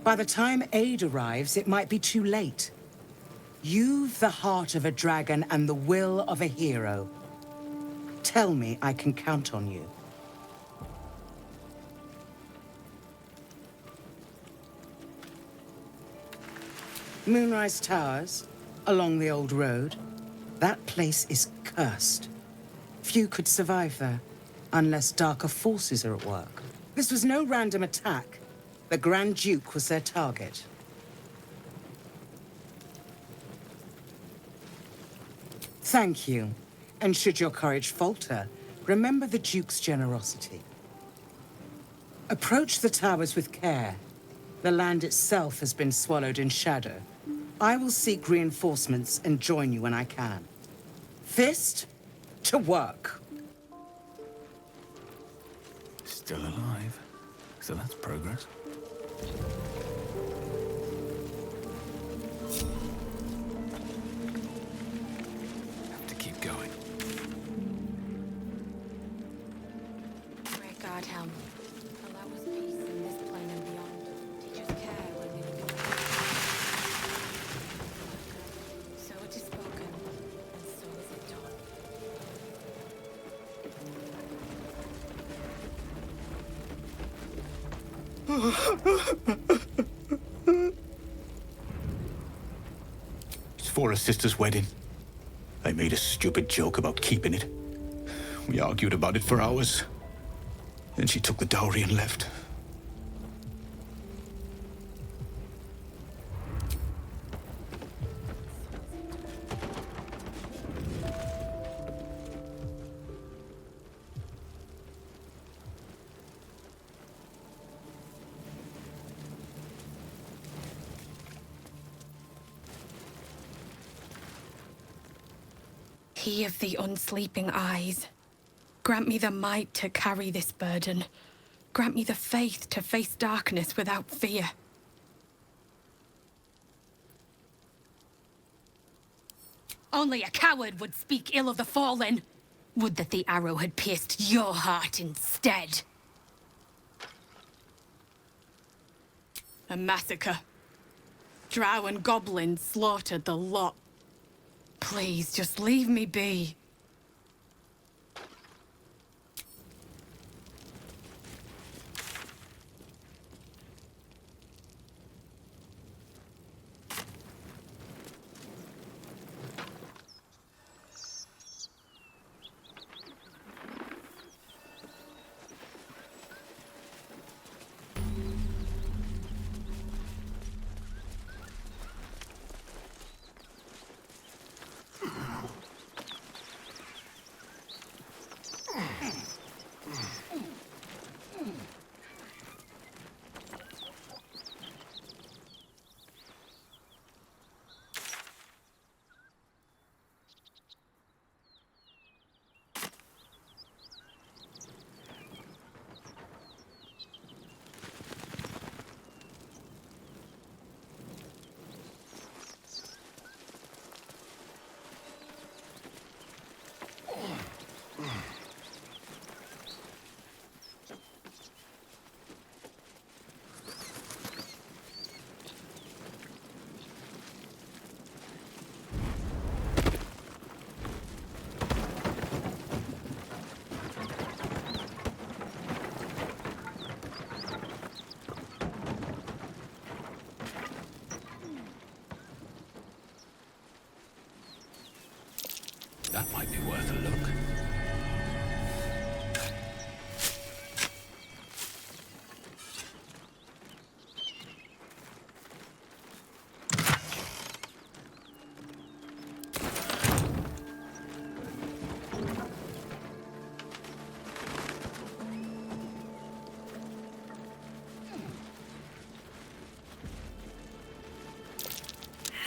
By the time aid arrives, it might be too late. You've the heart of a dragon and the will of a hero. Tell me I can count on you. Moonrise Towers, along the old road. That place is cursed. Few could survive there, unless darker forces are at work. This was no random attack. The Grand Duke was their target. Thank you. And should your courage falter, remember the Duke's generosity. Approach the towers with care. The land itself has been swallowed in shadow. I will seek reinforcements and join you when I can. Fist, to work. Still alive. So that's progress. Have to keep going. Pray God help. Allow us peace in this plane and beyond. Teach us care when we will. So it is spoken, and so is it done. It's for a sister's wedding. I made a stupid joke about keeping it. We argued about it for hours. Then she took the dowry and left. He of the unsleeping eyes, grant me the might to carry this burden. Grant me the faith to face darkness without fear. Only a coward would speak ill of the fallen. Would that the arrow had pierced your heart instead. A massacre. Drow and goblins slaughtered the lot. Please, just leave me be. That might be worth a look.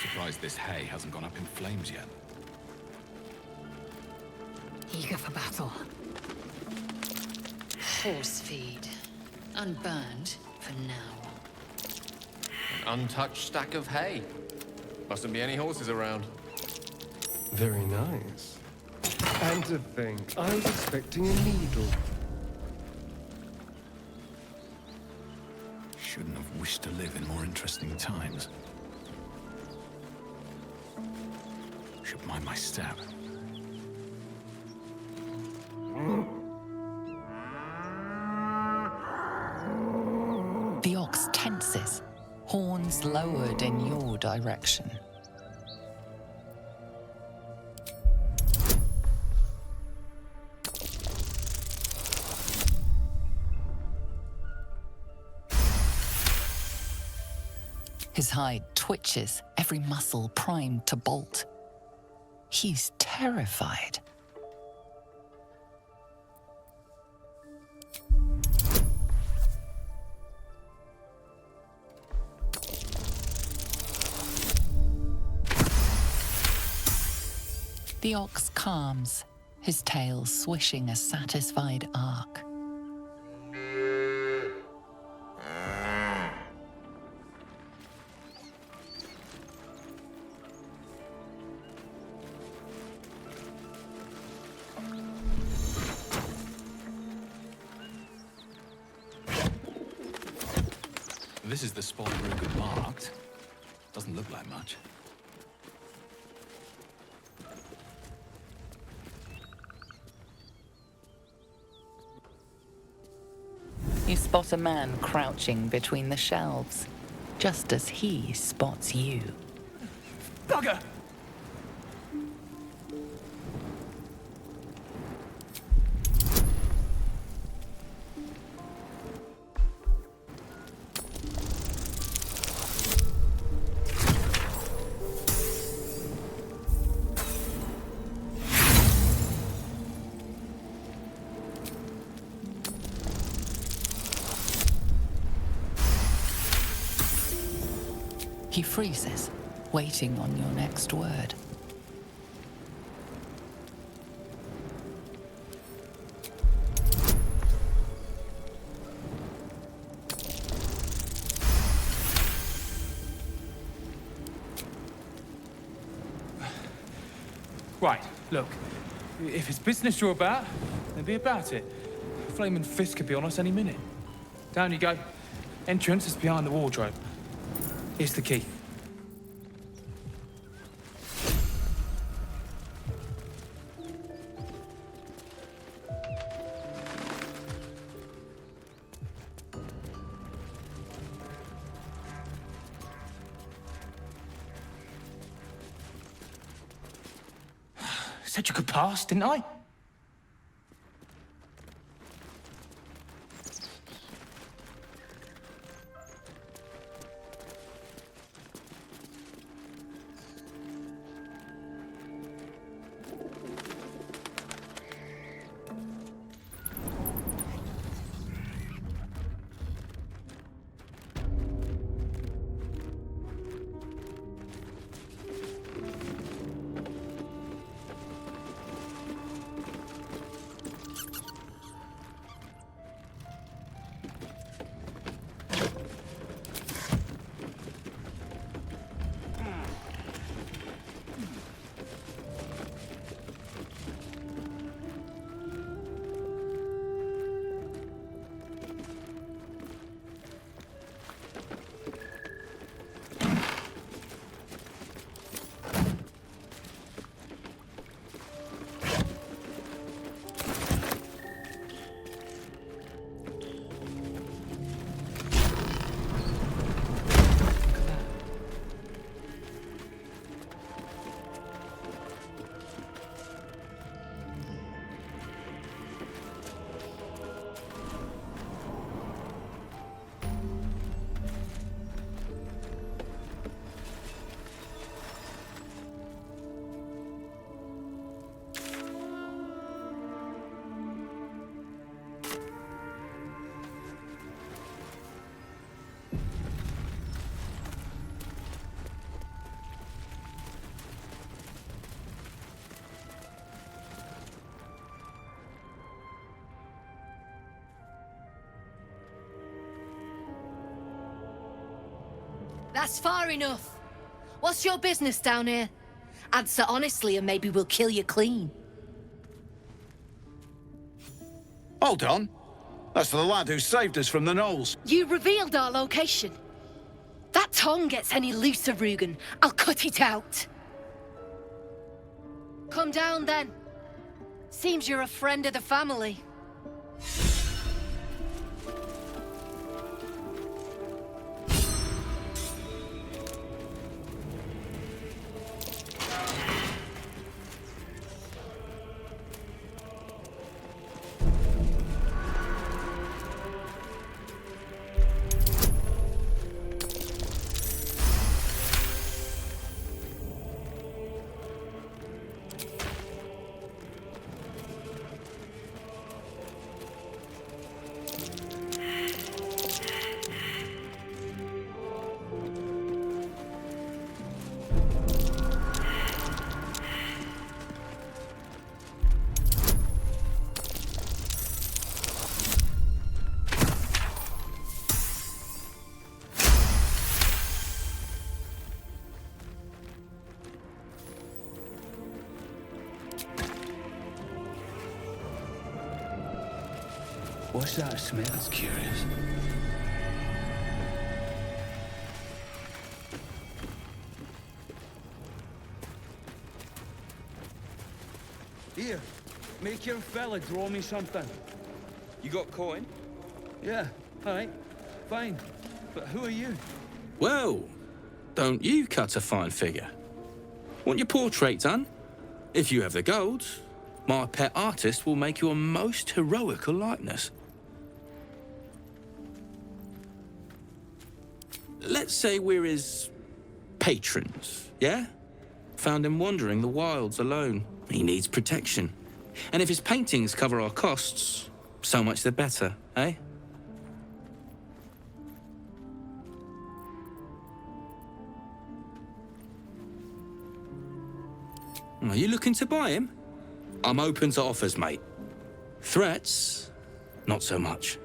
Surprised this hay hasn't gone up in flames yet. Eager for battle. Horse feed. Unburned for now. An untouched stack of hay. Mustn't be any horses around. Very nice. And to think, I was expecting a needle. Shouldn't have wished to live in more interesting times. Should mind my step. The ox tenses, horns lowered in your direction. His hide twitches, every muscle primed to bolt. He's terrified. The ox calms, his tail swishing a satisfied arc. This is the spot Rugen marked. Doesn't look like much. You spot a man crouching between the shelves, just as he spots you. Bugger! He freezes, waiting on your next word. Right, look. If it's business you're about, then be about it. A flaming fist could be on us any minute. Down you go. Entrance is behind the wardrobe. Here's the key. Said you could pass, didn't I? That's far enough. What's your business down here? Answer honestly and maybe we'll kill you clean. Hold on. That's the lad who saved us from the gnolls. You revealed our location. That tongue gets any looser, Rugen, I'll cut it out. Come down then. Seems you're a friend of the family. What's that smell? That's curious. Here, make your fella draw me something. You got coin? Yeah, alright, fine. But who are you? Well, don't you cut a fine figure? Want your portrait done? If you have the gold, my pet artist will make you a most heroical likeness. Let's say we're his patrons, yeah? Found him wandering the wilds alone. He needs protection. And if his paintings cover our costs, so much the better, eh? Are you looking to buy him? I'm open to offers, mate. Threats? Not so much.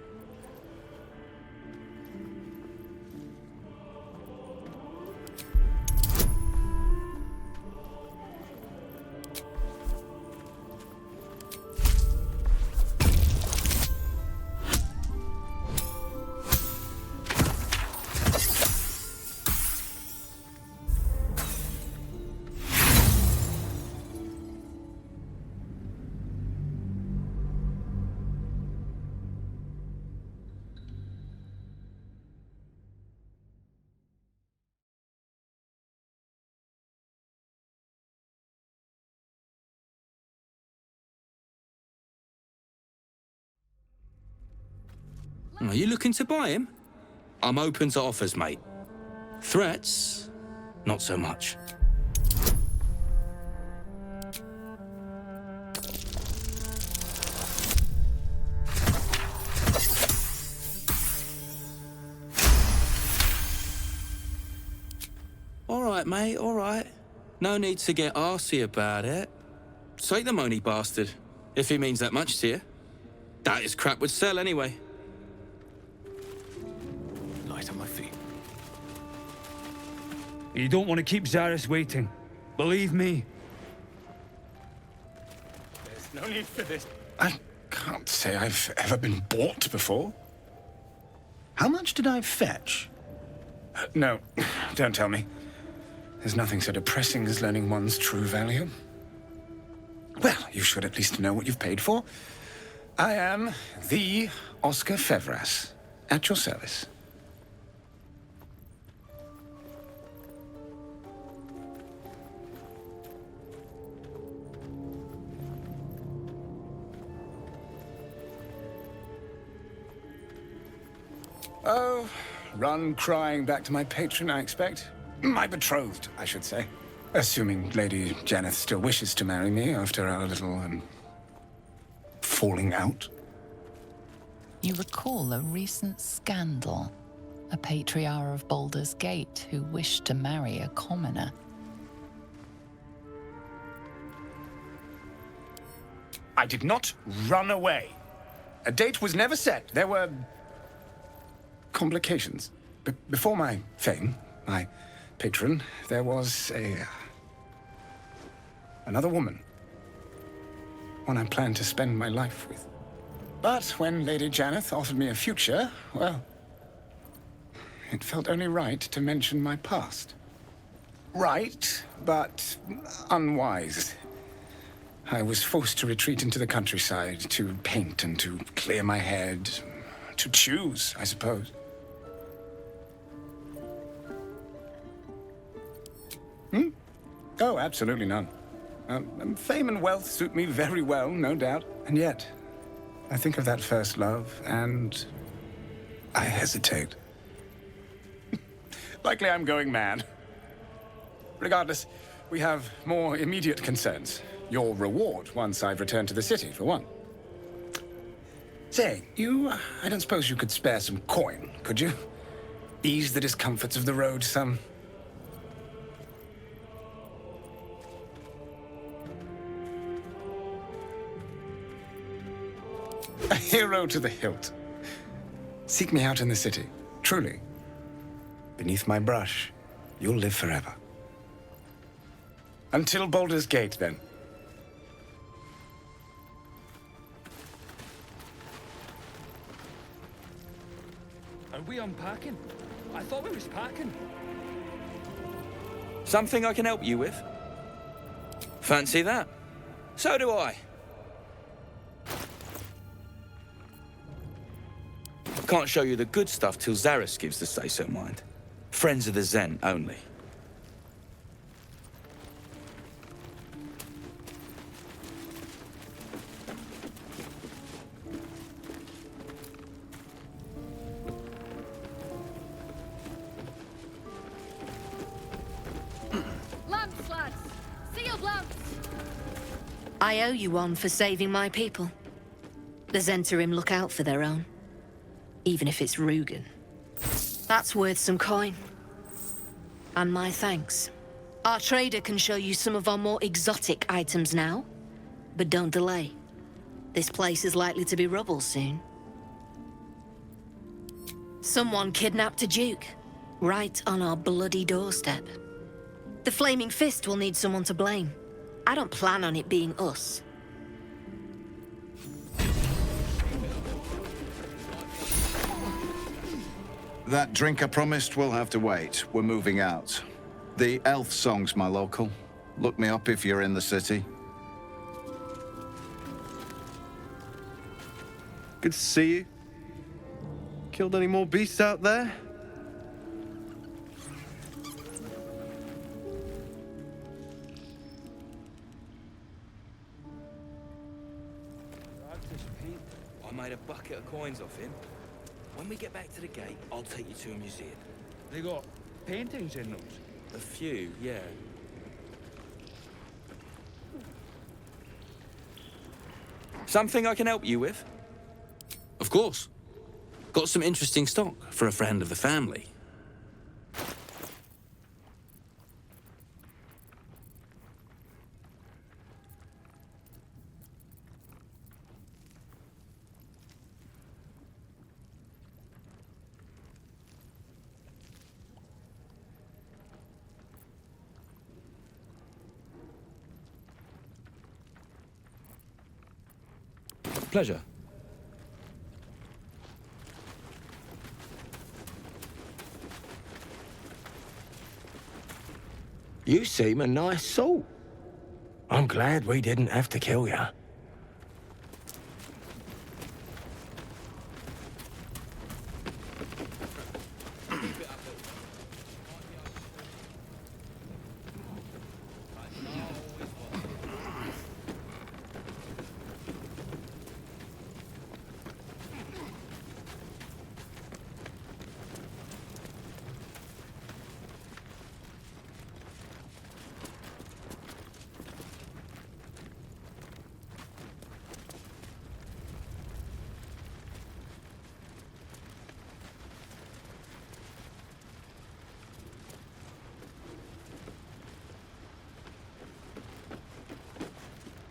Are you looking to buy him? I'm open to offers, mate. Threats? Not so much. All right, mate, all right. No need to get arsey about it. Take the money, bastard, if he means that much to you. That is crap would sell anyway. Light on my feet. You don't want to keep Zaris waiting. Believe me. There's no need for this. I can't say I've ever been bought before. How much did I fetch? No, don't tell me. There's nothing so depressing as learning one's true value. Well, you should at least know what you've paid for. I am the Oscar Fevras, at your service. Oh, run crying back to my patron, I expect. My betrothed, I should say. Assuming Lady Janeth still wishes to marry me after our little, falling out. You recall a recent scandal. A patriarch of Baldur's Gate who wished to marry a commoner. I did not run away. A date was never set. There were complications. Before my fame, my patron, there was another woman. One I planned to spend my life with. But when Lady Janeth offered me a future, well, it felt only right to mention my past. Right, but unwise. I was forced to retreat into the countryside, to paint and to clear my head, to choose, I suppose. Oh, absolutely none. Fame and wealth suit me very well, no doubt. And yet, I think of that first love, and I hesitate. Likely I'm going mad. Regardless, we have more immediate concerns. Your reward once I've returned to the city, for one. Say, I don't suppose you could spare some coin, could you? Ease the discomforts of the road some. A hero to the hilt. Seek me out in the city, truly. Beneath my brush, you'll live forever. Until Baldur's Gate, then. Are we unpacking? I thought we was packing. Something I can help you with? Fancy that? So do I. Can't show you the good stuff till Zaris gives the say-so, mind. Friends of the Zen only. Lamps, lads! Sealed lamps! I owe you one for saving my people. The Zentarim look out for their own. Even if it's Rugen. That's worth some coin. And my thanks. Our trader can show you some of our more exotic items now. But don't delay. This place is likely to be rubble soon. Someone kidnapped a duke. Right on our bloody doorstep. The Flaming Fist will need someone to blame. I don't plan on it being us. That drink I promised will have to wait. We're moving out. The elf song's my local. Look me up if you're in the city. Good to see you. Killed any more beasts out there? I made a bucket of coins off him. When we get back to the gate, I'll take you to a museum. They got paintings in those? A few, yeah. Something I can help you with? Of course. Got some interesting stock for a friend of the family. Pleasure. You seem a nice sort. I'm glad we didn't have to kill you.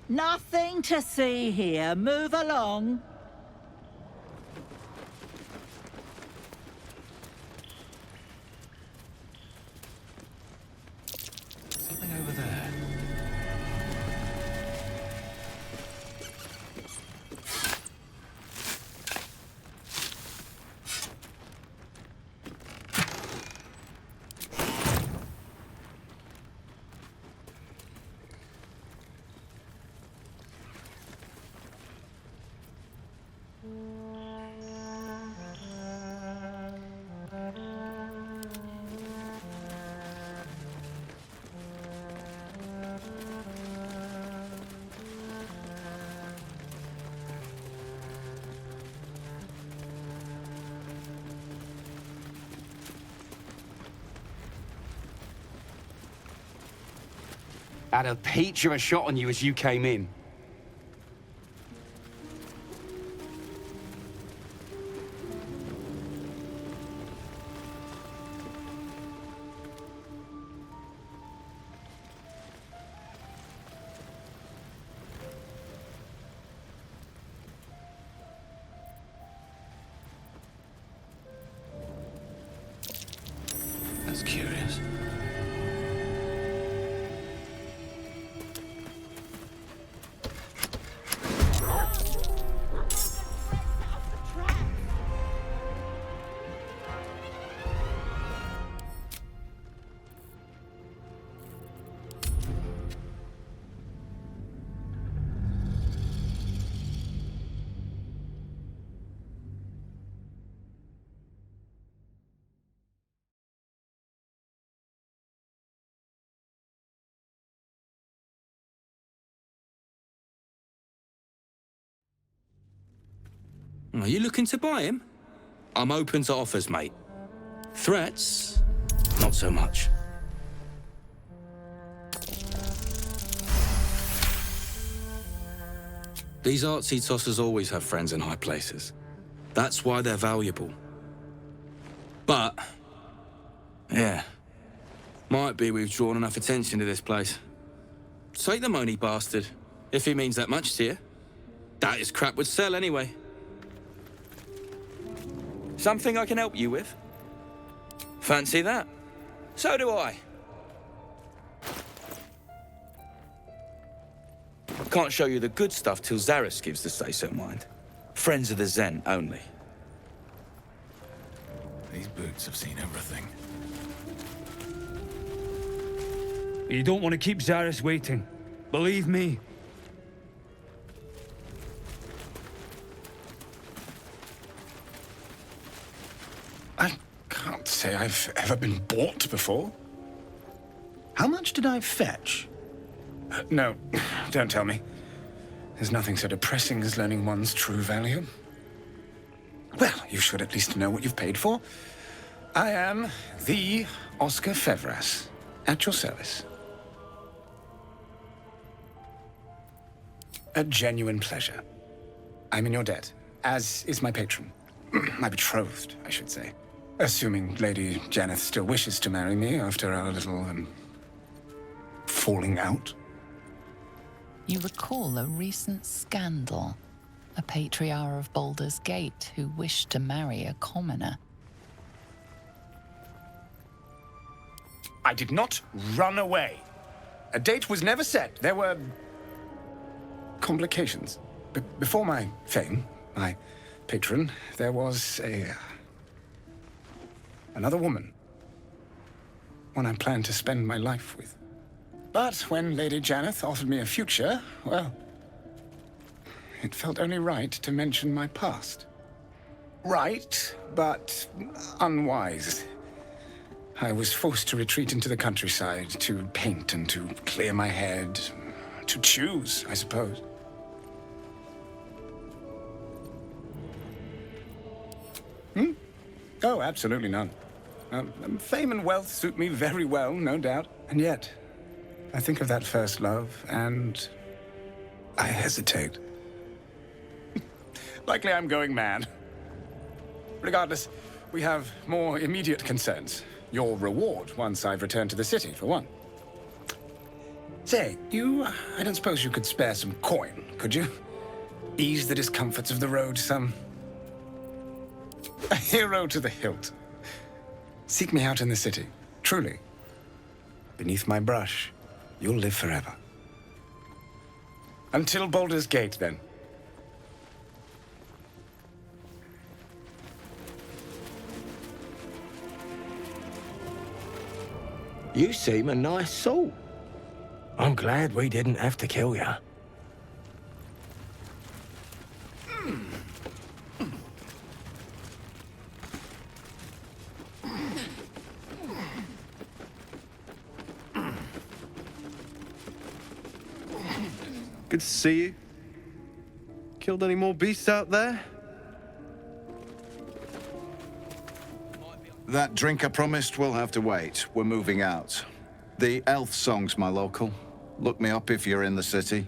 Nothing to see here. Move along. Had a peach of a shot on you as you came in. That's curious. Are you looking to buy him? I'm open to offers, mate. Threats? Not so much. These artsy tossers always have friends in high places. That's why they're valuable. But, yeah, might be we've drawn enough attention to this place. Take the money, bastard, if he means that much to you. That is crap would sell anyway. Something I can help you with? Fancy that? So do I. Can't show you the good stuff till Zaris gives the say-so, mind. Friends of the Zen only. These boots have seen everything. You don't want to keep Zaris waiting. Believe me. I can't say I've ever been bought before. How much did I fetch? No, don't tell me. There's nothing so depressing as learning one's true value. Well, you should at least know what you've paid for. I am the Oscar Fevras, at your service. A genuine pleasure. I'm in your debt, as is my patron. My betrothed, I should say. Assuming Lady Janeth still wishes to marry me after our little, falling out. You recall a recent scandal. A patriarch of Baldur's Gate who wished to marry a commoner. I did not run away. A date was never set. There were complications. Before my fame, my patron, there was another woman. One I planned to spend my life with. But when Lady Janeth offered me a future, well, it felt only right to mention my past. Right, but unwise. I was forced to retreat into the countryside, to paint and to clear my head, to choose, I suppose. Oh, absolutely none. Fame and wealth suit me very well, no doubt. And yet, I think of that first love, and I hesitate. Likely I'm going mad. Regardless, we have more immediate concerns. Your reward once I've returned to the city, for one. Say, I don't suppose you could spare some coin, could you? Ease the discomforts of the road some. A hero to the hilt. Seek me out in the city, truly. Beneath my brush, you'll live forever. Until Baldur's Gate, then. You seem a nice soul. I'm glad we didn't have to kill you. Good to see you. Killed any more beasts out there? That drink I promised will have to wait. We're moving out. The elf song's my local. Look me up if you're in the city.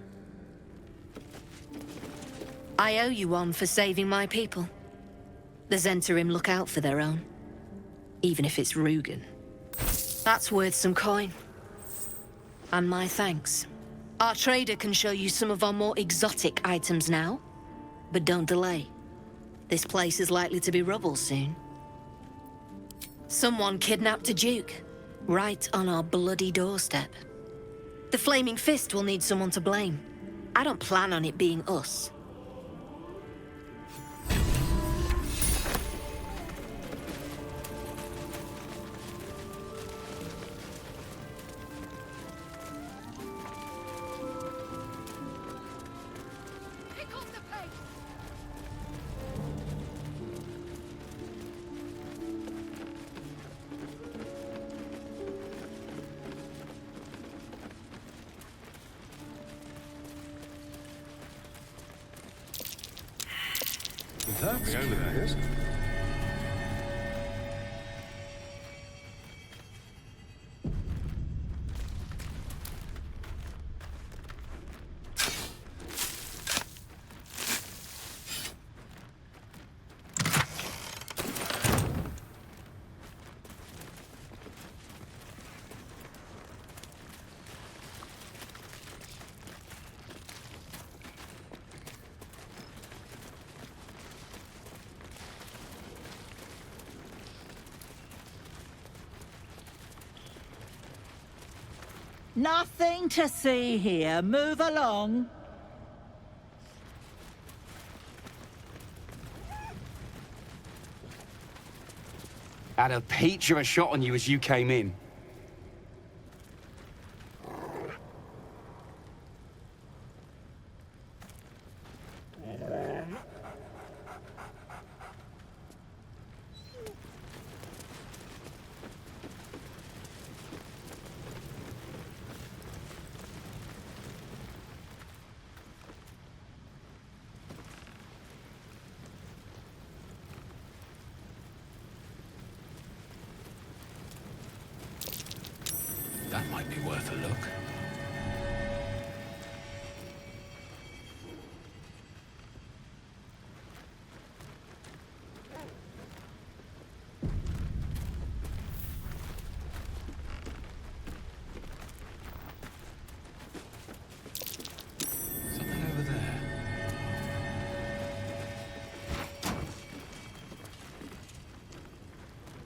I owe you one for saving my people. The Zentarim look out for their own, even if it's Rugen. That's worth some coin. And my thanks. Our trader can show you some of our more exotic items now, but don't delay. This place is likely to be rubble soon. Someone kidnapped a duke, right on our bloody doorstep. The Flaming Fist will need someone to blame. I don't plan on it being us. That's over there, is it? Nothing to see here. Move along. Had a peach of a shot on you as you came in. That might be worth a look. Something over there.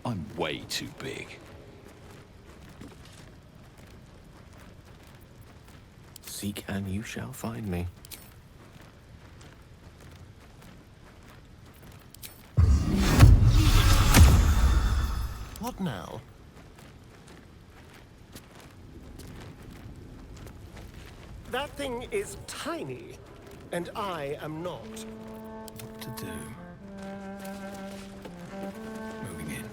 I'm way too big. Seek and you shall find me. What now? That thing is tiny, and I am not. What to do? Moving in.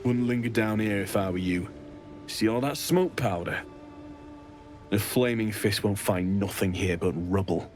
Wouldn't linger down here if I were you. See all that smoke powder? The Flaming Fist won't find nothing here but rubble.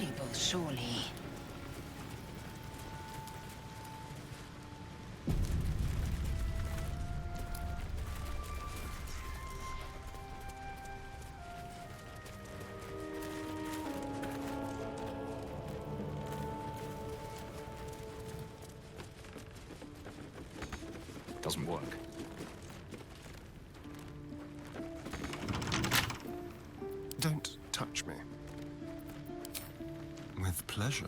valuable, surely. Doesn't work. Don't touch me. With pleasure.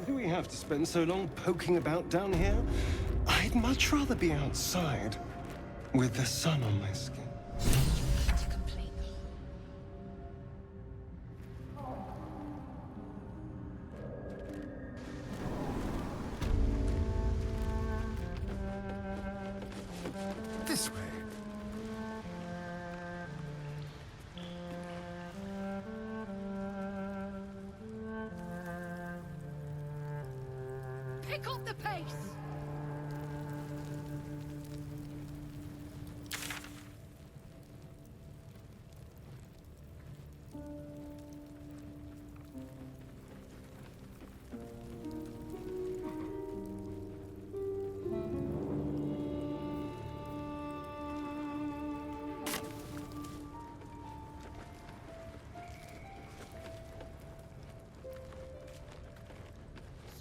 Do we have to spend so long poking about down here? I'd much rather be outside, with the sun on my skin. This way. Pick up the pace!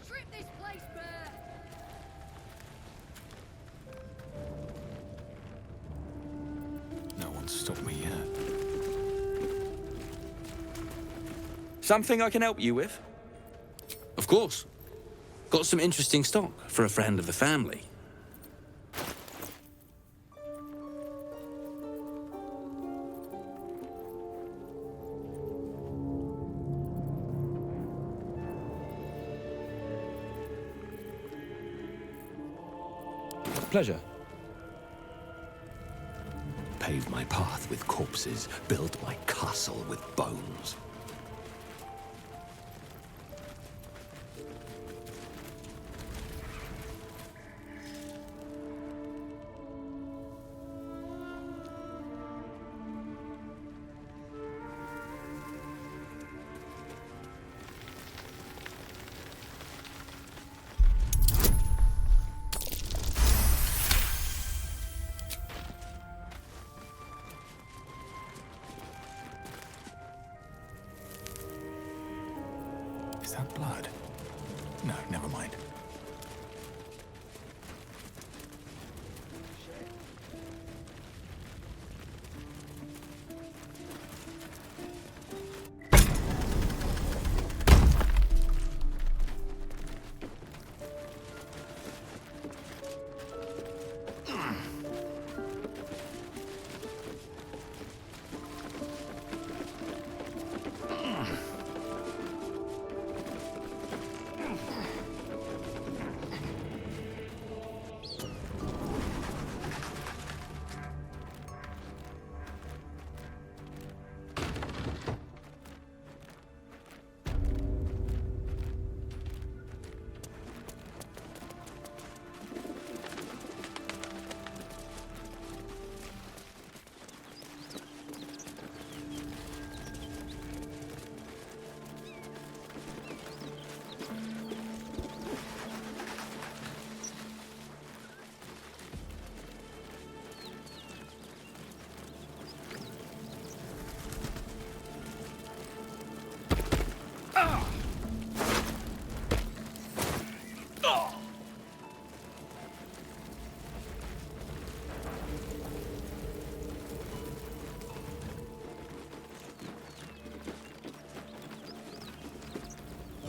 Strip this place bare! No one's stopped me yet. Something I can help you with? Of course. Got some interesting stock for a friend of the family. Pleasure. Pave my path with corpses, build my castle with bones. Is that blood? No, never mind.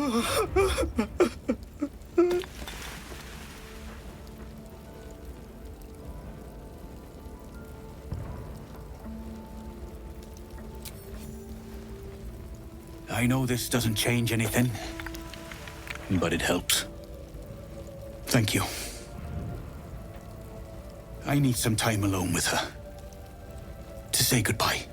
I know this doesn't change anything, but it helps. Thank you. I need some time alone with her. To say goodbye.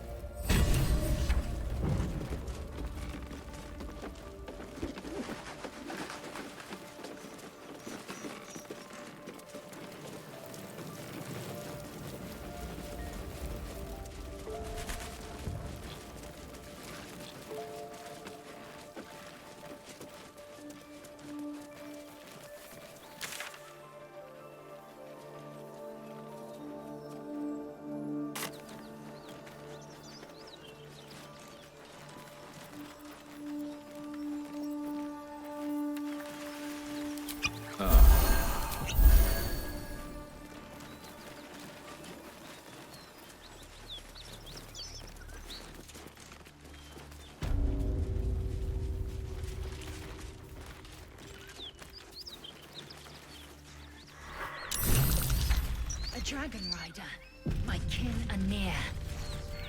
A dragon rider. My kin are near.